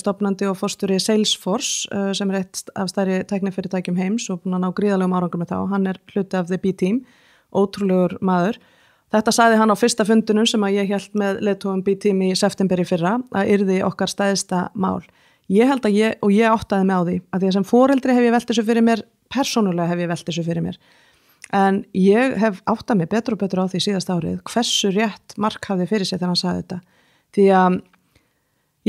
stofnandi og forstjóri Salesforce sem eitt af stærri tæknifyrirtækjum heims og búin að ná gríðarlegum árangur með þá. Hann hluti af The B-Team, ótrúlegur maður. Þetta sagði hann á fyrsta fundunum sem að ég hélt með leiðtogum B-Team í september í fyrra að yrði okkar stæðsta mál. Ég held að ég áttaði mig á því að því að sem foreldri hef ég velt þessu fyrir mér, persónulega hef ég velt þessu fyrir mér. En ég hef áttað mig betur og betur á því síðast árið hversu rétt Mark hafði fyrir sig þegar hann sagði þetta. Því að,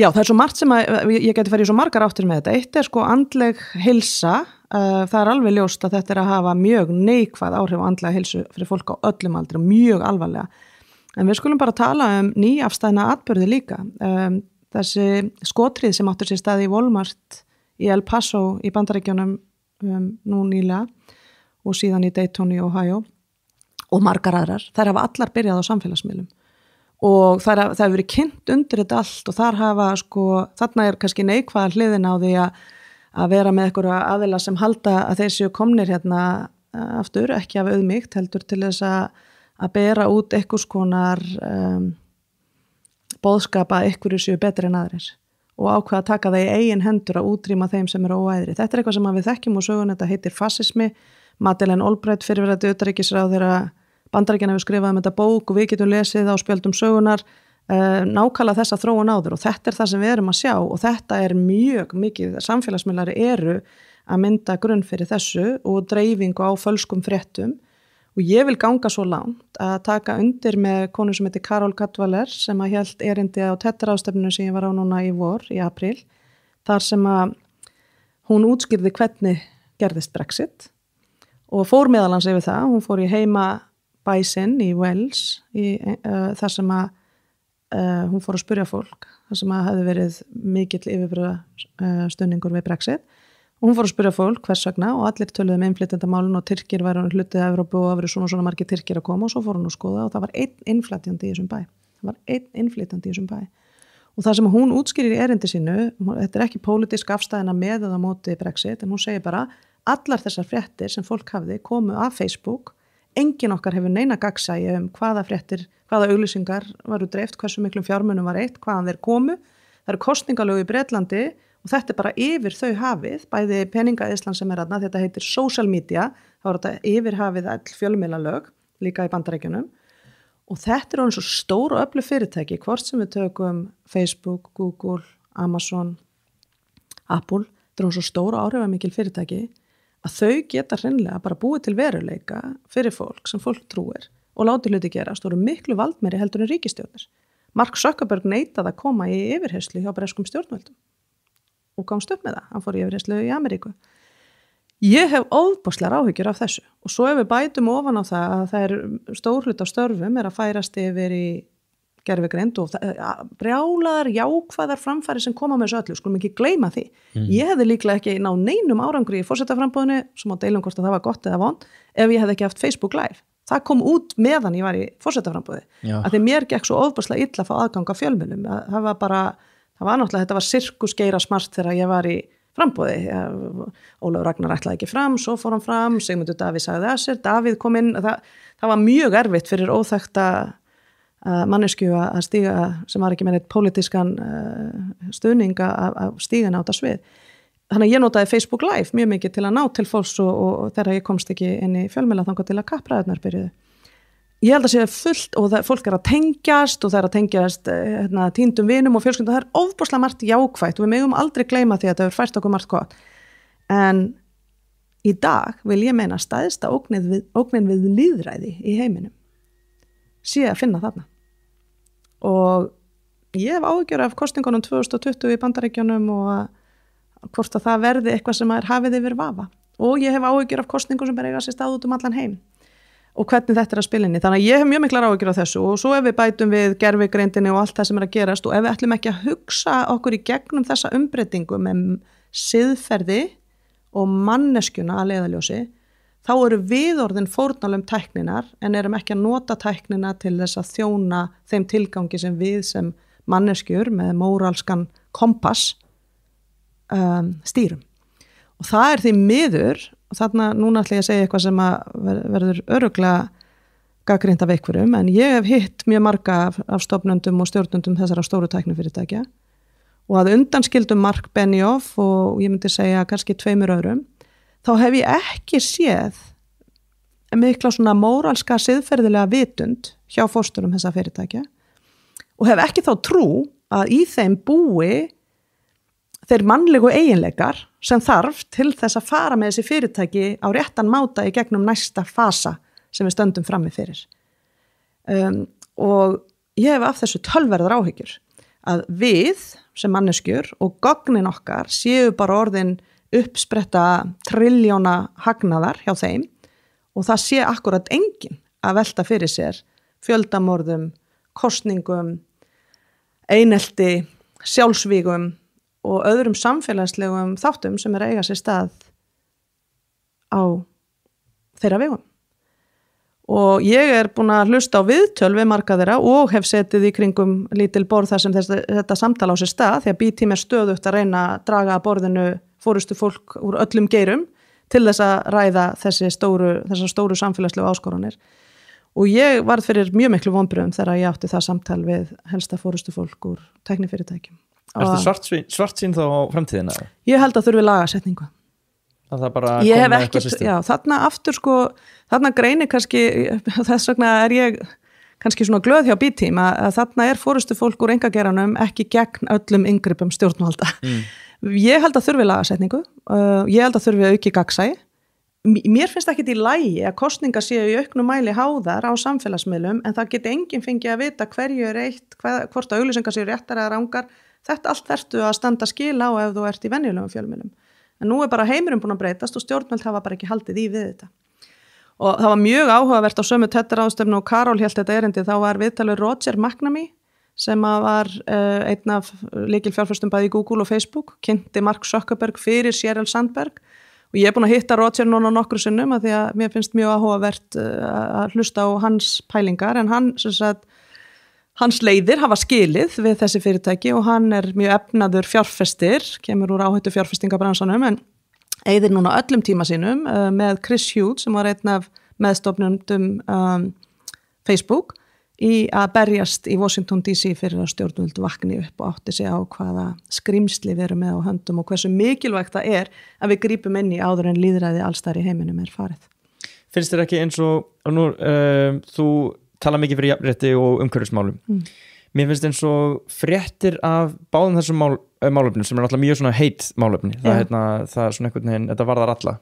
já, það svo margt sem að ég geti farið í svo margar áttir með þetta. Eitt sko andleg heilsa, það alveg ljóst að þetta að hafa mjög neikvæð áhrif á andlega heilsu fyrir fólk á öllum aldri og mjög alvarlega. En við skulum bara tala nýafstæðna atburði líka. Þessi skotrið sem áttur sér stað í Walmart í El Paso í Bandaríkjunum nú nýlega og síðan í Dayton í Ohio og margar aðrar, þær hafa allar byrjað á samfélagsmiðlum og það hefur verið kynnt undir þetta allt og þarna kannski neikvæða hliðin á því að vera með einhverja aðila sem halda að þeir séu komnir hérna aftur, ekki af auðmýkt heldur til þess að bera út einhvers konar boðskapa einhverju séu betri en aðrir og ákveða að taka það í eigin hendur að útrýma þeim sem eru óæðri. Þetta eitthvað sem við þekkjum úr sögun, þetta heitir fasismi. Madeleine Albright, fyrrverandi utanríkisráðherra Bandaríkjanna hefur skrifað þetta bók og við getum lesið á spjöldum sögunar nákvæmlega þessa þróun áður og þetta það sem við erum að sjá og þetta mjög mikið, samfélagsmiðlar eru að mynda grunn fyrir þessu og dreifingu á fölskum fréttum Og ég vil ganga svo langt að taka undir með konu sem heitir Carol Cadwallader sem að hélt erindi á TED-ráðstefnunum sem ég var á núna í vor, í apríl, þar sem að hún útskýrði hvernig gerðist Brexit og fór meðalans yfir það. Hún fór í heima bæsinn í Wales þar sem að hún fór að spyrja fólk, þar sem að hefði verið mikill yfirburðastunningur við Brexit. Og hún fór að spyrja fólk hvers vegna og allir töluðu innflytjendamálin og Tyrkir væru hlutið af Evrópu og það verið svona margir Tyrkir að koma og svo fór hún að skoða og það var einn innflytjandi í þessum bæ. Og það sem hún útskýrir í erindi sínu, þetta ekki pólitísk afstæðina með eða móti Brexit, en hún segir bara allar þessar fréttir sem fólk hafði komu af Facebook, engin okkar hefur neina gagnsæi hvaða fréttir, hvaða auglýsingar varu dreift, hversu miklum fjármunum var eitt, hvaðan þeir komu. Það eru kosningalög í Bretlandi og þetta bara yfir þau hafið, bæði peningaeyðslan sem þarna, þetta heitir social media, þá þetta yfir hafið all fjölmiðlalög, líka í Bandaríkjunum. Og þetta orðin svo stór og öflug fyrirtæki, hvort sem við tökum Facebook, Google, Amazon, Apple, þetta orðin svo stór og áhrifamikil fyrirtæki, að þau geta hreinlega bara búið til veruleika fyrir fólk sem fólk trúir og láti hluti gerast og eru miklu valdmeiri heldur en ríkisstjórnir. Mark Zuckerberg neitaði að koma í yfirherslu hjá breskum stjórnvöldum og komst upp með það, hann fór í yfirherslu í Ameríku. Ég hef ofboðslegar áhyggjur af þessu og svo ef við bætum ofan á það að það stór hluti af störfum að færast yfir í gervigreind og brjálaðar, jákvæðar framfæri sem koma með þessu öllu, skulum ekki gleyma því. Ég hefði líklega ekki náð neinum árangri í forsetaframboðinu, sem á deilum hvort að það var gott eða vont, ef ég hefði ekki haft Facebook Live. Það kom út meðan ég var í forsetaframboði. Að því mér gekk svo ofboðslega illa að fá aðgang af fjölmiðlum. Það var náttúrulega, þetta var sirkusgeira smart þegar ég var í framboði. Ólafur Ragnar ætlaði ekki fram, svo fór hann fram, Sigmundur Davíð sagði að sér, Davíð kom inn, það var mjög erfitt fyrir óþekkta manneskju að stíga, sem var ekki með eitt pólitískan stuðning að stíga á þetta svið. Þannig að ég notaði Facebook Live mjög mikið til að ná til fólks og þegar ég komst ekki inn í fjölmiðla þangað til að kappræðurnar byrjuðu. Ég held að sé fullt og fólk að tengjast og það að tengjast týndum vinum og fjölskyldum. Það ofboðslega margt jákvætt og við megum aldrei gleyma því að það fært okkur margt gott. En í dag vil ég meina stæðsta ógnin við lýðræði í heiminum sé að finna þarna. Og ég hef áhyggjur af kosningunum 2020 í Bandaríkjunum og hvort að það verði eitthvað sem hafið yfir vafa. Og ég hef áhyggjur af kosningum sem eiga sér stað út allan heim. Og hvernig þetta að spila inn í. Þannig að ég hef mjög miklar áhyggjur af þessu og svo ef við bætum við gervigreindinni og allt það sem að gerast og ef við ætlum ekki að hugsa okkur í gegnum þessa umbreytingu með siðferði og manneskjuna að leiðarljósi, þá eru við orðin fórnarlögum tækninar en erum ekki að nota tæknina til þess að þjóna þeim tilgangi sem við sem manneskjur með móralskan kompass stýrum. Og það því miður, og þarna núna ætla ég að segja eitthvað sem að verður örugglega gagnrýnt af einhverjum, en ég hef hitt mjög marga af stofnendum og stjórnendum þessara stóru tæknifyrirtækja og að undanskildum Mark Benioff og ég myndi segja kannski 2 öðrum, þá hef ég ekki séð mikla svona móralska siðferðilega vitund hjá fórsturum þessa fyrirtækja og hef ekki þá trú að í þeim búi þeir mannlegu eiginleikar sem þarf til þess að fara með þessi fyrirtæki á réttan máta í gegnum næsta fasa sem við stöndum frammi fyrir. Og ég hef af þessu tölverðar áhyggjur að við sem manneskjur og gognin okkar séu bara orðin uppspretta triljóna hagnaðar hjá þeim og það sé akkurat enginn að velta fyrir sér fjöldamorðum, kosningum, einelti, sjálfsvígum og öðrum samfélagslegum þáttum sem að eiga sér stað á þeirra vegum. Og ég búin að hlusta á viðtöl við marga þeirra og hef setið í kringum lítil borð þar sem þetta samtala á sér stað því að B-team stöðugt að reyna að draga að borðinu fórustu fólk úr öllum geirum til þess að ræða þessar stóru samfélagslegu áskoranir. Og ég varð fyrir mjög miklu vonbrigðum þegar ég átti það samtal við helsta fórustu fólk úr tæknifyrirtækjum. Ertu svartsýn þá á framtíðina? Ég held að þurfi lagasetningu. Að það bara ég hef ekki, já, þarna aftur þarna greinir kannski, þess vegna ég kannski svona glöð hjá B-team að þarna fórustu fólk úr einkageranum ekki gegn öllum inngripum stjórnvalda. Ég held að þurfi lagasetningu, ég held að þurfi auki gagnsæi mér finnst ekki í lagi að kosningar séu í auknum mæli háðar á samfélagsmiðlum en það geti enginn fengið að vita hverju eitt, hvort auglýsingar séu réttar eða rangar. Þetta allt þarftu að standa skil á ef þú ert í venjulegum fjölmiðlum. En nú bara heimurinn búin að breytast og stjórnvöld hafa bara ekki haldið í við þetta. Og það var mjög áhugavert á sömu TED-ráðstefnu og Karol hélt þetta erindi, þá var viðtalið Roger McNamee sem var einn af lykilfjárfestum bæði í Google og Facebook, kynnti Mark Zuckerberg fyrir Sheryl Sandberg. Og ég búin að hitta Roger núna nokkru sinnum að því að mér finnst mjög áhugavert að hlusta á hans pælingar en hann, hans leiðir hafa skilið við þessi fyrirtæki og hann mjög efnaður fjárfestir, kemur úr áhættu fjárfestingabransanum en eyðir núna öllum tíma sínum með Chris Hughes sem var einn af meðstofnendum Facebook í að berjast í Washington DC fyrir að stjórnvöld vakni upp og átti sig á hvaða skrimsli við erum með á höndum og hversu mikilvægt það að við grípum inn í áður en lýðræði allstar í heiminum farið. Finnst þér ekki eins og nú, þú tala mikið fyrir jafnrétti og umhverfismálum. Mér finnst eins og fréttir af báðum þessum málefnum sem náttúrulega mjög svona heit málefni. Það er svona einhvern veginn, þetta varðar alla.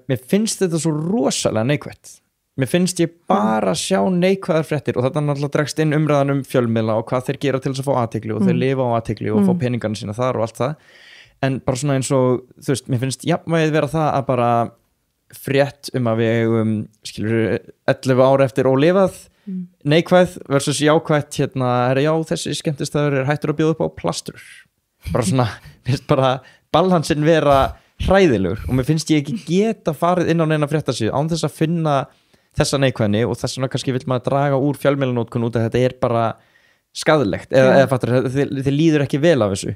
Mér finnst þetta svo rosalega neikvætt. Mér finnst ég bara sjá neikvæðar fréttir og þetta náttúrulega dregst inn umræðan fjölmiðla og hvað þeir gera til þess að fá athygli og þeir lifa á athygli og fá peningarna sína þar og allt það. En bara svona eins og, þú veist, mér finnst jafnvægið vera það að bara frétt að við eigum, 11 ára eftir ólifað, neikvæð versus jákvætt, já, þessi skemmtistæður hættur að bjóða upp á plastur. Bara svona, finnst bara balansinn vera hræðilegur og mér finnst ég ekki geta farið inn á neina fréttasíðu án þess að finna þessa neikvæðni og þess vegna kannski vill maður draga úr fjölmiðlanótkun út að þetta bara skaðlegt eða fattur, þið líður ekki vel af þessu.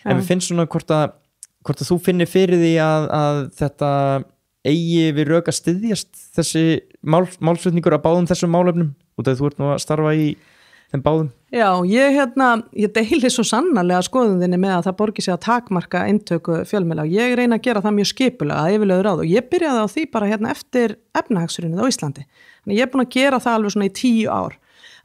En mér finnst svona hvort að þú finnir fyrir því að þetta eigi við rök að styðjast þessi málflutningur að báðum þessum málefnum út að þú ert nú að starfa í þeim báðum. Já, ég deili svo sannarlega skoðunðinni með að það borgi sig að takmarka inntöku fjölmiðla og ég reyna að gera það mjög skipulega að yfirlögur á það og ég byrjaði á því bara eftir efnahagshrunið á Íslandi. Þannig ég er búin að gera það alveg svona í 10 ár.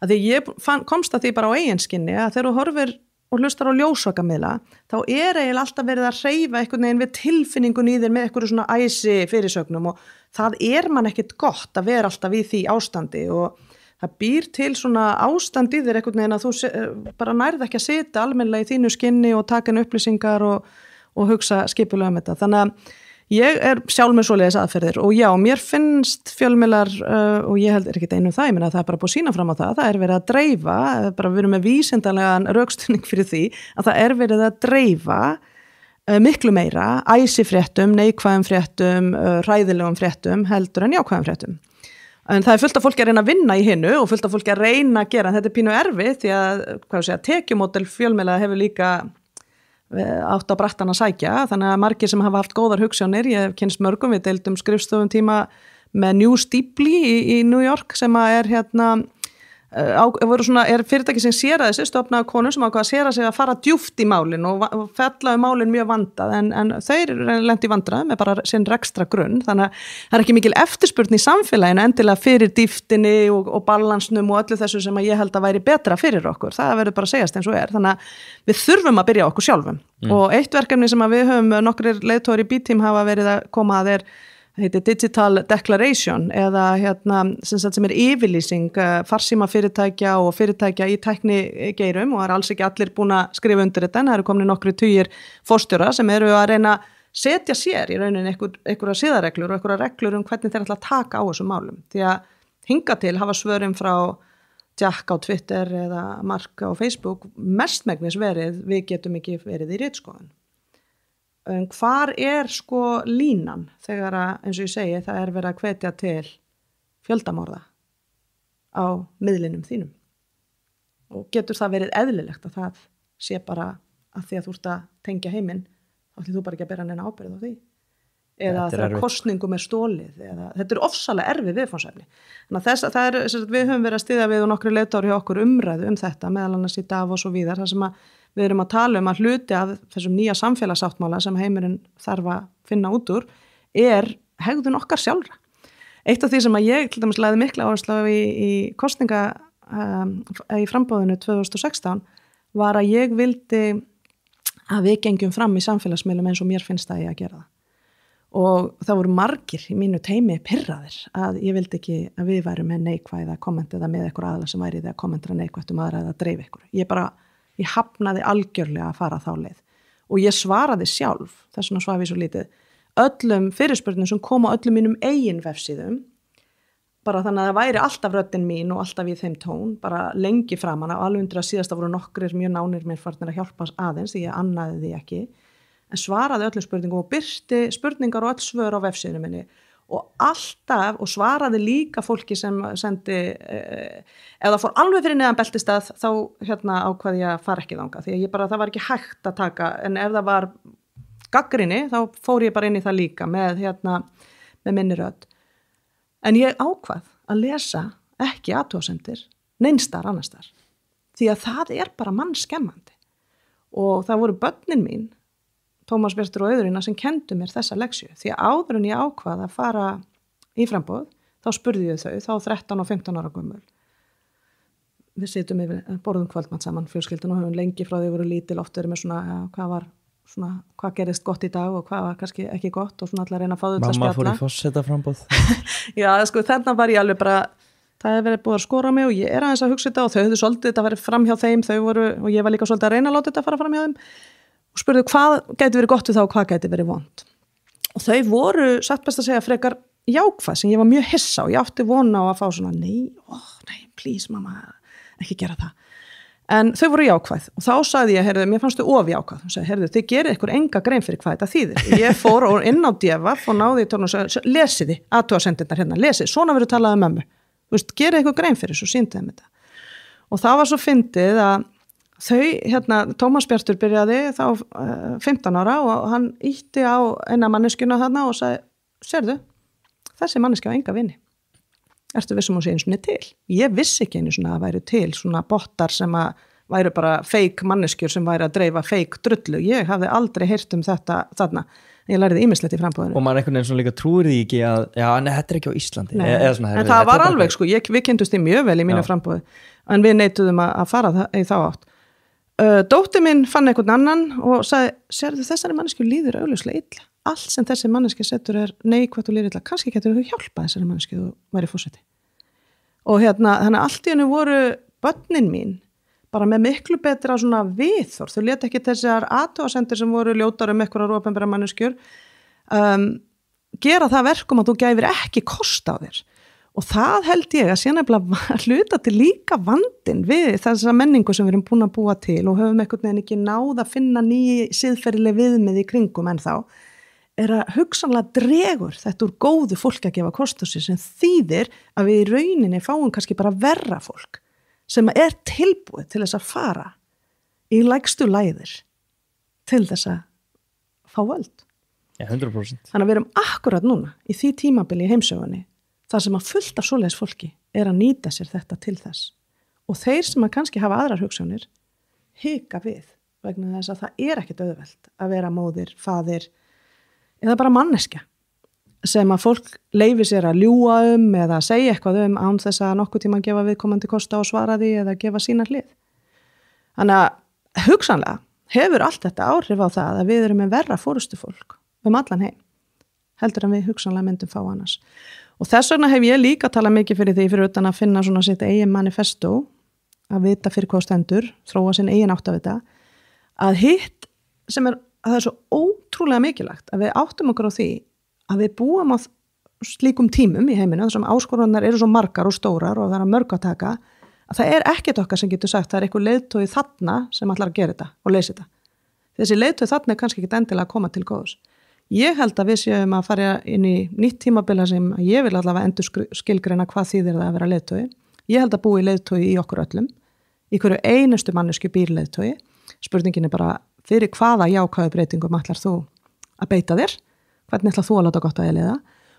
Að því ég komst að því bara á eiginskinni að þegar þú horfir og hlustar á ljósvakamiðla þá eiginlega alltaf verið að hreyfa einhvern veginn við tilfinningun í þér með einhverju svona æsi fyrirsögnum og það mann ekkert gott að vera alltaf í því ástandi og það býr til svona ástand í þér einhvern veginn að þú bara nærð ekki að sitja almennilega í þínu skinni og taka inn upplýsingar og hugsa skipulega þetta. Þannig að ég sjálf með svoleiðis aðferðir og já, mér finnst fjölmiðlar og ég held ekki einu það, ég meina það bara búið að sýna fram á það verið að dreifa, bara við erum með vísindalegan rökstuðning fyrir því að það verið að dreifa miklu meira æsifréttum, neikvæðum fréttum, hræðilegum fréttum heldur en jákvæðum fréttum. En það fullt af fólki að reyna að vinna í hinnu og fullt af fólki að reyna að gera, en þetta pínu erfið því að tekjumódel fjölmiðla hefur líka átt á brattan að sækja, þannig að margir sem hafa haft góðar hugsjónir, ég hef kynst mörgum, við deildum skrifstofum tíma með News Deeply í New York sem að fyrirtæki sem séraði sig, stofnaði konur sem ákvað að séra sig að fara djúpt í málin og fella málin mjög vandað en þeir lent í vandræðum með bara sinn rekstra grunn, þannig að það ekki mikil eftirspurn í samfélaginu endilega fyrir dýftinni og balansnum og öllu þessu sem að ég held að væri betra fyrir okkur, það verður bara að segjast eins og þannig að við þurfum að byrja okkur sjálfum og eitt verkefni sem að við höfum nokkrir leiðtogar í B-team hafa verið að koma að heitir Digital Declaration eða sem yfirlýsing farsíma fyrirtækja og fyrirtækja í tæknigeirum og alls ekki allir búin að skrifa undir þetta en það eru komin nokkru tugir forstjóra sem eru að reyna að setja sér í rauninni einhverja siðareglur og einhverja reglur hvernig þeir ætla að taka á þessum málum því að hinga til hafa svörum frá Jack á Twitter eða Mark á Facebook mestmegnis verið við getum ekki verið í ritskoðun. Hvar línan þegar eins og ég segi það verið að hvetja til fjöldamorða á miðlinum þínum og getur það verið eðlilegt að það sé bara að því að þú ert að tengja heiminn þá ætlum þú bara ekki að bera neina ábyrgð á því eða þegar kosningum stólið eða þetta ofsalega erfið viðfangsefni þannig að við höfum verið að styðja við og nokkru leiðtogar hjá okkur umræðu þetta meðal annars í Davos og víðar þar sem að við erum að tala að hluti af þessum nýja samfélagsáttmála sem heimurinn þarf að finna út úr hegðun okkar sjálfra. Eitt af því sem að ég til dæmis lagði mikla áherslu á í kosninga í framboðinu 2016 var að ég vildi að við gengjum fram í samfélagsmiðlum eins og mér finnst það ég að gera það. og það voru margir í mínu teimi pirraðir að ég vildi ekki að við værum með neikvæða komment eða með eitthvað aðla sem væri því að kommentra neikvætt aðra eða dreifa ykkur. Ég hafnaði algjörlega að fara þá leið og ég svaraði sjálf, þess vegna svaf ég svo lítið, öllum fyrirspurnum sem kom á öllum mínum eigin vefsíðum, bara þannig að það væri alltaf röddin mín og alltaf í þeim tón, bara lengi framan og alveg undir að síðasta voru nokkrir mjög nánir mér farnir að hjálpa aðeins því ég annaði því ekki. En svaraði öllum spurningum og birti spurningar og öll svör á vefsíðinu minni og alltaf, og svaraði líka fólki sem sendi, ef það fór alveg fyrir neðan beltistað þá ákvað ég að fara ekki þangað því að það var ekki hægt að taka, en ef það var gagnrýni þá fór ég bara inn í það líka með minni rödd. En ég ákvað að lesa ekki athugasemdir neinstar annastar því að það bara mannskemmandi og það voru börnin mín Tómas Bjartur og Auðurína sem kendu mér þessa leksju því að áður en ég ákvað að fara í framboð þá spurði ég þau, þá 13 og 15 ára gömul. Við situm yfir borðum kvöldmatt saman fjölskyldan og höfum lengi frá því voru lítil oft verið með hvað gerist gott í dag og hvað var kannski ekki gott og svona allar reyna að fá þau til að spjalla. Mamma fór í forseta framboð. Já, þannig var ég alveg bara, það hefði verið búið að skora mig og ég aðeins að hugsa þetta og þau höfðu svolítið þetta að vera fram hjá þeim, og ég var líka svolítið að reyna að láta þetta fara fram hjá þeim og spurðu hvað gæti verið gott við það og hvað gæti verið vont. Og þau voru, satt best að segja, frekar jákvæð sem ég var mjög hissa og ég átti vona á að fá svona, nei, please mamma, ekki gera það. En þau voru jákvæð og þá sagði ég, mér fannst þau of jákvæð. Hún sagði, þið gerir ykkur enga grein fyrir hvað þetta þýðir. Ég fór inn á Devaf og náði í tórn og sagði, lesiði, athugasemdirnar lesið, svona verður talað um mömmu. Gerið ykkur grein fyrir, svo sýndi þeim þetta. Og það var svo fyndið að þau, Tómas Bjartur byrjaði þá 15 ára og hann ýtti á eina manneskjuna þarna og sagði, sérðu, þessi manneskja á enga vini. Ertu vissum hún sé einu svona til? Ég vissi ekki einu svona að væru til svona bottar sem að væru bara fake manneskjur sem væri að dreifa fake drullu. Ég hafði aldrei heyrt um þetta þarna. Ég læriði ýmislegt í framboðinu. Og maður einhvern veginn svona líka trúir því ekki að, þetta ekki á Íslandi. Svona, en það var alveg, við kynntumst því mjög vel í mínu framboði, en við neituðum að fara í þá átt. Dóttir minn fann einhvern annan og sagði, sérðu þessari manneskju líður augljóslega illa. Allt sem þessi manneskja setur neikvætt og líður illa. Kannski getur þú hjálpa þessari manneskju og væri fórseti. Og þannig allt í hennu voru börnin mín bara með miklu betra svona viðhorf. Þau lét ekki þessar athugasemdir sem voru ljótar einhverjar opinbera manneskjur gera það verkum að þú gæfir ekki kost á þér. Og það held ég að sé nefnilega hluta til líka vandinn við þessa menningu sem við erum búin að búa til og höfum einhvern veginn ekki náð að finna nýji siðferðileg viðmið í kringum en þá að hugsanlega dregur þetta úr góðu fólk að gefa kost á sér sem þýðir að við í rauninni fáum kannski bara verra fólk sem tilbúið til þess að fara í lægstu læðir til þess að fá völd. Ja, 100%. Þannig að við erum akkurat núna í því tímabili í heimsögunni þar sem að fullt af svoleiðis fólki að nýta sér þetta til þess. Og þeir sem að kannski hafa aðrar hugsanir hika við vegna þess að það ekkert auðvelt að vera móðir, faðir eða bara manneskja sem að fólk leyfi sér að ljúga eða segja eitthvað án þess að nokkuð tíma gefa viðkomandi kosta og svara því eða gefa sína hlið. Þannig að hugsanlega hefur allt þetta áhrif á það að við erum með verra fórustufólk allan heim heldur en við hugsanlega myndum fá annars. Og þess vegna hef ég líka talað mikið fyrir utan að finna svona sitt eigin manifesto, að vita fyrir hvað stendur, þróa sinn eigin áttavita, að hitt sem að það svo ótrúlega mikilvægt að við áttum okkur á því að við búum á slíkum tímum í heiminu, þessum áskoranir eru svo margar og stórar og það mörg að taka, að það ekkert okkar sem getur sagt, það eitthvað leiðtogi þarna sem ætlar að gera þetta og leysa þetta. Þessi leiðtogi þarna kannski ekki endilega að koma til góðs. Ég held að við séum að fara inn í nýtt tímabila sem ég vil allavega endur skilgreina hvað þýðir það að vera leiðtogi. Ég held að búi leiðtogi í okkur öllum. Í hverju einustu mannesku býr leiðtogi. Spurningin bara fyrir hvaða jákvæðu breytingum ætlar þú að beita þér? Hvernig ætlar þú að láta gott að leiða?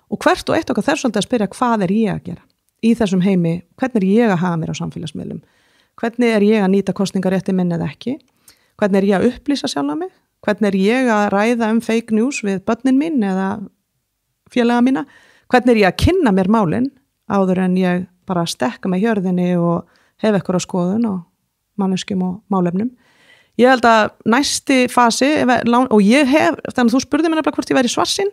Og hvert og eitt okkar þarf svolítið að spyrja hvað ég að gera í þessum heimi? Hvernig ég að hafa mér á samfélagsmiðlum? Hvernig ég að nýta kosningarétti minn eða ekki? Hvernig ég að upplýsa sjálfa mig? Hvernig ég að ræða fake news við börnin mín eða félaga mína? Hvernig ég að kynna mér málin áður en ég bara stekka með hjörðinni og hef eitthvað á skoðun og manneskjum og málefnum? Ég held að næsti fasi, og ég hef, þannig að þú spurði mér nefnilega hvort ég væri svartsýn,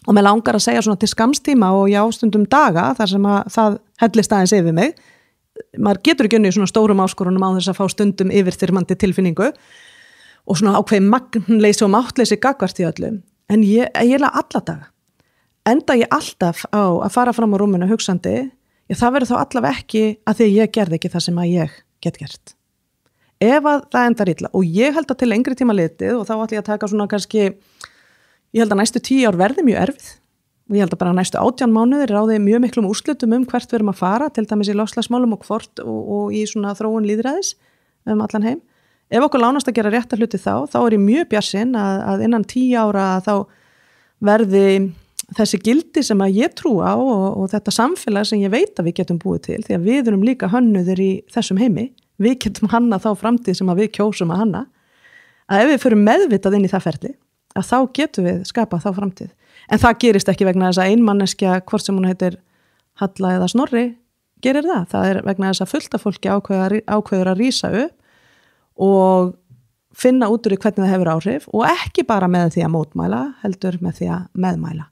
og mér langar að segja svona til skamstíma og já, stundum daga þar sem að það hellist aðeins yfir mig. Maður getur ekki unni í svona stórum áskorunum á þess að fá stundum yfirþyrmandi tilfinningu og svona ákveðin magnleysi og máttleysi gagnvart í öllum. En ég eiginlega alla daga. Enda ég alltaf á að fara fram á rúminu hugsandi, það verður þá allavega ekki að því ég gerði ekki það sem að ég get gert. Ef að það endar illa og ég held að til lengri tíma litið og þá ætla ég að taka svona kannski, ég held að næstu 10 ár verði mjög erfið og ég held að bara næstu 18 mánuðir ráði mjög miklum úrslitum hvert við erum að fara, til dæmis í loftslagsmálum og hvort og í svona þróun lýðræðis allan heim. Ef okkur lánast að gera rétta hluti þá er ég mjög bjartsýn að innan 10 ára þá verði þessi gildi sem að ég trú á og þetta samfélag sem ég veit að við getum búið til, því að við erum líka hönnuðir í þessum heimi, við getum hanna þá framtíð sem að við kjósum að hanna, að ef við förum meðvitað inn í það ferli, að þá getum við skapað þá framtíð. En það gerist ekki vegna þess að einmanneskja, hvort sem hún heitir Halla eða Snorri, gerir það. Það er vegna þess að fullt af fólki ákveður að rísa upp og finna út úr í hvernig það hefur áhrif og ekki bara með því að mótmæla, heldur með því að meðmæla.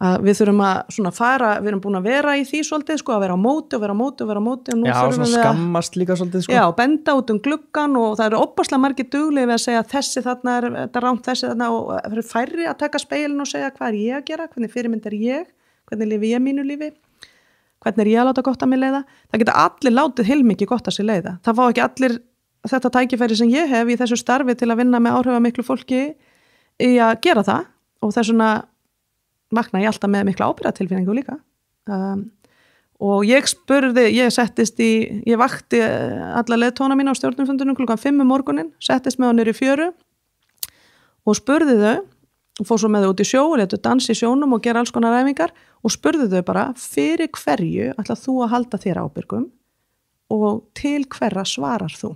Að við þurfum að svona fara, við erum búin að vera í því svolítið, sko, að vera á móti og vera á móti og vera á móti og nú þurfum við að skammast líka svolítið, sko. Já, benda út gluggan og það eru óbáslega margir duglegir við að segja þessi þarna þetta rámt, þessi þarna og það eru færri að taka speilin og segja hvað er ég að gera, hvernig fyrirmynd er ég, hvernig lifi ég mínu lífi, hvernig er ég að láta gott að mér leiða. Það geta allir látið heilmikið gott að sér leiða. Það fá ekki allir þetta tækifæri sem ég hef í þessu starfi til að vinna með áhrifamiklu fólki í að gera það og þessuna vakna ég alltaf með mikla ábyrgðartilfinningu líka. Og ég vakti alla leiðtóna mína á stjórnarfundinum klukkan 5 morgunin, settist með hann niður í fjöru og spurði þau, og fór svo með þau út í sjó og letu dansa í sjónum og gera alls konar æfingar og spurði þau bara, fyrir hverju ætlað þú að halda þér ábyrgum og til hverra svarar þú?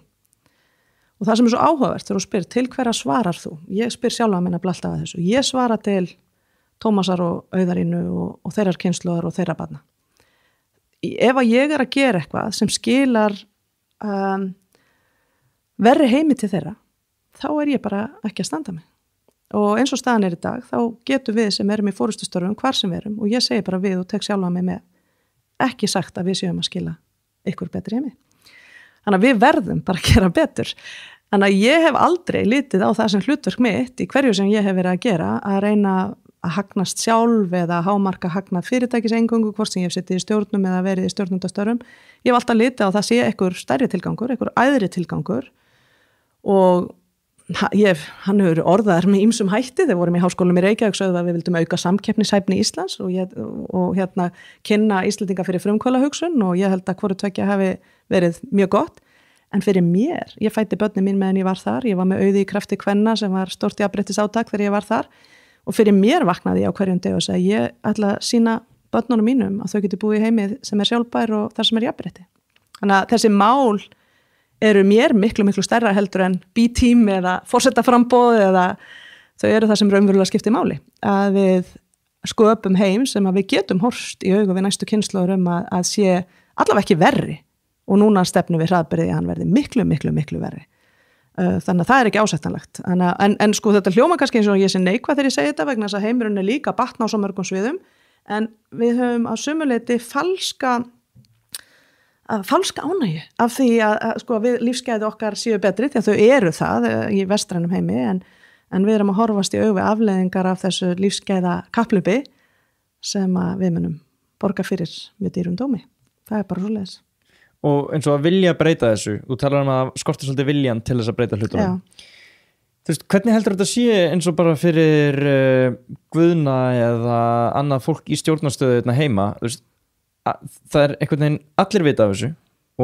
Og það sem er svo áhugavert þegar þú spyr, til hverra svarar þú? Ég spyr sjálfa minna alltaf að þessu. Ég svara til Tómasar og Auðarínu og þeirrar kynslóðar og þeirra barna. Ef að ég er að gera eitthvað sem skilar verri heimi til þeirra, þá er ég bara ekki að standa mig. Og eins og staðan er í dag, þá getum við sem erum í forystustörfum, hvar sem við erum, og ég segi bara við og tek sjálfa mig með, ekki sagt að við séum að skila ykkur betri heimi. Þannig að við verðum bara að gera betur. Þannig að ég hef aldrei litið á það sem hlutverk mitt í hverju sem ég hef verið að gera, að reyna að hagnast sjálf eða hámarka hagnað fyrirtækis eingöngu, hvort sem ég hef sittið í stjórnum eða verið í stjórnundastörfum. Ég hef alltaf litið á það sé einhver stærri tilgangur, einhver æðri tilgangur og hann hefur orðaðar með ýmsum hætti. Þegar vorum í háskólum í Reykjavík sögðu að við vildum auka samkeppnishæfni Íslands og kynna Íslendinga fyrir frumkvöðlahugsun og ég held að hvoru tveggja hafi verið mjög gott. En fyrir mér, ég fæddi börnin mín meðan ég var þar, ég var með Auði í krafti kvenna sem var stórt jafnréttisátak þegar ég var þar og fyrir mér vaknaði ég á hverjum degi og segi ég ætla að sýna börnunum mínum að þau geti búið í heimi sem er sjálfbær og þar sem er jafnrétti. Þannig að þessi mál eru mér miklu stærra heldur en B-team eða forsetaframboð eða þau eru það sem raunverulega skiptir máli. Að við sköpum heim sem að við getum horfst í augu við næstu kynslóður að sé allavega ekki verri og núna stefnum við hraðbyrði að hann verði miklu verri. Þannig að það er ekki ásættanlegt. En sko þetta hljóma kannski eins og ég sé neikvæð þegar ég segi þetta vegna þess að heimurinn er líka batna á svo mörgum sviðum en við höfum að sumuleyti falska ánægju af því að sko við lífsgæði okkar séu betri því að þau eru það í vestrænum heimi en við erum að horfast í augu við afleiðingar af þessu lífsgæða kapphlaupi sem að við munum borga fyrir við dýrum dómi. Það er bara svoleiðis. Og eins og að vilja breyta þessu, þú talar að skortir svolítið viljan til þess að breyta hlutunum. Þú veist, hvernig heldur þetta sé eins og bara fyrir Guðna eða annað fólk í stjórnarstöðu heima? Þú veist, það er einhvern veginn allir vita af þessu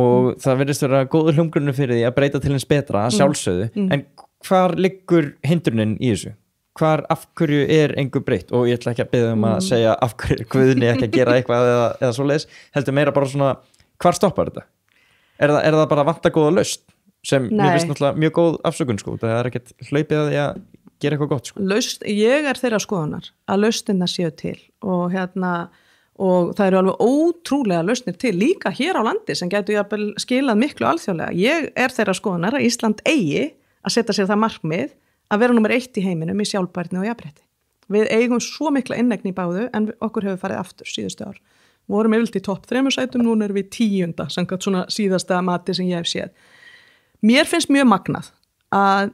og það virðist vera góður hljómgrunnu fyrir því að breyta til eins betra, sjálfsögðu. En hvar liggur hindrunin í þessu? Af hverju er engu breytt? Og ég ætla ekki að biðja að segja af hverju Guðni ekki að gera eitthvað eða svoleiðis. Heldur meira bara svona hvar stoppar þetta? Er það bara að vanta góða lausn sem mér finnst náttúrulega mjög góð afsökun sko, það er ekkert hlaupið að því að gera eitthvað gott sko. Ég er þeirra skoðunar að lausnirnar séu til og það eru alveg ótrúlega lausnir til líka hér á landi sem gætu jafnvel skilað miklu alþjóðlega. Ég er þeirra skoðunar að Ísland eigi að setja sér það markmið að vera númer 1 í heiminum í sjálfbærni og jafnrétti Við eigum svo mikla innegni í báðu en okkur hefur farið aftur síðustu ár. Við vorum yfirleitt í topp 3 sætum, núna erum við 10. samkvæmt svona síðasta mati sem ég hef séð. Mér finnst mjög magnað að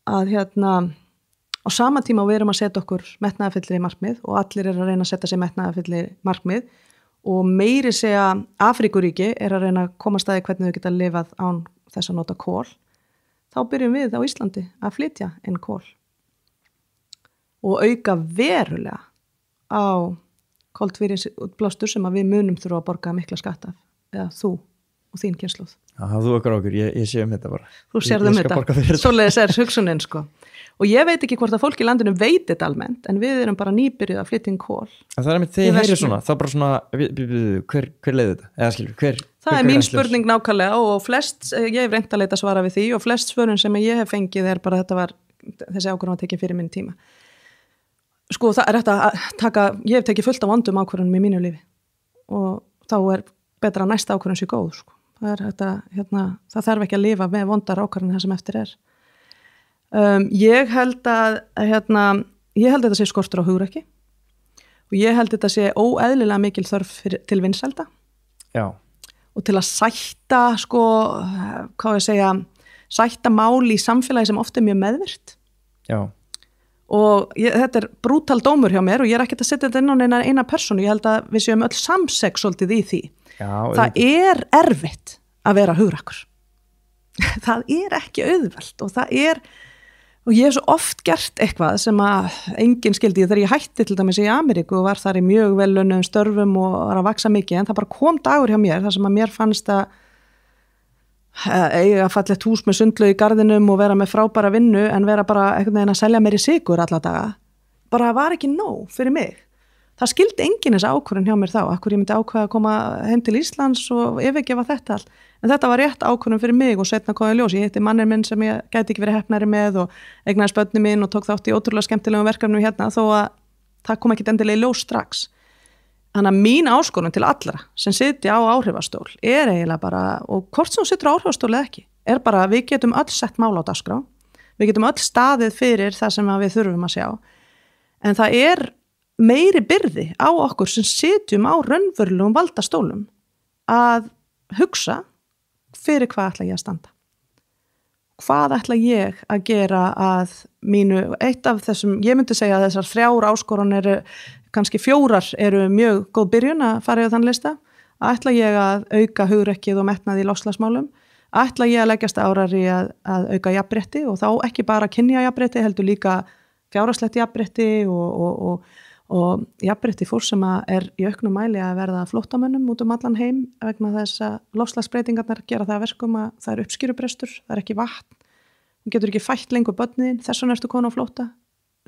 á sama tíma við erum að setja okkur metnaðarfyllri markmið og allir að reyna að setja sér metnaðarfyllri markmið og meiri segja Afríkuríki að reyna að koma staði hvernig þau geta lifað án þess að nota kol. Þá byrjum við á Íslandi að flytja inn kol og auka verulega á koltvísýringsútblástur sem að við munum þurfa að borga mikla skatt af, eða þú og þín kynslóð. Já, þú okkar okkur, ég sé þetta bara. Þú sér þetta, svoleiðis hugsunin sko. Og ég veit ekki hvort að fólk í landinu veit þetta almennt, en við erum bara nýbyrjuð að flytja inn kol. En það með þegar ég heyri svona, þá bara svona, hver leiði þetta? Eða skilur, það mín spurning nákvæmlega og flest, ég hef reynt að leita svara við því og flest svörun sem ég hef fengið bara þetta var, þessi ákvörðun var tekið fyrir minn tíma. Sko það þetta að taka, ég hef tekið fullt af vondum ákvörðunum í mínu lífi og þá betra að næsta ákvörðun sé góð sko. Það þarf ekki að lifa með vondar ákvörðun það sem eftir ég held að þetta sé skortur á hugrekki og ég held þetta sé óeðlilega mikil þörf til vinsælda. Já. Og til að sætta sko, sætta mál í samfélagi sem oft mjög meðvirt. Já. Og þetta brútal dómur hjá mér og ég ekkert að setja þetta inn á eina persónu, ég held að við séum öll samseg svolítið í því. Já, það erfitt að vera hugrakkur. Það ekki auðvelt og ég hef svo oft gert eitthvað sem að enginn skildi þegar ég hætti til dæmis í Ameríku og var þar í mjög vel launuðum störfum og var að vaksa mikið en það bara kom dagur hjá mér þar sem að mér fannst að eiga fallegt hús með sundlaug í garðinum og vera með frábæra vinnu en vera bara einhvern veginn að selja mér í sykur alla daga. Bara var ekki nóg fyrir mig. Það skildi enginn þessa ákvörðun hjá mér þá, akkur ég myndi ákveða að koma heim til Íslands og yfirgefa þetta allt. En þetta var rétt ákvörðun fyrir mig og seinna kom ég ljós. Ég hitti manninn minn sem ég gæti ekki verið heppnari með og eignaðist börnin mín og tók þátt í ótrúlega skemmtilegum verkefnum hérna þó að það kom ekki endilega í ljós strax. Þannig að mín áskorun til allra sem sitja á áhrifastól eiginlega bara, og hvort sem þú situr á áhrifastól eða ekki, bara við getum öll sett mál á dagskrá, við getum öll staðið fyrir það sem við þurfum að sjá, en það meiri byrði á okkur sem sitjum á raunverulegum valdastólum að hugsa fyrir hvað ætla ég að standa. Hvað ætla ég að gera að mínu, eitt af þessum, ég myndi segja að þessar 3 áskoranir kannski 4 eru mjög góð byrjun að fara á þann lista. Ætla ég að auka hugrekkið og metnað í loftslagsmálum. Ætla ég að leggjast árar í að auka jafnrétti og þá ekki bara kynjajafnrétti, heldur líka fjárhagslegt jafnrétti og jafnrétti fólk sem í auknum mæli að verða flóttamönnum út allan heim vegna þess að loftslagsbreytingarnar gera það að verkum að það uppskýrubrestur, það ekki vatn, þú getur ekki fætt lengur börnin, þess vegna ertu konu á flótta.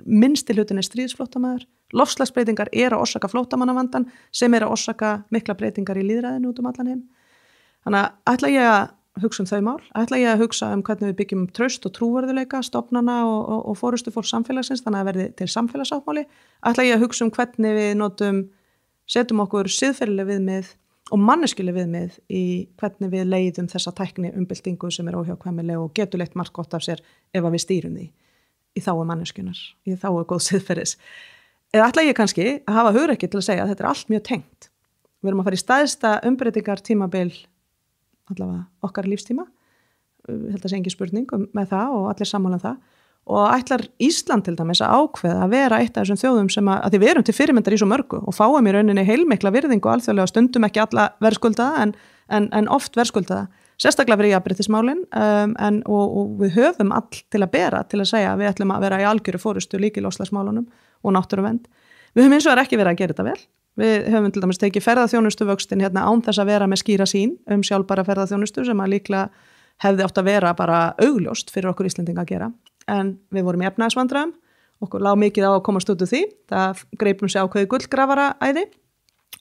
Minnsti hlutin stríðsflóttamaður. Loftslagsbreytingar að orsaka flóttamannavandan sem að orsaka mikla breytingar í lýðræðinu út allan heim. Þannig að ætla ég að hugsa þau mál, ætla ég að hugsa hvernig við byggjum traust og trúverðuleika stofnana og forystu fólk samfélagsins þannig að verði til samfélagsáttmáli, ætla ég að hugsa hvernig við setjum okkur siðferðileg viðmið og manneskjuleg viðmið í hvernig við leiðum þessa tækni umbyltingu sem óhjákvæmileg og getur leitt margt gott af sér ef við stýrum því í þágu manneskjunar, í þágu góð siðferðis. Eða ætla ég kannski að hafa hugrekki til að segja að þetta allt mjög tengt. Við erum að fara í stærsta umbreytingartímabil allavega okkar lífstíma, ég held að sé engin spurning með það og allir sammála það og ætlar Ísland til dæmis að ákveða að vera eitt af þessum þjóðum sem að því við erum til fyrirmyndar í svo mörgu og fáum í rauninni heilmikla virðingu og alþjóðlega stundum ekki alla verðskuldaða en oft verðskuldaða, sérstaklega fyrir jafnréttismálin og við höfum all til að bera til að segja að við ætlum að vera í algjöru forystu líka í loftslagsmálunum og náttúruvernd. Við höfum hins vegar ekki verið að gera þetta vel. Við höfum til dæmis tekið ferðaþjónustu vöxtin hérna án þess að vera með skýra sín sjálfbæra ferðaþjónustu sem að líklega hefði átt að vera bara augljóst fyrir okkur Íslendinga að gera. En við vorum í efnahagsvandræðum, okkur lá mikið á að komast út úr því, það greipum sig ákveði gullgrafaraæði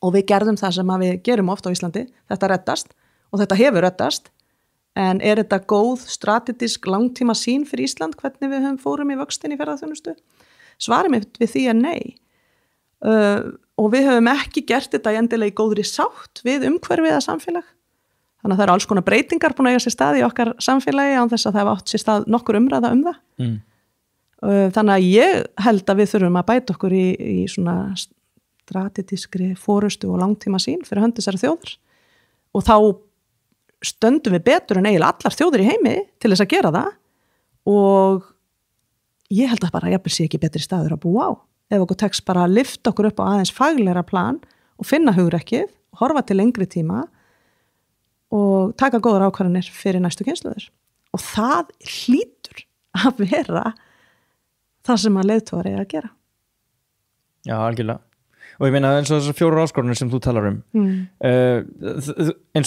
og við gerðum það sem við gerum oft á Íslandi, þetta reddast og þetta hefur reddast, en þetta góð strategisk langtíma sín fyrir Ísland hvernig við fórum í vöxtin í ferðaþjónustu? Svarið mitt við því nei. Og við höfum ekki gert þetta endilega í góðri sátt við umhverfið að samfélag. Þannig að það alls konar breytingar búin að eiga sér stað í okkar samfélagi án þess að það hafa átt sér stað nokkur umræða það. Þannig að ég held að við þurfum að bæta okkur í svona strategiskri fórustu og langtíma sín fyrir hönd þessara þjóðar og þá stöndum við betur en eiginlega allar þjóðir í heimi til þess að gera það og ég held að bara jafnvel sé ekki betri staður að búa á ef okkur tekst bara að lyfta okkur upp á aðeins faglegra plan og finna hugrekkið, horfa til lengri tíma og taka góðar ákvarðanir fyrir næstu kynslóðir og það hlýtur að vera það sem að leiðtogar eiga að gera. Já, algjörlega. Og ég meina eins og þessar 4 áskorunir sem þú talar eins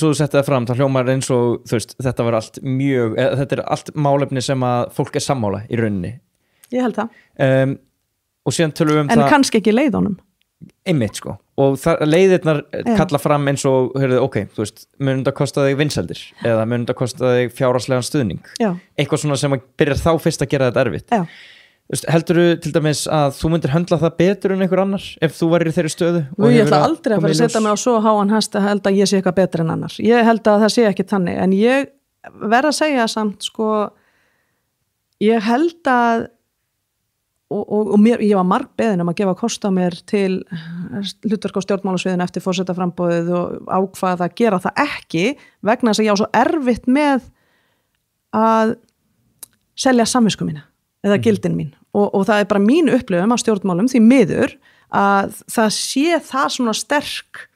og þú setti það fram, það hljómar eins og þú veist, þetta var allt þetta allt málefni sem að fólk sammála í rauninni. Ég held það. Og síðan tölum við en það kannski ekki leiðunum. Einmitt sko, og leiðirnar kalla fram eins og, heyrðu, ok, þú veist, mun þetta kosta þig vinsældir eða mun þetta kosta þig fjárhagslegan stuðning. Já. Eitthvað svona sem að byrjar þá fyrst að gera þetta erfitt. Já. Heldur þú til dæmis að þú myndir höndla það betur en einhver annar ef þú værir í þeirri stöðu? Ég ætla aldrei að fara að setja mig á svo háan hest að held að ég sé eitthvað betur en annar. Ég held að það sé ekki þannig, en ég verð að segja samt sko, ég held að og ég var margbeðin að gefa kost á mér til hlutverk á stjórnmálasviðinu eftir forsetaframboðið og ákvað að gera það ekki vegna þess að ég á svo erfitt með að selja samvisku mína eða gildin mín og það bara mín upplifun á stjórnmálum því miður að það sé það svona sterk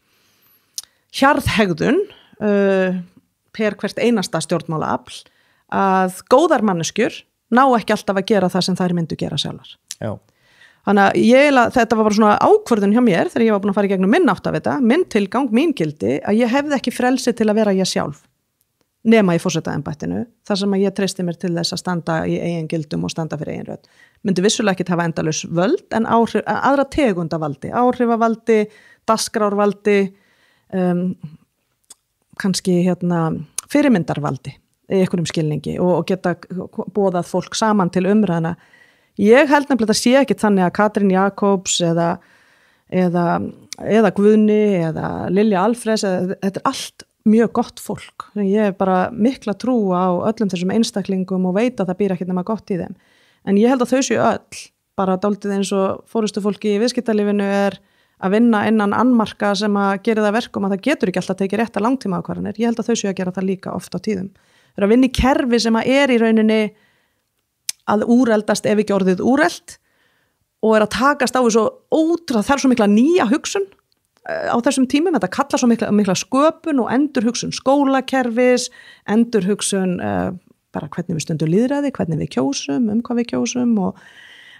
hjarðhegðun per hvert einasta stjórnmálaafl að góðar manneskjur ná ekki alltaf að gera það sem þær myndu gera sjálfar. Já. Þannig að þetta var bara svona ákvörðun hjá mér þegar ég var búin að fara í gegnum minn áttavita, minn tilgang, mín gildi, að ég hefði ekki frelsi til að vera ég sjálf, nema í forsetaembættinu, þar sem að ég treysti mér til þess að standa í eigin gildum og standa fyrir eigin rödd. Myndi vissulega ekki hafa endalaus völd, en aðra tegundavaldi, áhrifavaldi, dagskrárvaldi, kannski fyrirmyndarvaldi, í einhverjum skilningi og geta boðað fólk saman til umræðina. Ég held nefnilega að það sé ekki þannig að Katrín Jakobs eða Guðni eða Lilja Alfreðs, þetta allt mjög gott fólk. Ég hef bara mikla trú á öllum þessum einstaklingum og veit að það býr ekkert nema gott í þeim. En ég held að þau séu öll, bara dálítið eins og fórustufólki í viðskiptalífinu að vinna innan annmarka sem að gera það verkum að það getur ekki alltaf tekið rétta langtíma ákvarðanir. Ég held að þau séu að gera það líka oft á tíðum. Þau eru að vinna í kerfi sem að í rauninni að úreldast ef ekki orðið úreld og að takast á þessu það er svo mikla nýja hugsun á þessum tímum, þetta kallar svo mikla sköpun og endurhugsun skólakerfis, endurhugsun bara hvernig við stundum lýðræði, hvernig við kjósum, hvað við kjósum og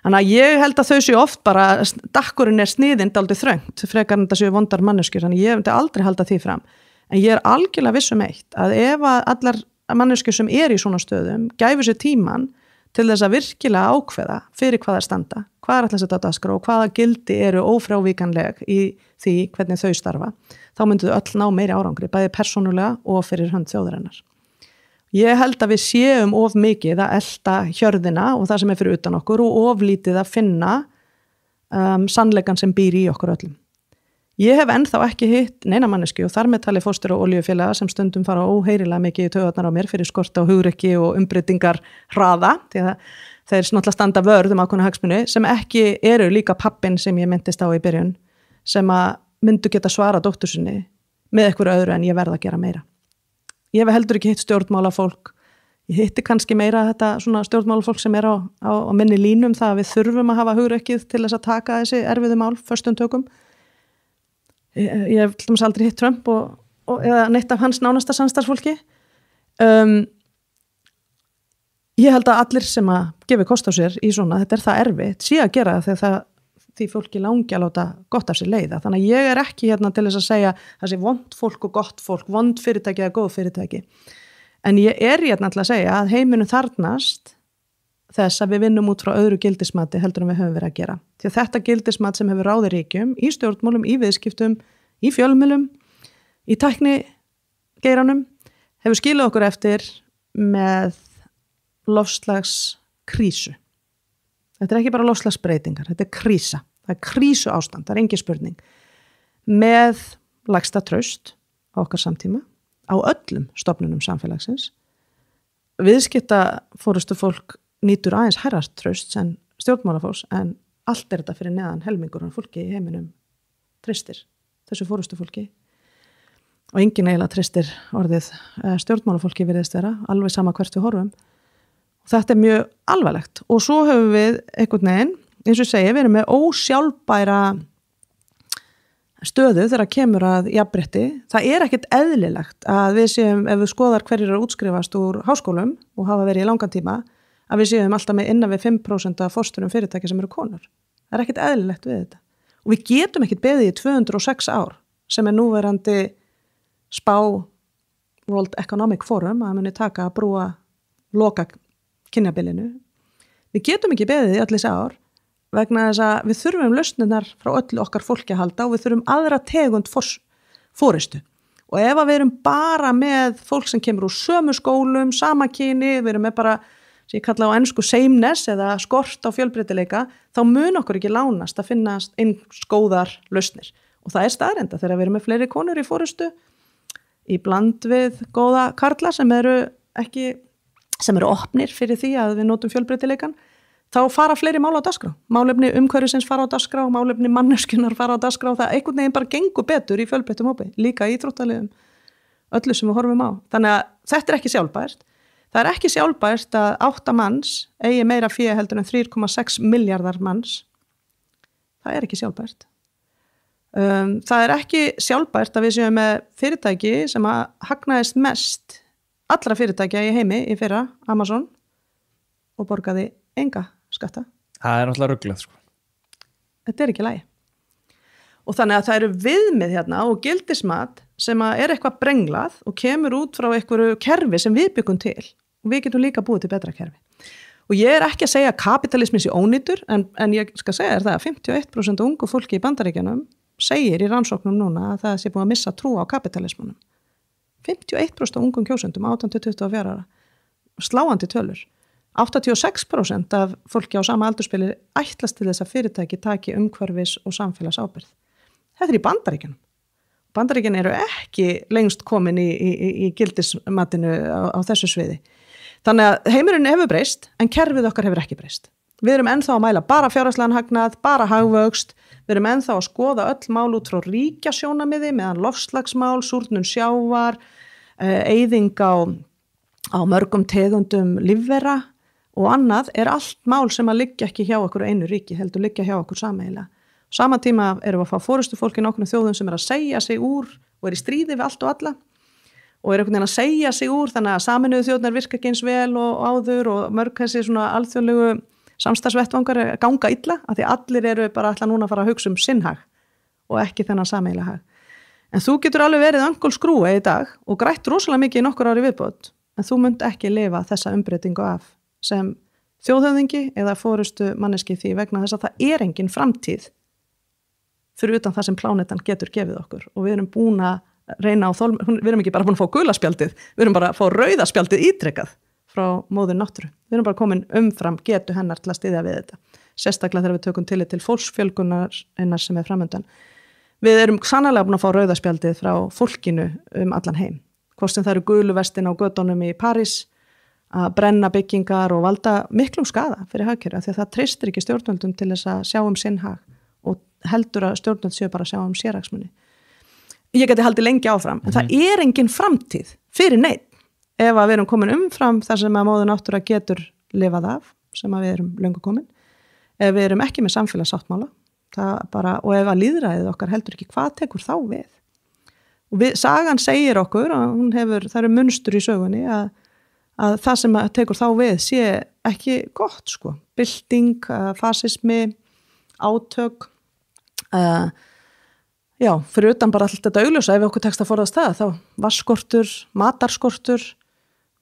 þannig að ég held að þau séu oft bara dakkurinn sniðinn dálítið þröngt, frekar en þetta séu vondar manneskjur, þannig ég myndi aldrei halda því fram. En ég algjörlega viss eitt að ef að allar manneskjur sem í svona stöðum gæfu sér tíman til þess að virkilega ákveða fyrir hvað það standa, hvað er alltaf þetta dagskrá og hvaða gildi eru ófrávíkanleg í því hvernig þau starfa, þá myndu þau öll ná meiri árangri, bæði persónulega og fyrir hönd þjóðarinnar. Ég held að við séum of mikið að elta hjörðina og það sem er fyrir utan okkur og of lítið að finna sannleikan sem býr í okkur öllum. Ég hef ennþá ekki hitt neina mannesku og þar með tali fóstur og olíufélaga sem stundum fara óheyrilega mikið í taugarnar á mér fyrir skorta og hugrekki og umbreytingar hraða, því að þeir náttúrulega standa vörð ákveðna hagsmuni sem ekki eru líka pappin sem ég myndist á í byrjun, sem að myndu geta svara dóttur sinni með eitthvað öðru en ég verð að gera meira. Ég hef heldur ekki hitt stjórnmálafólk, ég hitti kannski meira þetta svona stjórnmálafólk sem á minni línum það að við þurfum að hafa hugrekkið til þess að taka þessi erfiðu mál föstum tökum. Ég hef til dæmis aldrei hitt Trump eða neitt af hans nánasta samstarfsfólki. Ég held að allir sem að gefi kost á sér í svona, þetta er það erfitt, sé að gera þegar því fólki langi að láta gott af sér leiða. Þannig að ég er ekki hérna til þess að segja það sé vond fólk og gott fólk, vond fyrirtæki eða góð fyrirtæki. En ég er hérna til að segja að heiminum þarnast þess að við vinnum út frá öðru gildismati heldur en við höfum verið að gera. Því að þetta gildismat sem hefur ráðið ríkjum í stjórnmálum, í viðskiptum, í fjölmiðlum, í tæknigeiranum, hefur skilað okkur eftir með loftslagskrísu. Þetta er ekki bara loftslagsbreytingar, þetta er krísa. Það er krísu ástand, það er engin spurning. Með lægsta traust á okkar samtíma, á öllum stofnunum samfélagsins. Viðskipta fórustufólk nýtur aðeins hærra traust stjórnmálafólks en allt þetta fyrir neðan helmingur af fólki í heiminum treystir þessu forystu fólki og enginn eiginlega treystir orðið stjórnmálafólki virðist vera, alveg sama hvert við horfum og þetta mjög alvarlegt og svo höfum við einhvern veginn, eins og segja, við erum með ósjálfbæra stöðu þegar kemur að jafnrétti. Það ekkert eðlilegt að við séum, ef við skoðar hverjir eru útskrifast úr háskólum og hafa verið í langan tíma, að við séum alltaf með innan við 5% af forstjórum fyrirtækja sem eru konur. Það ekkert eðlilegt við þetta. Og við getum ekkert beðið í 206 ár sem núverandi spá World Economic Forum að muni taka að brúa loka kynjabilinu. Við getum ekki beðið í allir þessi ár vegna þess að við þurfum lausnirnar frá öllu okkar fólki að halda og við þurfum aðra tegund forystu. Og ef við erum bara með fólk sem kemur úr sömu skólum, sama kyni, við erum með bara, sem ég kalla á ensku sameness eða skort á fjölbreytileika, þá mun okkur ekki lánast að finna eins góðar lausnir. Og það staðreynd þegar við erum með fleiri konur í forystu, í bland við góða karla sem eru opnir fyrir því að við notum fjölbreytileikan, þá fara fleiri mál á dagskrá. Málefni umhverfisins fara á dagskrá, málefni manneskjunar fara á dagskrá, það einhvern veginn bara gengur betur í fjölbreyttum hópi, líka í íþróttaliðum, öllu sem við horfum á. Þannig að þetta ekki sjálfbært. Það ekki sjálfbært að 8 manns eigi meira fé heldur en 3,6 miljardar manns. Það ekki sjálfbært. Það ekki sjálfbært að við séum með fyrirtæki sem að hagnaðist mest allra fyrirtækja í heimi í fyrra, Amazon, og borgaði enga skatta. Það náttúrulega ruglað, sko. Þetta ekki í lagi. Og þannig að það eru viðmið hérna og gildismat sem að eitthvað brenglað og kemur út frá einhverju kerfi sem við byggum til og við getum líka búið til betra kerfi. Og ég ekki að segja að kapitalismi sé ónýtur en ég skal segja það að 51% ungu fólki í Bandaríkjunum segir í rannsóknum núna að það sé búið að missa trú á kapitalismunum. 51% ungum kjósendum 18-24 ára. Sláandi tölur. 86% af fólki á sama aldurspili ætlast til þess að fyrirtæki taki umhverfis og samfélagsábyrgð. Þetta í Bandaríkjunum. Bandaríkin eru ekki lengst komin í gildismatinu á þessu sviði. Þannig að heimurinn hefur breyst en kerfið okkar hefur ekki breyst. Við erum ennþá að mæla bara fjárhagslegan hagnað, bara hagvöxt, við erum ennþá að skoða öll mál út frá ríkjasjónamiði meðan loftslagsmál, súrnun sjávar, eyðing á mörgum tegundum lífvera og annað allt mál sem að liggja ekki hjá okkur einu ríki, heldur liggja hjá okkur sameiginlega. Sama tíma erum við að fá forystufólk í nokkrum þjóðum sem að segja sig úr og í stríði við allt og alla og einhvern veginn að segja sig úr þannig að Sameinuðu þjóðirnar virka ekki eins vel og áður og mörg þessi svona alþjóðlegu samstarfsvettvangar ganga illa af því allir eru bara alltaf núna að fara að hugsa sinn hag og ekki þennan sameiginlega hag. En þú getur alveg verið angulskrúi í dag og grætt rosalega mikið í nokkur ári viðbót en þú munt ekki lifa þessa umbreytingu af sem þjóðhöfðingi eða forystu manneski því vegna þess að það engin framtíð fyrir utan það sem plánetan getur gefið okkur og við erum búin að reyna á við erum ekki bara búin að fá gula spjaldið, við erum bara að fá rauða spjaldið ítrekkað frá móður náttúru. Við erum bara komin umfram getu hennar til að styðja við þetta. Sérstaklega þegar við tökum tillit til fólksfjölgunar sem framundan. Við erum sannarlega búin að fá rauða spjaldið frá fólkinu allan heim. Hvort sem það eru gulu vestin á götunum í París að brenna byggingar og valda miklum skaða fyrir hagkerfi því að það treystir ekki stjórnvöldum til þess að sjá sinn hag og heldur að stjórnvöld séu bara að sjá sérhagsmuni. Ég geti haldið lengi áfram, en það engin framtíð fyrir neitt ef að við erum komin umfram þar sem að móður náttúra getur lifað af, sem að við erum löngu komin, ef við erum ekki með samfélagssáttmála, og ef að lýðræðið okkar heldur ekki, hvað tekur þá við? Og sagan segir okkur, það eru munstur í sögunni, að það sem tekur þá við sé ekki gott, sko. Bylting, fasismi, átök, já, fyrir utan bara allt þetta augljósa, ef okkur tekst að forðast það, þá vatnsskortur, matarskortur,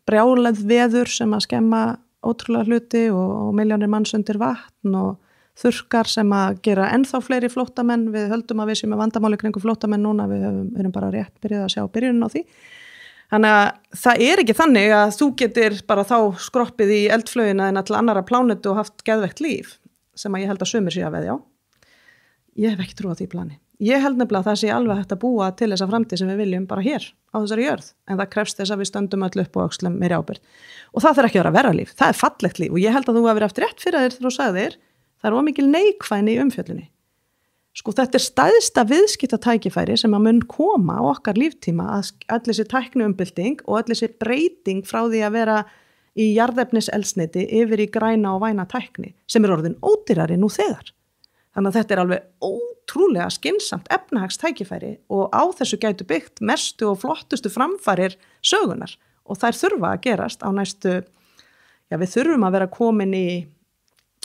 brjálæð veður sem að skemma ótrúlega hluti og milljónir manns undir vatn og þurrkar sem að gera ennþá fleiri flóttamenn, við höldum að við séum með vandamáli kringum flóttamenn núna, við erum bara rétt byrjað að sjá byrjunin á því. Þannig að það ekki þannig að þú getur bara þá skroppið í eldflaugina en all annara plánetu og haft geðveikt líf, sem að ég held að sumir sé að veðja á. Ég hef ekki trú á því plani. Ég held nefnilega að það sé alveg hægt að búa til þessa framtíð sem við viljum bara hér á þessari jörð, en það krefst þess að við stöndum öll upp og öxlum meiri ábyrgð. Og það þarf ekki að vera verra líf, það fallegt líf og ég held að þú hafi haft rétt fyrir þér þegar þú sagðir, Það of mikil neikvæðni í umfjöllunni. Sko þetta stæðsta viðskiptatækifæri sem að mun koma á okkar líftíma að allir sér tækniumbylting og allir sér breyting frá því að vera í jarðefniseldsneyti yfir í græna og væna tækni sem orðin ódýrari nú þegar. Þannig að þetta alveg ótrúlega skynsamt efnahagstækifæri og á þessu gætu byggt mestu og flottustu framfarir sögunar og þær þurfa að gerast á næstu, við þurfum að vera komin í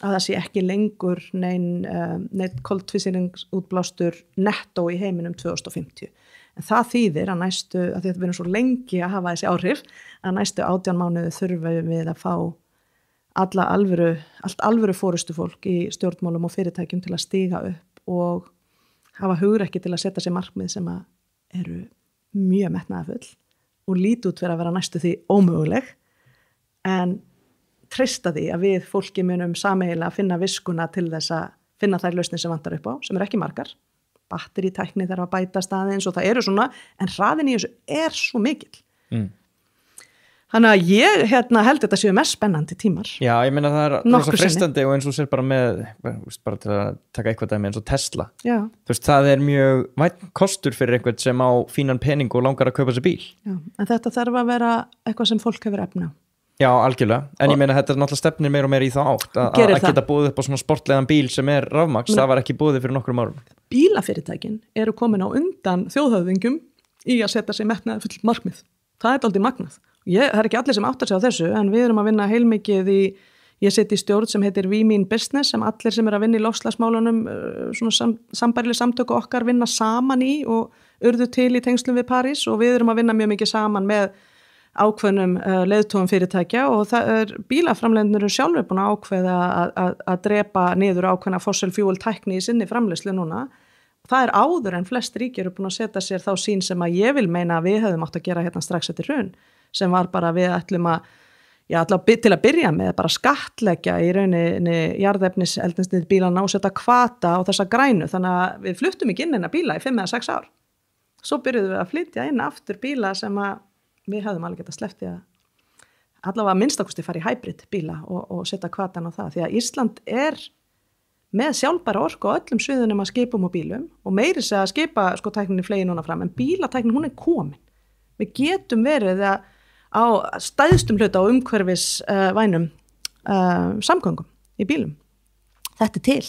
að það sé ekki lengur neitt koltvísýringsútblástur nettó í heiminum 2050. En það þýðir að næstu, að þetta verður svo lengi að hafa þessi áhrif, að næstu 18 mánuði þurfum við að fá allt alvöru fórustu fólk í stjórnmálum og fyrirtækjum til að stíga upp og hafa hugrekki til að setja sér markmið sem eru mjög metnaðarfull og líti út fyrir að vera næstu því ómöguleg, en treysta því að við fólki munum sameiginlega að finna viskuna til þess að finna þær lausnir sem vantar upp á, sem ekki margar. Batteritækni þarf að bæta staðins og það eru svona, en hraðin í þessu svo mikill. Þannig að ég held þetta séu mest spennandi tímar. Já, ég meina það svo freistandi og eins og sér bara með, bara til að taka eitthvað dæmi eins og Tesla. Já. Þú veist, það mjög vænt kostur fyrir einhvern sem á fínan pening og langar að kaupa sér bíl. Já, en þetta þarf að vera eitthvað sem fólk hefur efna. Já, algjörlega, en ég meina þetta náttúrulega stefnir meir og meir í þá átt að geta búið upp á svona sportlegan bíl sem rafmagns, það var ekki búið fyrir nokkrum árum. Bílafyrirtækin eru komin á undan þjóðhöfðingum í að setja sig metnaðarfull markmið. Það dálítið magnað. Það ekki allir sem áttar sig á þessu, en við erum að vinna heilmikið ég seti í stjórn sem heitir We Mean Business, sem allir sem að vinna í loftslagsmálunum, svona sambærileg samtöku okkar vinna saman í og urðu til í tengslum við París og við erum að vinna mjög mikið saman með ákveðnum leiðtogum fyrirtækja og bílaframleiðendur eru sjálfur búin að ákveða að drepa niður ákveðna fossil fuel tækni í sinni framleiðslu núna. Það áður en flest ríki eru búin að setja sér þá sín sem að ég vil meina að við hefðum átt að gera hérna strax eftir hrun, sem var bara við ætlum að, til að byrja með bara skattleggja í rauninni jarðefniseldsneyti bílana og setja hvata á þessa grænu, þannig að við fluttum ekki inn eina bíla í 5 eða 6 ár. Svo byrjuðum við að flytja inn aftur bíla sem að við hefðum alveg getað sleppt í að allavega minnstakosti fara í hybrid bíla og setja hvatan á það, því að Ísland með sjálfbæra orku á öllum sviðunum að skipum og bílum og meiri segja að skipa tækninni flegi núna fram, en bílatæknin hún komin. Við getum verið á stæðstum hluta á umhverfisvænum samgöngum í bílum. Þetta til,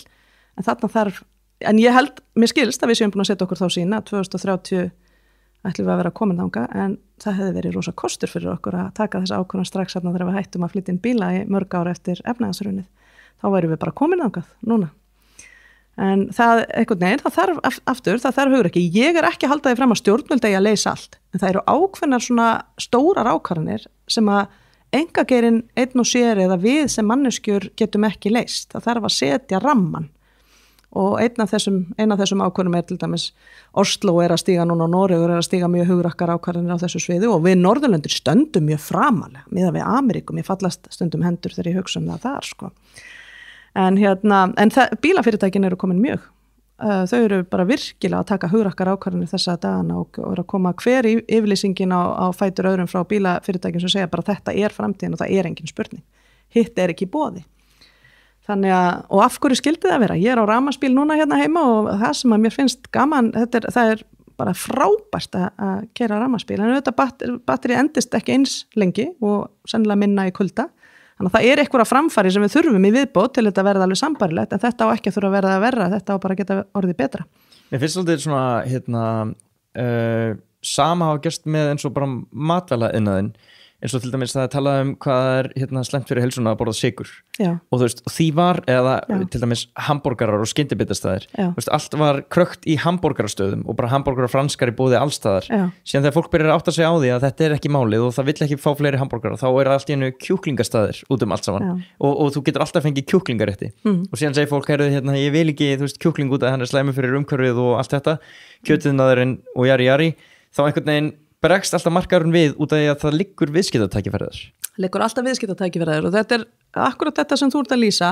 en þarna þarf, en ég held, mér skilst að við séum búin að setja okkur þá sína 2030 ætlum við að vera komin þangað, en það hefði verið rosa kostur fyrir okkur að taka þessa ákvörðun strax þarna þegar við hættum að flytja inn bíla í mörg ár eftir efnahagshrunið. Þá værum við bara komin þangað núna. En það þarf hugrekki. Ég ekki að halda því fram að stjórnvöld eigi að leysa allt, en það eru ákveðnar svona stórar ákvarðanir sem að einkageirinn einn og sér eða við sem manneskjur getum ekki leyst. Það þarf að setja ramman. Og einn af þessum ákvörðum til dæmis Oslo að stíga núna og Noregur að stíga mjög hugrakkar ákvarðanir á þessu sviði og við Norðurlöndir stöndum mjög framalega miðað við Ameríku, mér fallast stundum hendur þegar ég hugsa það þar sko. En bílafyrirtækin eru komin mjög, þau eru bara virkilega að taka hugrakkar ákvarðanir þessa dagana og eru að koma hver yfirlýsingin á fætur öðrum frá bílafyrirtækin sem segja bara þetta framtíðin og það engin spurning, hitt ekki í boði. Þannig að, og af hverju skildi það vera? Ég á rafmagnsbíl núna hérna heima og það sem að mér finnst gaman, það bara frábært að keyra rafmagnsbíl, en auðvitað batteri endist ekki eins lengi og sennilega minna í kulda. Þannig að það eitthvað framfæri sem við þurfum í viðbót til þetta verða alveg sambarilegt, en þetta á ekki að þurfa að verða að verra, þetta á bara að geta orðið betra. Mér finnst svolítið svona, sama hafa gerst með eins og bara matvælaiðnaðinn, eins og til dæmis það talað hvað slæmt fyrir heilsuna að borða sykur. Já. Og þú veist, því var, til dæmis hamborgarar og skyndibitastæðir, allt var krökt í hamborgarastöðum og bara hamborgarar franskar í búði allstaðar. Já. Síðan þegar fólk byrjar að átta sig á því að þetta ekki málið og það vill ekki fá fleiri hamborgarar, þá allt í einu kjúklingastæðir út allt saman. Og þú getur alltaf fengið kjúklingarétti. Og síðan segir fólk, ég vil ekki, kjúkling út að hann slæmur fyrir umhverfið og allt þetta, kjötiðnaðurinn og jari, þá einhvern veginn bregst alltaf markaðurinn við út af því að það liggur viðskiptatækifæriðar. Liggur alltaf viðskiptatækifæriðar og þetta akkurat þetta sem þú ert að lýsa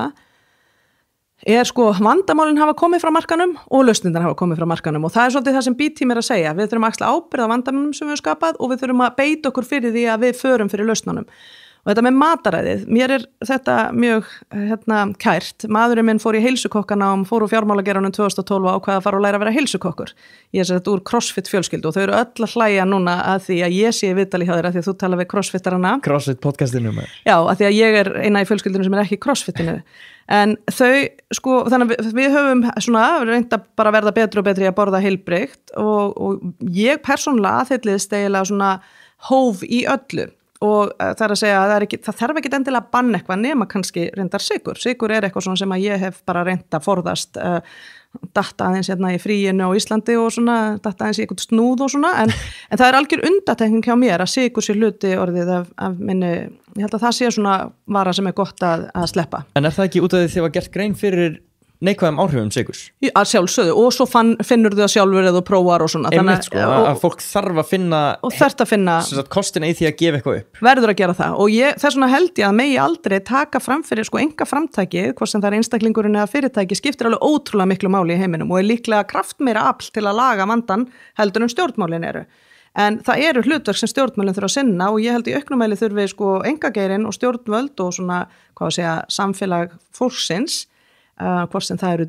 vandamálin hafa komið frá markanum og lausnirnar hafa komið frá markanum og það svolítið það sem B-team að segja. Við þurfum að axla ábyrgð á vandamálum sem við höfum skapað og við þurfum að beita okkur fyrir því að við förum fyrir lausnunum. Og þetta með mataræðið, mér þetta mjög kært. Maðurinn minn fór í heilsukokkanám, fór úr fjármálageranum 2012 og ákvað að fara og læra að vera heilsukokkur. Ég sé þetta úr CrossFit fjölskyldu og þau eru öll að hlæja núna að því að ég sé í viðtali hjá þér að því að þú tala við CrossFittarana. CrossFit podcastinu með. Já, að því að ég eina í fjölskyldunum sem ekki CrossFitinu. En þau, sko, þannig að við höfum svona reynt að bara verða betri og betri að borða heilbrigt og ég persónulega aðhyllist eiginlega svona hóf í öllu. Og það að segja að það þarf ekki endilega að banna eitthvað nema kannski reyndar sykur. Sykur eitthvað svona sem að ég hef bara reynt að forðast datta aðeins í fríinu á Íslandi og svona datta aðeins í eitthvað snúð og svona en það algjör undatekning hjá mér að sykur sé hluti orðið af minni, ég held að það sé svona vara sem gott að sleppa. En það ekki út af því þið var gert grein fyrir neikvæðum áhrifum sykurs? Að sjálfsögðu og svo finnur þau að sjálfur eða prófar og svona. Einmitt sko, að fólk þarf að finna og þarf að finna kostina í því að gefa eitthvað upp. Verður að gera það og þess vegna held ég að megi aldrei taka fram fyrir sko enga framtæki, hvort sem það einstaklingurinn eða fyrirtæki skiptir alveg ótrúlega miklu máli í heiminum og líklega kraftmeira afl til að laga vandan heldur stjórnmálin eru. En það eru hlutverk sem stjórnmálin þurfa að sinna og ég held í auknum mæli þurfi sko engageirinn og stjórnvöld og svona, samfélag fólksins hvort sem það eru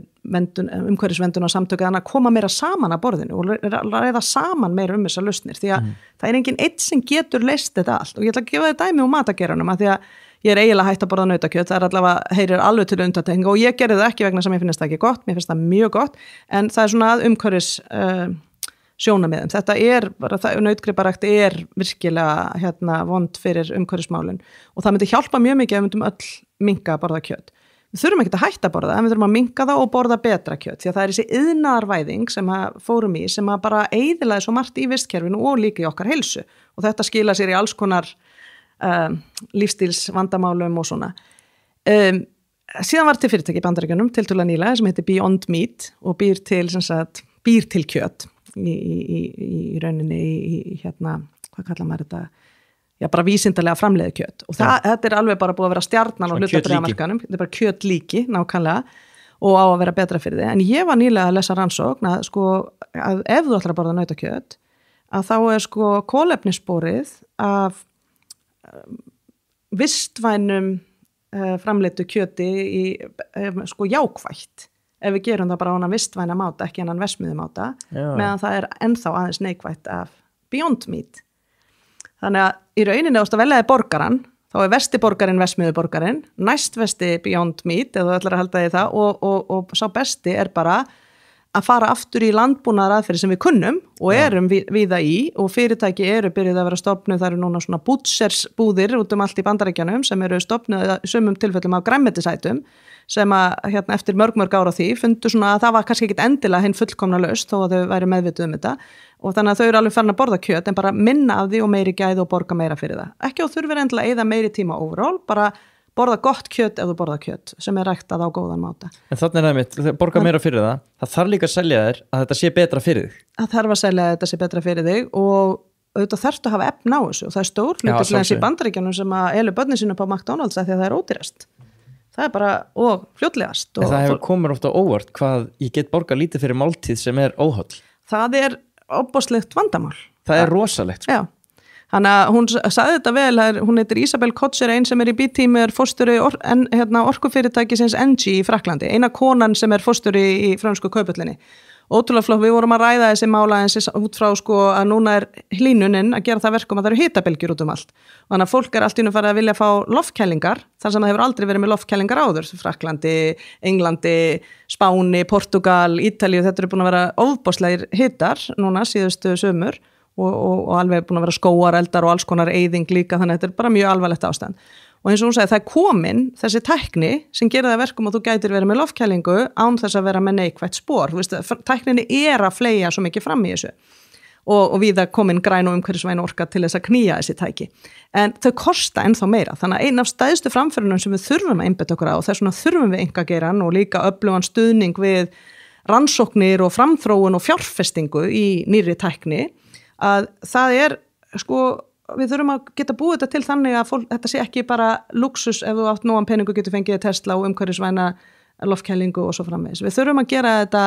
umhverfisverndun og samtök að koma meira saman að borðinu og ræða saman meira þessar lausnir því að það enginn einn sem getur leyst þetta allt og ég ætla að gefa þér dæmi úr matageiranum að því að ég eiginlega hætt að borða nautakjöt, það allavega heyrir alveg til undantekninga og ég gerði það ekki vegna sem ég finnst það ekki gott, mér finnst það mjög gott en það svona að umhverfis sjónarmiðum, þetta nautgriparækt virkilega vond fyrir umhverfismálin og það myndi hjálpa mjög mikið ef við myndum öll minnka að borða kjöt. Við þurfum ekki að hætta að borða það, en við þurfum að minnka það og borða betra kjöt, því að það þessi iðnaðarvæðing sem fórum í, sem bara eyðilaði svo margt í vistkerfinu og líka í okkar heilsu og þetta skila sér í alls konar lífstílsvandamálum og svona. Síðan var til fyrirtæki í Bandaríkjunum, tiltölulega nýlega, sem heitir Beyond Meat og býr til kjöt í rauninni hvað kallar maður þetta? Já, bara vísindalega framleiði kjöt og þetta alveg bara búið að vera stjarnan á hlutabréfamarkaðnum, þetta bara kjötlíki nákvæmlega og á að vera betra fyrir þið en ég var nýlega að lesa rannsókn að ef þú ætlar að borða nautakjöt að þá kolefnissporið af vistvænum framleiddu kjöti jákvætt ef við gerum það bara á hana vistvæna máta ekki hennan versmiðumáta meðan það ennþá aðeins neikvætt af Beyond Meat. Þannig að í rauninni ást að veljaði borgaran, þá versti borgarinn versmiðuborgarinn, næst versti Beyond Meat, eða þú ætlar að halda því það, og sá besti bara að fara aftur í landbúnaðar aðferði sem við kunnum og erum víða í og fyrirtæki eru byrjuð að vera stofnuð, það eru núna svona búðir út allt í Bandaríkjanum sem eru stofnuð í sumum tilfellum af grænmetisætum sem að eftir mörg ára því fundu svona að það var kannski ekkit endilega hinn fullkomna laust þó að þau væri meðvituð þetta og þannig að þau eru alveg farin að borða kjöt en bara minna af því og meiri gæði og borga meira fyrir það. Ekki og þurfir endilega eyða meiri tíma overall, bara borða gott kjöt ef þú borða kjöt sem ræktað á góðan máta. En þannig er það borga meira fyrir það. Það þarf líka að selja þér að þetta sé betra fyrir þig. Það þarf að selja að þetta sé betra fyrir þig og auðvitað þarftu að hafa efn á þessu og það stór hluti eins í Bandaríkjunum sem að elu börnin sínu upp á McDonald's að því að það ódýrast. Það bara og fljótlegast. En það hefur komið ofta óvart hvað ég get borga lítið fyrir máltíð sem óholl. Það ofboðslegt vandamál. Það rosalegt. Já. Þannig að hún sagði þetta vel, hún heitir Isabel Kotzer, ein sem í B-tími fórstjóri orkufyrirtækisins Engie í Frakklandi, eina konan sem fórstjóri í frönsku kaupullinni. Ótrúlega flott, við vorum að ræða þessi mála eins út frá að núna hlýnunin að gera það verkum að það eru hitabylgjur út allt. Þannig að fólk allt í einu farið að vilja fá loftkælingar, þar sem það hefur aldrei verið með loftkælingar áður, Frakklandi, Englandi, Spáni, Portugal, Ítalíu, þetta eru búin að vera ofboðslegir hitar núna síðustu sömur. Og alveg búin að vera skóareldar og alls konar eyðing líka, þannig að þetta bara mjög alvarlegt ástand. Og eins og hún sagði, það komin þessi tækni sem gerir það verkum að þú gætir verið með loftkælingu án þess að vera með neikvætt spor. Þú veist, tækninni að fleygja svo mikið fram í þessu. Og við það komin græn og umhverfisvæn orka til þess að knýja þessi tæki. En þau kosta ennþá meira. Þannig að einn af stæðstu framförunum sem við þurfum að einbetta okkur á og þess vegna þurfum við einkageirann og líka öflugan stuðning við rannsóknir og framþróun og fjárfestingu í nýrri tækni að það við þurfum að geta búið þetta til þannig að þetta sé ekki bara luxus ef þú átt nógan peningu getur fengið Tesla og umhverfisvæna loftkælingu og svo framvegis. Við þurfum að gera þetta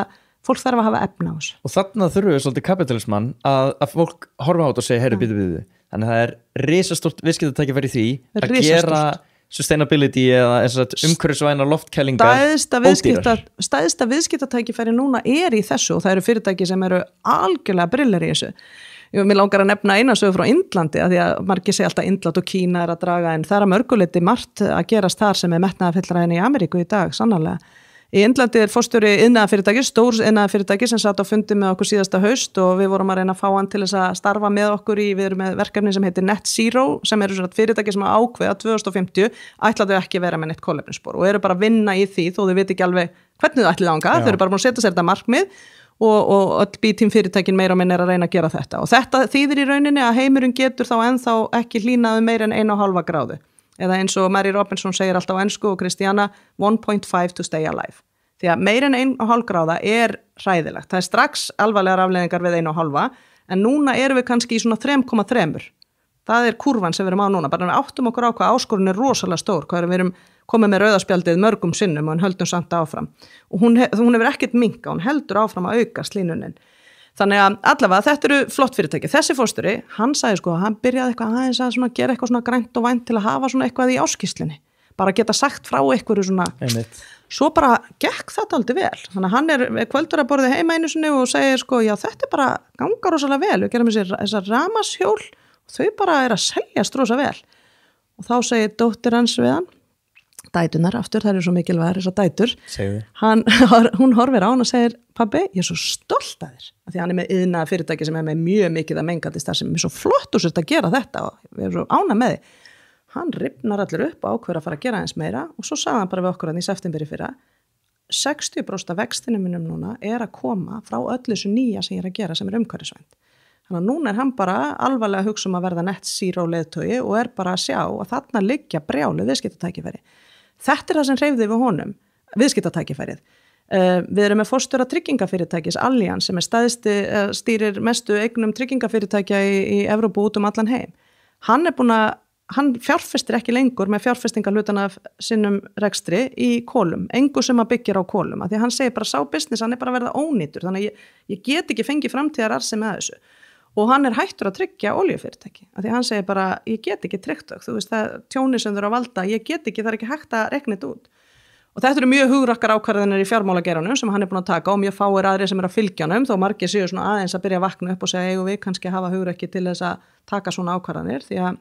fólk þarf að hafa efna á þessu. Og þarna þurfum við svolítið kapitalismann að fólk horfa át og segja, heyrðu, býðu. Þannig að það risastórt viðskiptatækifæri í því að gera sustainability eða umhverfisvænar loftkælingar ódýrar. Stæðsta viðskiptatækifæri núna í þessu og það eru fyrirtæki sem eru algjörlega brillir í þessu. Mér langar að nefna eina sögu frá Indlandi að því að margir segja alltaf Indland og Kína að draga en það að mörguleiti margt að gerast þar sem metnaðarfyllra en í Ameríku í dag, sannarlega. Í Indlandi forstjóri iðnaðarfyrirtæki, stór iðnaðarfyrirtæki sem satt á fundi með okkur síðasta haust og við vorum að reyna að fá hann til þess að starfa með okkur við erum með verkefni sem heitir Net Zero sem eru svona fyrirtæki sem ákveða 2050 ætla þau ekki vera með neitt kolefnisspor og eru bara að vinna í því þó þau veit ekki alveg hvernig þau ætli þangað, þau eru bara búin að setja sér þetta markmið og öll B-team fyrirtækin meira og minn að reyna að gera þetta og þetta þýðir í rauninni að heimurinn getur þá ennþá ekki hlýnaðu meira en 1,5 gráðu eða eins og Mary Robinson segir alltaf á ensku og Kristjana 1.5 to stay alive. Því að meira en 1,5 gráða hræðilegt. Það strax alvarlegar afleiðingar við 1,5 en núna erum við kannski í svona 3,3. Það kurvan sem við erum á núna. Bara við áttum okkur á hvað áskorun rosalega stór, hvað við erum komið með rauðaspjaldið mörgum sinnum og höldum samt áfram. Og hún hefur ekkert minka, hún heldur áfram að auka slínunin. Þannig að allavega þetta eru flott fyrirtæki. Þessi fórstjóri, hann sagði sko, hann byrjaði eitthvað aðeins að gera eitthvað svona grænt og vænt til að hafa svona eitthvað í áskýrslunni. Bara geta sagt frá einhverju svona. Einmitt. Svo bara gekk þetta aldrei vel. Þannig að hann kvöldur að borða heima einu sinni og segir sko, já þetta bara gangar rosalega vel. Við gerum þessar ramashjól og þau bara að seljast rosa vel. Og þá segir dóttir hans við hann, dætunar aftur, það eru svo mikilvægur þessar dætur. Hún horfir á hann og segir, pabbi, ég svo stolt að þér. Því hann með iðnaðar fyrirtæki sem með mjög mikið að mengandi starf sem svo flott úr sér að gera þetta og við erum svo ánægð með því. Hann rifnar allir upp og ákveður að fara að gera eins meira og svo sagði hann bara við okkur hann í september í fyrra 60% af vextinu mínum núna að koma frá öllu þessu nýja sem ég að gera sem umhverfisvænt. Þannig að núna hann bara alvarlega að hugsa að verða Net Zero leiðtogi og bara að sjá að þarna liggja brjálu viðskiptatækifæri. Þetta það sem hreyfði við honum, viðskiptatækifærið. Við erum með forstjóra tryggingafyrirtækis Allianz sem stýrir mestu eignum tryggingafyrirtækja í Evrópu út allan heim. Hann fjárfestir ekki lengur með fjárfestingarhlutana sinnum rekstri í kólum, engu sem að byggja á kólum, af því að hann segir bara sá business, hann bara verða ónýtur, þannig að ég get ekki fengið framtíðar arðsemi með þessu. Og hann hættur að tryggja oljufyrirtæki, af því að hann segir bara, ég get ekki tryggt þau, þú veist það tjóni sem þau eru að valda, ég get ekki, það ekki hægt að rekna þetta út. Og þetta eru mjög hugrakkar ákvarðanir í fjármálageiranum sem hann búin að taka og mjög fáir aðrir sem eru að fylgja honum, þó margir séu svona aðeins að byrja að vakna upp og segja, eigum við kannski hafa hugrakki til þess að taka svona ákvarðanir, því að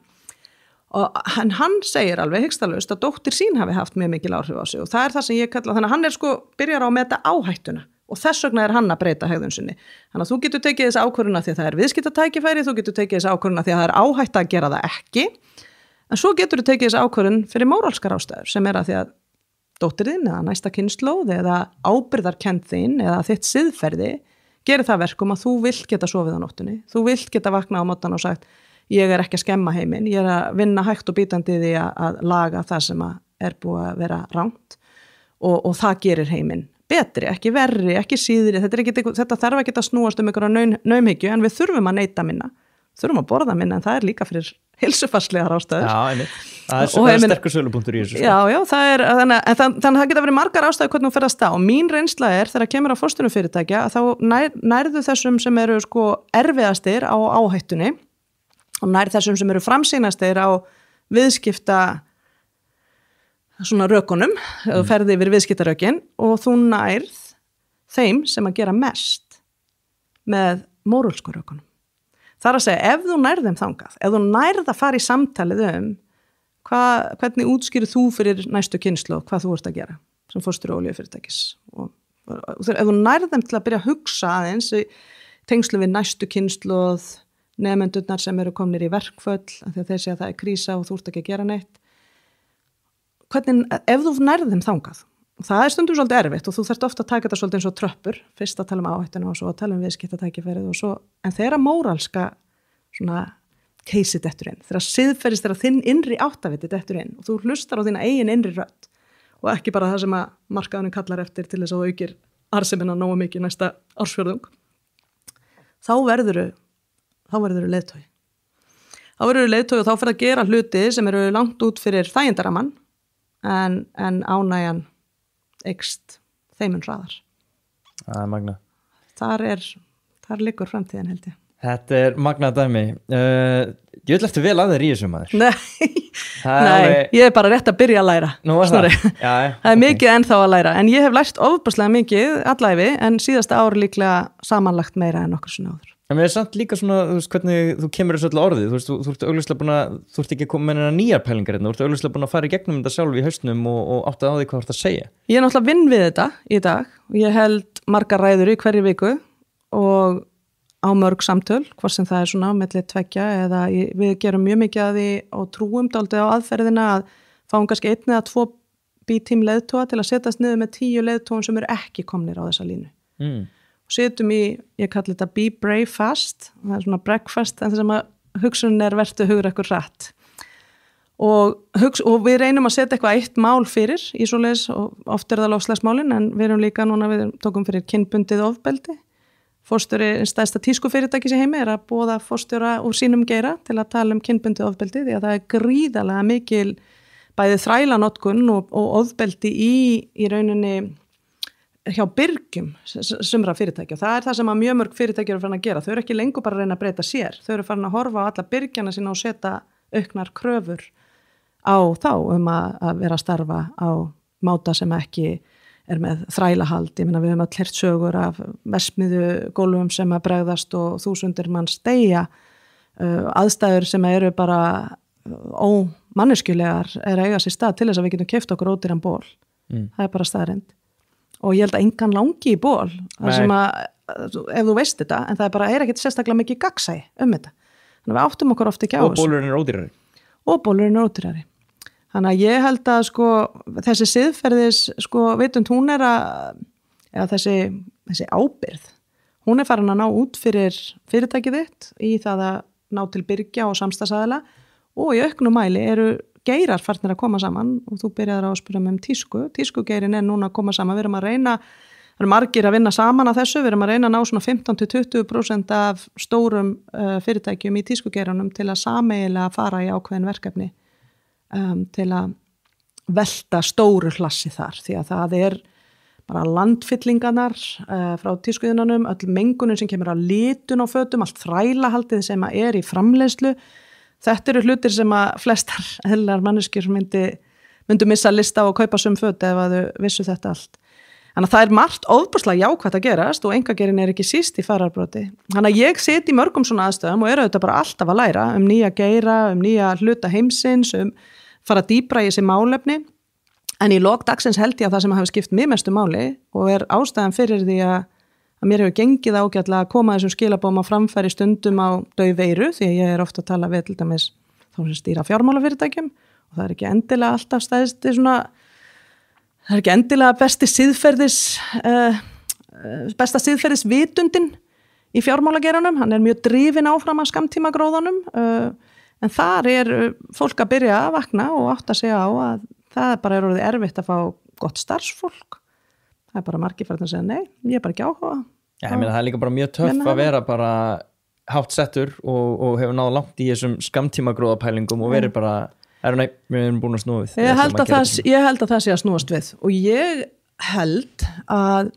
og hann segir alveg hyggstalaust að dóttir sín hafi haft mjög mikil áhrif á sig og það það sem ég kalla, þannig að hann sko byrjar á að meta áhættuna og þess vegna hann að breyta hegðun sinni. Þannig að þú getur tekið þessa ákvörðuna því að það viðskiptatækifæri, þú getur tekið þessa ákvörðuna því að það áhætta að gera það ekki, en svo getur þú tekið þessa ákvörðun fyrir móralskar ástæður sem að því að dóttir þín eða næsta kynslóð eða ábyrgðarkennd þín eða þitt siðferði gerir það verkum að þú vilt geta sofið á nóttunni, þú vilt geta vaknað á móttan og sagt ég ekki að skemma heiminn, ég að vinna hægt og bítandi því að laga það sem búið að vera rangt og það gerir heiminn betri, ekki verri, ekki síðri, þetta þarf ekki að snúast einhverja naumhyggju en við þurfum að neyta minna, þurfum að borða minna en það líka fyrir heilsufarslegar ástæður. Já, einmitt. Það sterkur sölupunktur í þessu. Já, þannig að það geta verið margar ástæður hvernig þú fer að stá og mín reynsla þegar kemur á forstjórum fyrirtækja að þá nærðu þessum sem eru sko erfiðastir á áhættunni og nær þessum sem eru framsýnastir á viðskipta svona rökunum, þú ferði yfir viðskiptarökin og þú nærð þeim sem að gera mest með móralsku rökunum. Það að segja, ef þú nærð þeim þangað, ef þú nærð að fara í samtalið hvernig útskýrir þú fyrir næstu kynslóð hvað þú ert að gera sem forstjóri oljufyrirtækis og ef þú nærð þeim til að byrja að hugsa aðeins í tengslu við næstu kynslóð nemendurnar sem eru komnir í verkföll af því að þeir segja að það krísa og þú ert ekki að gera neitt ef þú nærð þeim þangað það stundum svolítið erfitt og þú þarft ofta að taka þetta svolítið eins og tröppur, fyrst að tala áhættuna og svo að tala viðskiptatækifærið og svo en þeirra móralska svona keisi dettur inn, þeirra siðferðist þeirra þinn innri áttaviti dettur inn og þú hlustar á þína eigin innri rödd og ekki bara það sem að markaðurinn kallar eftir til þess að þú aukir arðsemina nógu mikið næsta ársfjórðung þá verður leiðtogi. Þá verður leiðtogi og þá fyrir að gera hluti sem eru langt út fyrir þægindaramann en ánægjan eykst þeimun hraðar. Það magna. þar liggur framtíðin held ég. Þetta magnað dæmi. Ég vil eftir vel að þér í þessu maður. Nei, ég bara rétt að byrja að læra. Nú er það? Já, það mikið ennþá að læra, en ég hef lært ofboðslega mikið allæfi, en síðasta ár líklega samanlagt meira en okkur svona áður. En mér samt líka svona, þú veist, hvernig þú kemur þessu öll orðið, þú ert augljóslega búin að, þú ert ekki að koma með neina nýjar pælingar hérna, þú ert augljóslega búin að fara í gegnum þetta sjálf í hausnum og áttað á því hvað þú ert að segja. Ég náttúrulega vinn við þetta í dag, ég held margar ræður í hverju viku og á mörg samtöl, hvort sem það svona milli tveggja eða við gerum mjög mikið að því og trúum dálítið á aðferðina að fáum kannski 1 eða 2 B-team leiðtoga til að setjast niður með 10 leiðtogum sem eru ekki komnir á þessa línu. Og setjum ég kalli þetta be brave fast, það er svona breakfast en það sem að hugsunin vertu hugur ekkur rætt og við reynum að setja eitthvað eitt mál fyrir í svoleiðis og oft það loftslagsmálin en við erum líka núna, við tókum fyrir kynbundið ofbeldi, forstjóri stærsta tískufyrirtæki sem heimi að boða forstjóra úr sínum geira til að tala kynbundið ofbeldi því að það gríðarlega mikil bæði þrælanotkun og ofbeldi í rauninni hjá byrgjum sumra fyrirtæki og það það sem að mjög mörg fyrirtæki eru farin að gera, þau eru ekki lengur bara að reyna að breyta sér, þau eru farin að horfa á alla byrgjana sína og setja auknar kröfur á þá að vera að starfa á máta sem ekki með þrælahald, ég meina við höfum öll heyrt sögur af verksmiðju gólfum sem að bregðast og þúsundir manns deyja, aðstæður sem eru bara ómanneskjulegar að eiga sér stað til þess að við getum keypt okkur ódýran ból, það bara staðreynd. Og ég held að engan langi í ból sem ef þú veist þetta en það bara ekkert sérstaklega mikið gagnsæi þetta þannig að við áttum okkur oft ekki á og bólurinn er ódýrari þannig að ég held að þessi siðferðis vitund hún eða þessi ábyrgð hún farin að ná út fyrir fyrirtækið þitt í það að ná til byrgja og samstagsaðila og í auknum mæli eru geirar farnir að koma saman og þú byrjaðir á að spyrja mig tískugeirin núna að koma saman, við erum að reyna það eru margir að vinna saman að þessu, við erum að reyna að ná svona 15-20% af stórum fyrirtækjum í tískugeiranum til að sameiginlega fara í ákveðin verkefni til að velta stóru hlassi þar, því að það bara landfyllingarnar frá tískuðinanum, öll mengunin sem kemur að litun á fötum, allt þrælahaldið sem í framleiðslu. Þetta eru hlutir sem að flestar eðlilegar manneskjur myndu missa lista á að kaupa föt ef að þau vissu þetta allt. Þannig að það margt ofboðslega jákvætt að gerast og einkageirinn ekki síst í fararbroti. Þannig að ég sit í mörgum svona aðstöðum og auðvitað bara alltaf að læra nýja geira, nýja hluta heimsins, fara dýpra í þessi málefni. En í lok dagsins held ég að það sem hafi skipt mig mestu máli og ástæðan fyrir því að mér hefur gengið ágætlega að koma þessum skilabóðum á framfæri stundum á daufveiru því að ég ofta að tala við til dæmis þá sem stýra fjármálafyrirtækjum og það ekki endilega alltaf stæðsti það ekki endilega besta siðferðisvitundin í fjármálageiranum, hann mjög drifinn áfram að skammtímagróðunum en þar fólk að byrja að vakna og átta sig á að það bara orðið erfitt að fá gott starfsfólk. Það bara margir fyrir að segja nei, ég bara ekki áhuga. Já, ég meina það líka bara mjög töff að vera bara hátt settur og hefur náða langt í þessum skammtímagróðapælingum og verið bara, nei, við erum búin að snúa við. Ég held að það sé að snúast við og ég held að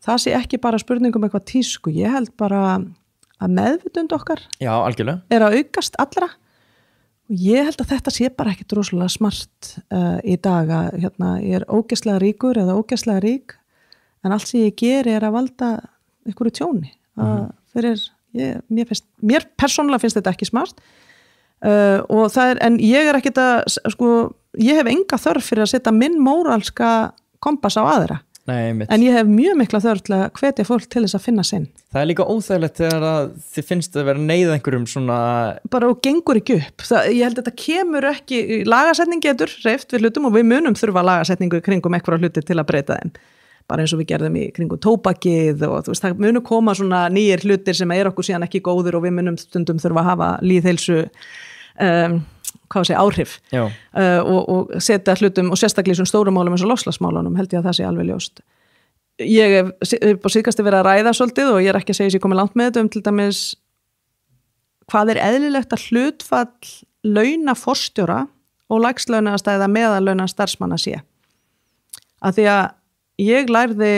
það sé ekki bara spurningum eitthvað tísku, ég held bara að meðvitund okkar algjörlega. Að aukast allra og ég held að þetta sé bara ekkit rosalega smart í dag að ég ógeðslega ríkur eða ógeðslega rík en allt sem ég geri að valda einhverju tjóni mér persónulega finnst þetta ekki smart og en ég ekkit að ég hef enga þörf fyrir að setja minn móralska kompass á aðra. Nei, en ég hef mjög mikla þörf til að hvetja fólk til þess að finna sinn. Það líka óþægilegt þegar að þið finnst að vera neyða einhverjum svona bara og gengur ekki upp. Ég held að þetta kemur ekki, lagasetning getur hreyft við hlutum og við munum þurfa lagasetningu kringum einhverja hluti til að breyta þeim. Bara eins og við gerðum í kringum tóbakið og þú veist, það munum koma svona nýjir hlutir sem okkur síðan ekki góður og við munum stundum þurfa að hafa lýðheilsu áhrif og setja hlutum og sérstaklega í stórum málum eins og loftslagsmálunum held ég að það sé alveg ljóst. Ég hef á síðkasti verið að ræða svolítið og ég ekki að segja að ég komið langt með þetta til dæmis hvað eðlilegt að hlutfall launa forstjóra og lægstlaunastæða meðallauna starfsmanna sé. Að því að ég lærði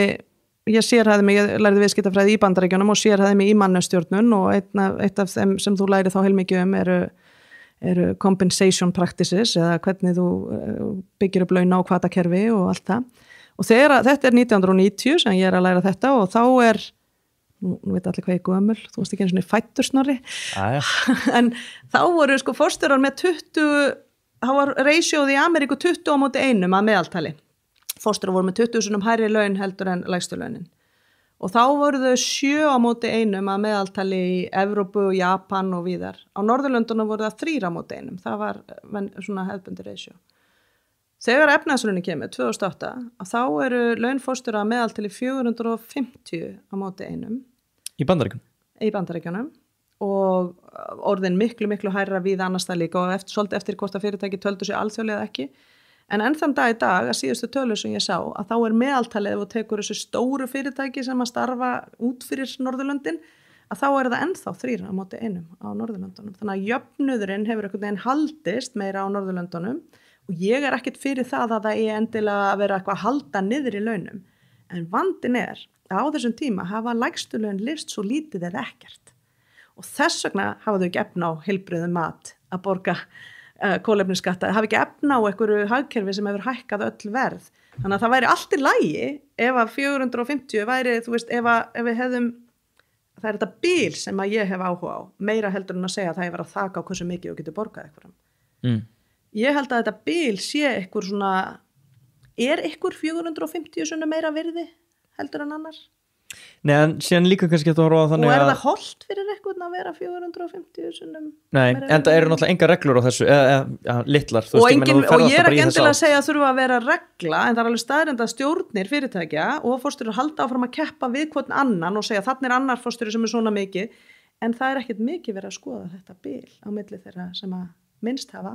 ég sérhæði mig, ég lærði viðskiptafræði í Bandaríkjunum og sérhæði mig í mannauðsstjórnun og eitt af þeim sem þú læri þá heilmikið eru compensation practices eða hvernig þú byggir upp launa og hvatakerfi og allt það. Og þetta 1990 sem ég að læra þetta og þá nú veit allir hvað ég gömul, þú veist ekki einu svona fættur Snorri, en þá voru sko forstjórar með 20, þá var ratioð í Ameríku 20:1 að meðaltali. Forstjórar voru með 20 sinnum hærri laun heldur en lægstu launin. Og þá voru þau 7:1 að meðaltali í Evrópu, Japan og víðar. Á Norðurlöndunum voru það 3:1, það var svona hefðbundi ratio. Þegar efnahagshrunið kemur 2008, þá eru launforstjóra að meðaltali 450:1 í Bandaríkjunum og orðin miklu hærra við annars það líka og svolítið eftir hvort að fyrirtæki töldu sig alþjóðlega ekki. En enn þann dag í dag, að síðustu tölur sem ég sá, að þá meðaltalið ef þú tekur þessu stóru fyrirtæki sem að starfa út fyrir Norðurlöndin, að þá það ennþá 3:1 á Norðurlöndunum. Þannig að jöfnuðurinn hefur einhvern veginn haldist meira á Norðurlöndunum og ég ekkert fyrir það að það endilega að vera eitthvað að halda niður í launum. En vandinn að á þessum tíma hafa lægstu laun list svo lítið eða ekkert. Og þess vegna hafa þau ekki efna á heilbrigðum mat að borga kolefnisskatta, það hafi ekki efna á einhverju hagkerfi sem hefur hækkað öll verð. Þannig að það væri allt í lagi ef að 450 væri, þú veist, ef við hefðum, það þetta bil sem að ég hef áhuga á, meira heldur en að segja að það var að þaka á hversu mikið og getur borgað eitthvað. Ég held að þetta bil sé eitthvað svona, eitthvað 450 svona meira virði heldur en annar? Nei, en síðan líka kannski að horfa á þannig að... Og það holdt fyrir eitthvað að vera 450 sunnum? Nei, en það eru náttúrulega enga reglur á þessu, litlar. Og ég ekki endilega að segja að þurfa að vera regla, en það alveg staðreynd að stjórnir fyrirtækja og forstjórar halda áfram að keppa við hvern annan og segja þannig annar forstjóri sem svona mikið, en það ekkert mikið verið að skoða þetta bil á milli þeirra sem að minnst hafa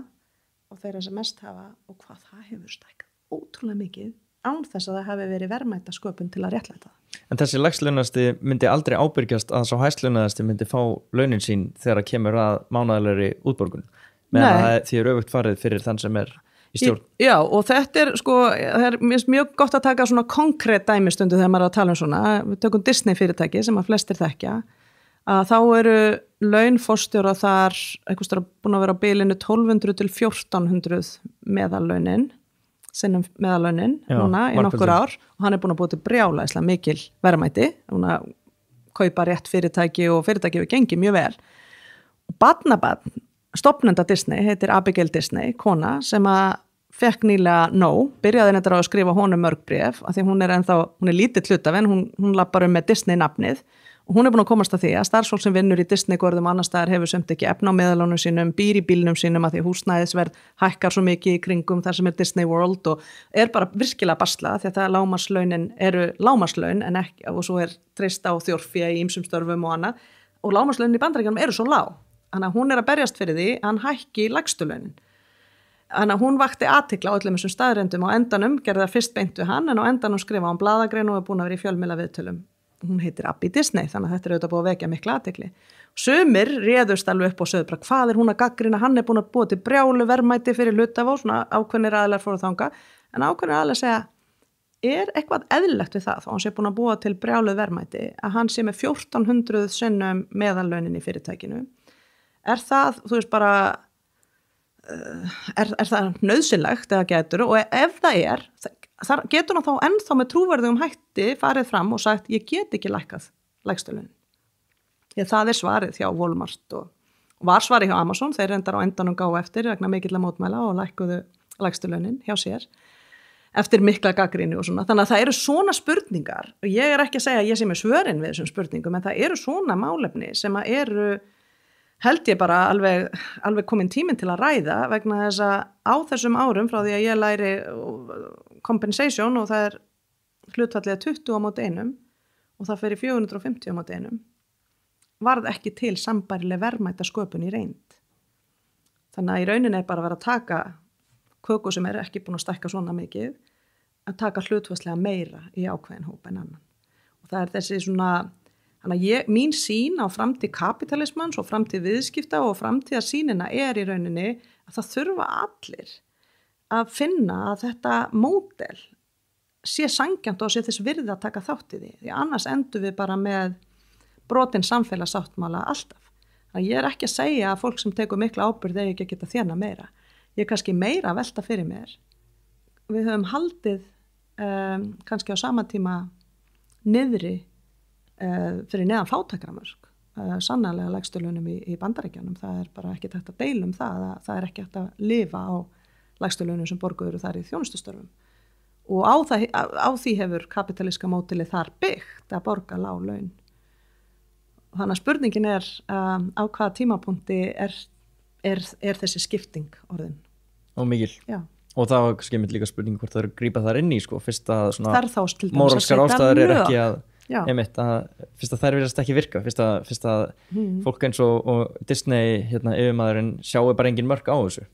og þeirra sem mest hafa og hvað það hefur stækkað ótrúlega mikið án þess að það hafi verið verðmætasköpun til að réttlæta það. En þessi lægstlaunasti myndi aldrei ábyrgjast að sá hæstlaunaðasti myndi fá launin sín þegar það kemur að mánaðarlegri útborgun meðan það því öfugt farið fyrir þann sem í stjórn. Já, og þetta sko, það mjög gott að taka svona konkrétt dæmistundu þegar maður að tala svona. Við tökum Disney fyrirtæki sem að flestir þekkja, að þá eru launforstjóra þar einhverstara búin að vera á bilinu 1200 til 1400 meðallaunin sinnum meðalaunin núna í nokkur ár og hann búin að búið til brjálæðislega mikil verðmæti, hún að kaupa rétt fyrirtæki og fyrirtæki hefur gengið mjög vel. Og barnabarn, stofnenda Disney, heitir Abigail Disney, kona sem að fekk nýlega byrjaði þetta á að skrifa honum mörg bréf, af því hún er lítið hlutafinn, hún lappar með Disney nafnið og hún búin að komast að því að starfsfólk sem vinnur í Disney-gorðum annar staðar hefur sumt ekki efna á meðalónum sínum, býr í bílnum sínum að því húsnæðisverð hækkar svo mikið í kringum þar sem Disney World og bara virkilega basla því að það lágmarkslaunin eru lágmarkslaun en ekki, og svo treysta og þjórfía í ýmsum störfum og annað og lágmarkslaunin í Bandaríkjunum eru svo lág. Þannig að hún að berjast fyrir því að hann hækki lægstu launin. Þannig að hún vakti athygli á öllum þessum staðreyndum á endanum, gerði það fyrst beint við hann en á endanum skrifa hann blaðagrein og búin að vera í fjölmiðlaviðtölum. Hún heitir Abby Disney, þannig að þetta auðvitað búið að vekja mikla athygli. Sumir réðust alveg upp og sögðu bara hvað hún að gaggrina, hann búin að búa til brjálu verðmæti fyrir hlutafá, svona ákveðnir aðilar fóru þanga, en ákveðnir aðilar segja, eitthvað eðlilegt við það, þá hann sé búin að búa til brjálu verðmæti, að hann sé með 1400 sinnum meðallaunin í fyrirtækinu. Það, þú veist bara, það nauðsynlegt eða getur og ef það þar getur hann þá ennþá með trúverðugum hætti farið fram og sagt ég get ekki lækkað lægstu launin. Það svarið hjá Walmart og var svarið hjá Amazon, þeir reyndar á endanum gáfu eftir vegna mikilla mótmæla og lækkuðu lægstu launin hjá sér eftir mikla gagnrýni og svona. Þannig að það eru svona spurningar og ég ekki að segja að ég sé með svörin við þessum spurningum en það eru svona málefni sem að eru held ég bara alveg komin tíminn til að ræða vegna þess að á þessum árum frá því að ég læri compensation og það hlutfallið 20:1 og það fer í 450:1 varð ekki til sambærileg verðmætasköpun í reynd. Þannig að í rauninni bara að vera að taka köku sem ekki búin að stækka svona mikið að taka hlutfallslega meira í ákveðin hóp en annan. Og það þessi svona þannig að mín sýn á framtíð kapitalismans og framtíð viðskipta og framtíðarsýnina í rauninni að það þurfa allir að finna að þetta módel sé sanngjarnt og sé þess virði að taka þátt í því annars endum við bara með brotin samfélagsáttmála alltaf. Ég er ekki að segja að fólk sem tekur mikla ábyrgð eigi ekki að geta þjána meira. Ég er kannski meira að velta fyrir mér. Við höfum haldið kannski á sama tíma niðri fyrir neðan fátækramörk. Sannarlega lægstu launum í Bandaríkjunum. Það er bara ekki hægt að deila það. Það er ekki hægt að lifa á lægstu launum sem borguðu þar í þjónustustörfum. Og á því hefur kapitalíska mótilið þar byggt að borga lág laun. Þannig að spurningin á hvaða tímapunkti er þessi skipting orðin. Og mikil. Já. Og það var kannski líka spurning hvort það eru að grípa þar inn í sko, fyrst að svona móralskar ástæður er ekki að, fyrst að þær virðast ekki virka, fyrst að fólk eins og Disney yfirmaðurinn sjáu bara engin mörk á þessu.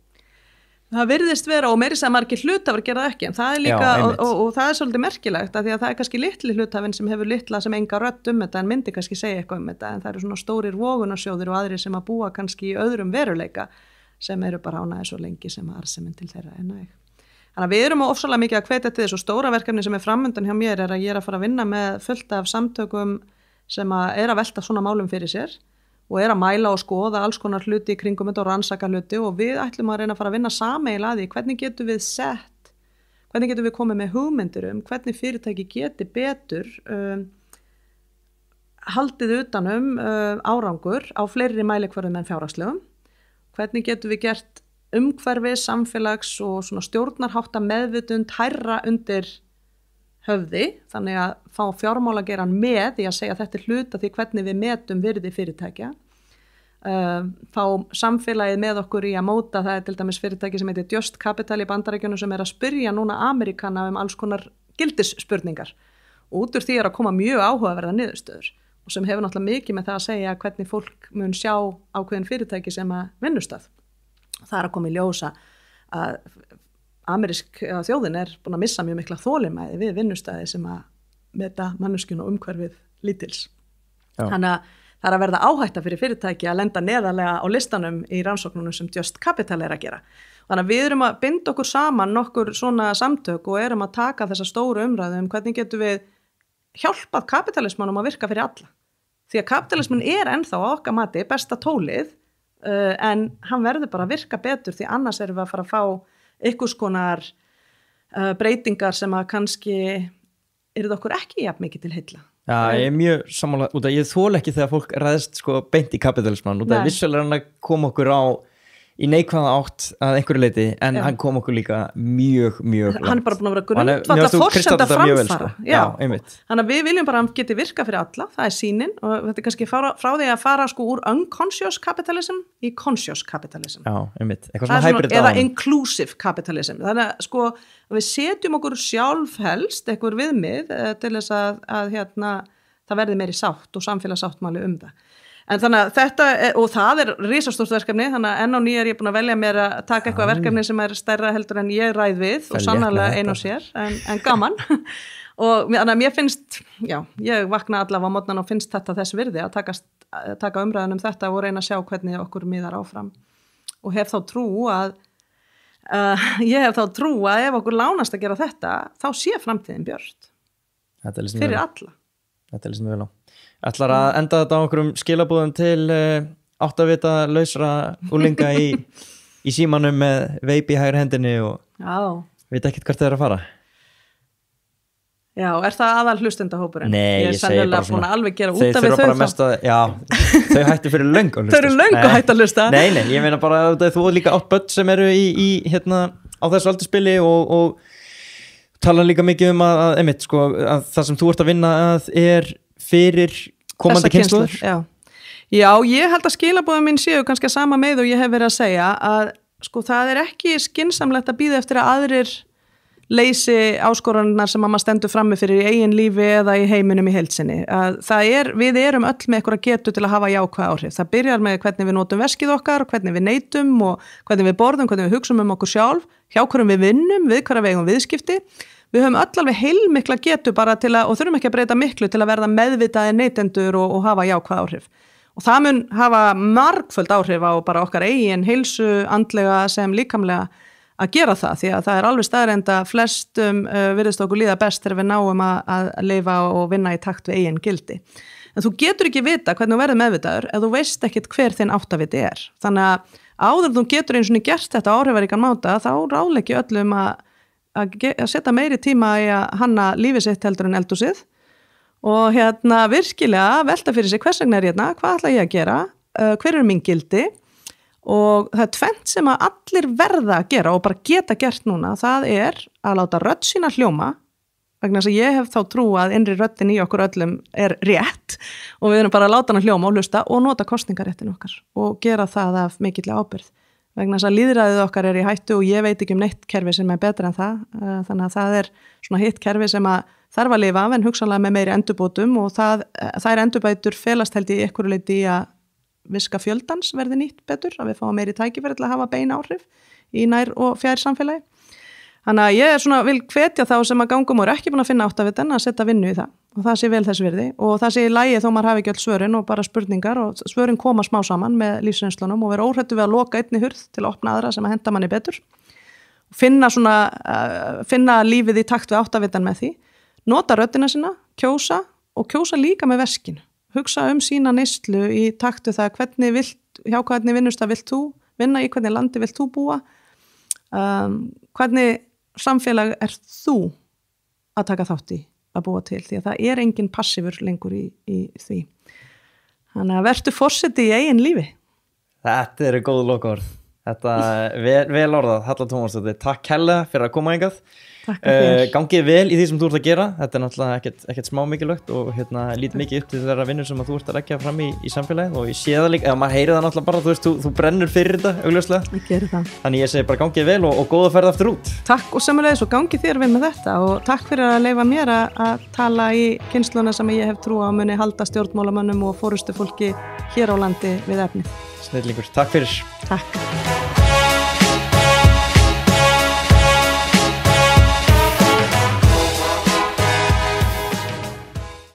Það virðist vera og meiri sem margir hlutafar gera það ekki en það er líka og það er svolítið merkilegt að því að það er kannski litli hlutafinn sem hefur litla sem enga rödd þetta en myndi kannski segja eitthvað þetta en það eru svona stórir vogunarsjóðir og aðrir sem að búa kannski í öðrum veruleika sem eru bara ánægir svo lengi sem að arðsemin til þeirra er næg. Þannig að við erum ofsalega mikið að hvetja til þessu stóra verkefni sem er framundan hjá mér að ég er að fara að vinna með fullt af samtökum sem að velta svona málum fyrir sér og að mæla og skoða alls konar hluti í kringum þetta og rannsaka hluti og við ætlum að reyna að fara að vinna sameiginlega að því hvernig getum við komið með hugmyndir hvernig fyrirtæki geti betur haldið utanum árangur á fleiri mælikvörðum en fjárhagslegum, hvernig getum við gert umhverfi, samfélags og svona stjórnarhátta meðvitund hærra undir höfði, þannig að fá fjármálageran með í að segja að þetta er hluta því hvernig við metum virði fyrirtækja, fá samfélagið með okkur í að móta, það er til dæmis fyrirtæki sem heitir Just Capital í Bandaríkjunum sem er að spyrja núna Amerikana alls konar gildisspurningar og út úr því að koma mjög áhugaverða niðurstöður og sem hefur náttúrulega mikið með það að segja hvernig fólk mun sjá ákveðin fyrirtæki sem að vinnustað. Það er að koma í ljósa að amerísk þjóðin er búin að missa mjög mikla þolinmæði við vinnustæði sem að meta manneskjuna og umhverfið lítils. Þannig að það er að verða áhætta fyrir fyrirtæki að lenda neðarlega á listanum í rannsóknunum sem Just Capital er að gera. Þannig að við erum að binda okkur saman nokkur svona samtök og erum að taka þessa stóru umræðu hvernig getum við hjálpað kapitalismanum að virka fyrir alla. Því að kapitalismin er ennþá á okkar mati besta tólið en hann verður bara að virka betur því annars erum við að fara að fá einhvers konar breytingar sem að kannski eru okkur ekki jafn mikið til heilla. Já, ég er mjög sammála út að ég þoli ekki þegar fólk ræðist sko beint í kapitalisman út að vissulega hann að koma okkur á í neikvæða átt að einhverju leiti en hann kom okkur líka mjög langt. Hann er bara búin að vera grundvalla forsenda framfara. Já, einmitt. Þannig að við viljum bara að geti virka fyrir alla, það er sýnin og þetta er kannski frá því að fara sko úr unconscious capitalism í conscious capitalism. Já, einmitt. Eitthvað svona hybrid eða inclusive capitalism. Þannig að sko við setjum okkur sjálf helst einhver viðmið til þess að það verði meiri sátt og samfélagssáttmáli það. En þannig að þetta, og það er risastórt verkefni, þannig að enn á nýja er ég búin að velja mér að taka eitthvað verkefni sem er stærra heldur en ég ræð við og sannarlega ein og sér, en gaman. Og þannig að mér finnst, ég vakna allavega á morgnan og finnst þetta þess virði að taka umræðan þetta og reyna að sjá hvernig okkur miðar áfram. Og hef þá trú að ef okkur lánast að gera þetta, þá sé framtíðin björt. Fyrir alla. Þetta er lístum vel á. Ætlar að enda þetta á einhverjum skilabúðum til áttavita lausra úlinga í símanum með veip í hægri hendinni og veit ekkert hvert þeir að fara? Já, er það aðal hlustendahópurinn? Nei, ég segi bara svona alveg gera út af við þau þá. Þau hættu fyrir löngu að hlusta. Þau eru löngu hættu að hlusta. Nei, ég meina bara að þú líka 8 börn sem eru á þessu aldurspili og tala líka mikið að það sem þú ert að vinna að er fyrir komandi kynslóður. Já, ég held að skilaboðin mín séu kannski að sama með og ég hef verið að segja að sko það er ekki skynsamlegt að bíða eftir að aðrir leysi áskoranirnar sem maður stendur frammi fyrir í eigin lífi eða í heiminum í heild sinni. Við erum öll með eitthvað getu til að hafa jákvæð áhrif. Það byrjar með hvernig við notum veskið okkar, hvernig við neytum og hvernig við borðum, hvernig við hugsum okkur sjálf, hjá hverjum við vinnum, við hverja við eigum viðskipti. Við höfum öll alveg heilmikla getu bara og þurfum ekki að breyta miklu til að verða meðvitaði neytendur og hafa jákvæð áhrif. Og það mun hafa margföld áhrif á bara okkar eigin heilsu, andlega sem líkamlega að gera það, því að það alveg staðreynd að flestum virðist okkur líða best þegar við náum að lifa og vinna í takt við eigin gildi. En þú getur ekki vita hvernig þú verður meðvitaður ef þú veist ekkit hver þinn áttaviti Þannig að áður þú getur eins og gert þetta áhrifaríkan máta, þá ráðleggi öllum að setja meiri tíma í að hanna lífið sitt heldur en eldhúsið og virkilega velta fyrir sig hvers vegna hérna, hvað ætla ég að gera, hver eru mín gildi og það tvennt sem að allir verða að gera og bara geta gert núna, það að láta rödd sína hljóma vegna þess að ég hef þá trú að innri röddin í okkur öllum rétt og við erum bara að láta hana hljóma og hlusta og nota kosningaréttin okkar og gera það af mikilli ábyrgð vegna þess að lýðræðið okkar í hættu og ég veit ekki neitt kerfi sem betra en það þannig að það svona hitt kerfi sem að þarf að lifa af en hugsanlega með meiri endurbótum og þær endurbætur felast held ég einhverju leyti í að viska fjöldans verði nýtt betur að við fáum meiri tækifæri til að hafa bein áhrif í nær og fjær samfélagi Þannig að ég vil hvetja þá sem að gangum og ekki búin að finna áttavitann að setja vinnu í það og það sé vel þess virði og það sé í lagi þó maður hafi ekki öll svörin og bara spurningar og svörin koma smá saman með lífsreynslunum og vera óhrættu við að loka einni hurð til að opna aðra sem að henda manni betur finna lífið í takt við áttavitann með því nota röddina sína, kjósa og kjósa líka með veskinu hugsa sína neyslu í takt við það hjá hvernig vinnustaf vilt þú vinna í hvernig landi vilt þú búa hvernig samfélag þú að taka þátt í að búa til því að það engin passífur lengur í því. Þannig að vertu forseti í eigin lífi. Þetta eru góð lokaorð. Þetta vel orðað, Halla Tómasdóttir. Takk kærlega fyrir að koma hingað. Gangið vel í því sem þú ert að gera. Þetta náttúrulega ekkert smá mikilvægt og lít mikið upp til þeirra vinnur sem að þú ert að leggja fram í samfélagið og ég sé það líka, maður heyrir það náttúrulega bara, þú brennur fyrir þetta augljóslega. Ég geri það. Þannig ég segi bara gangið vel og góða ferð aftur út. Takk og sömuleiðis og gangið þér vel með þetta og takk fyrir að leyfa mér að tala í kynsluna sem ég hef trú á muni halda stjórnmálamönnum og forystufólki hér á landi við efnið. Snillingur, takk fyrir. Takk.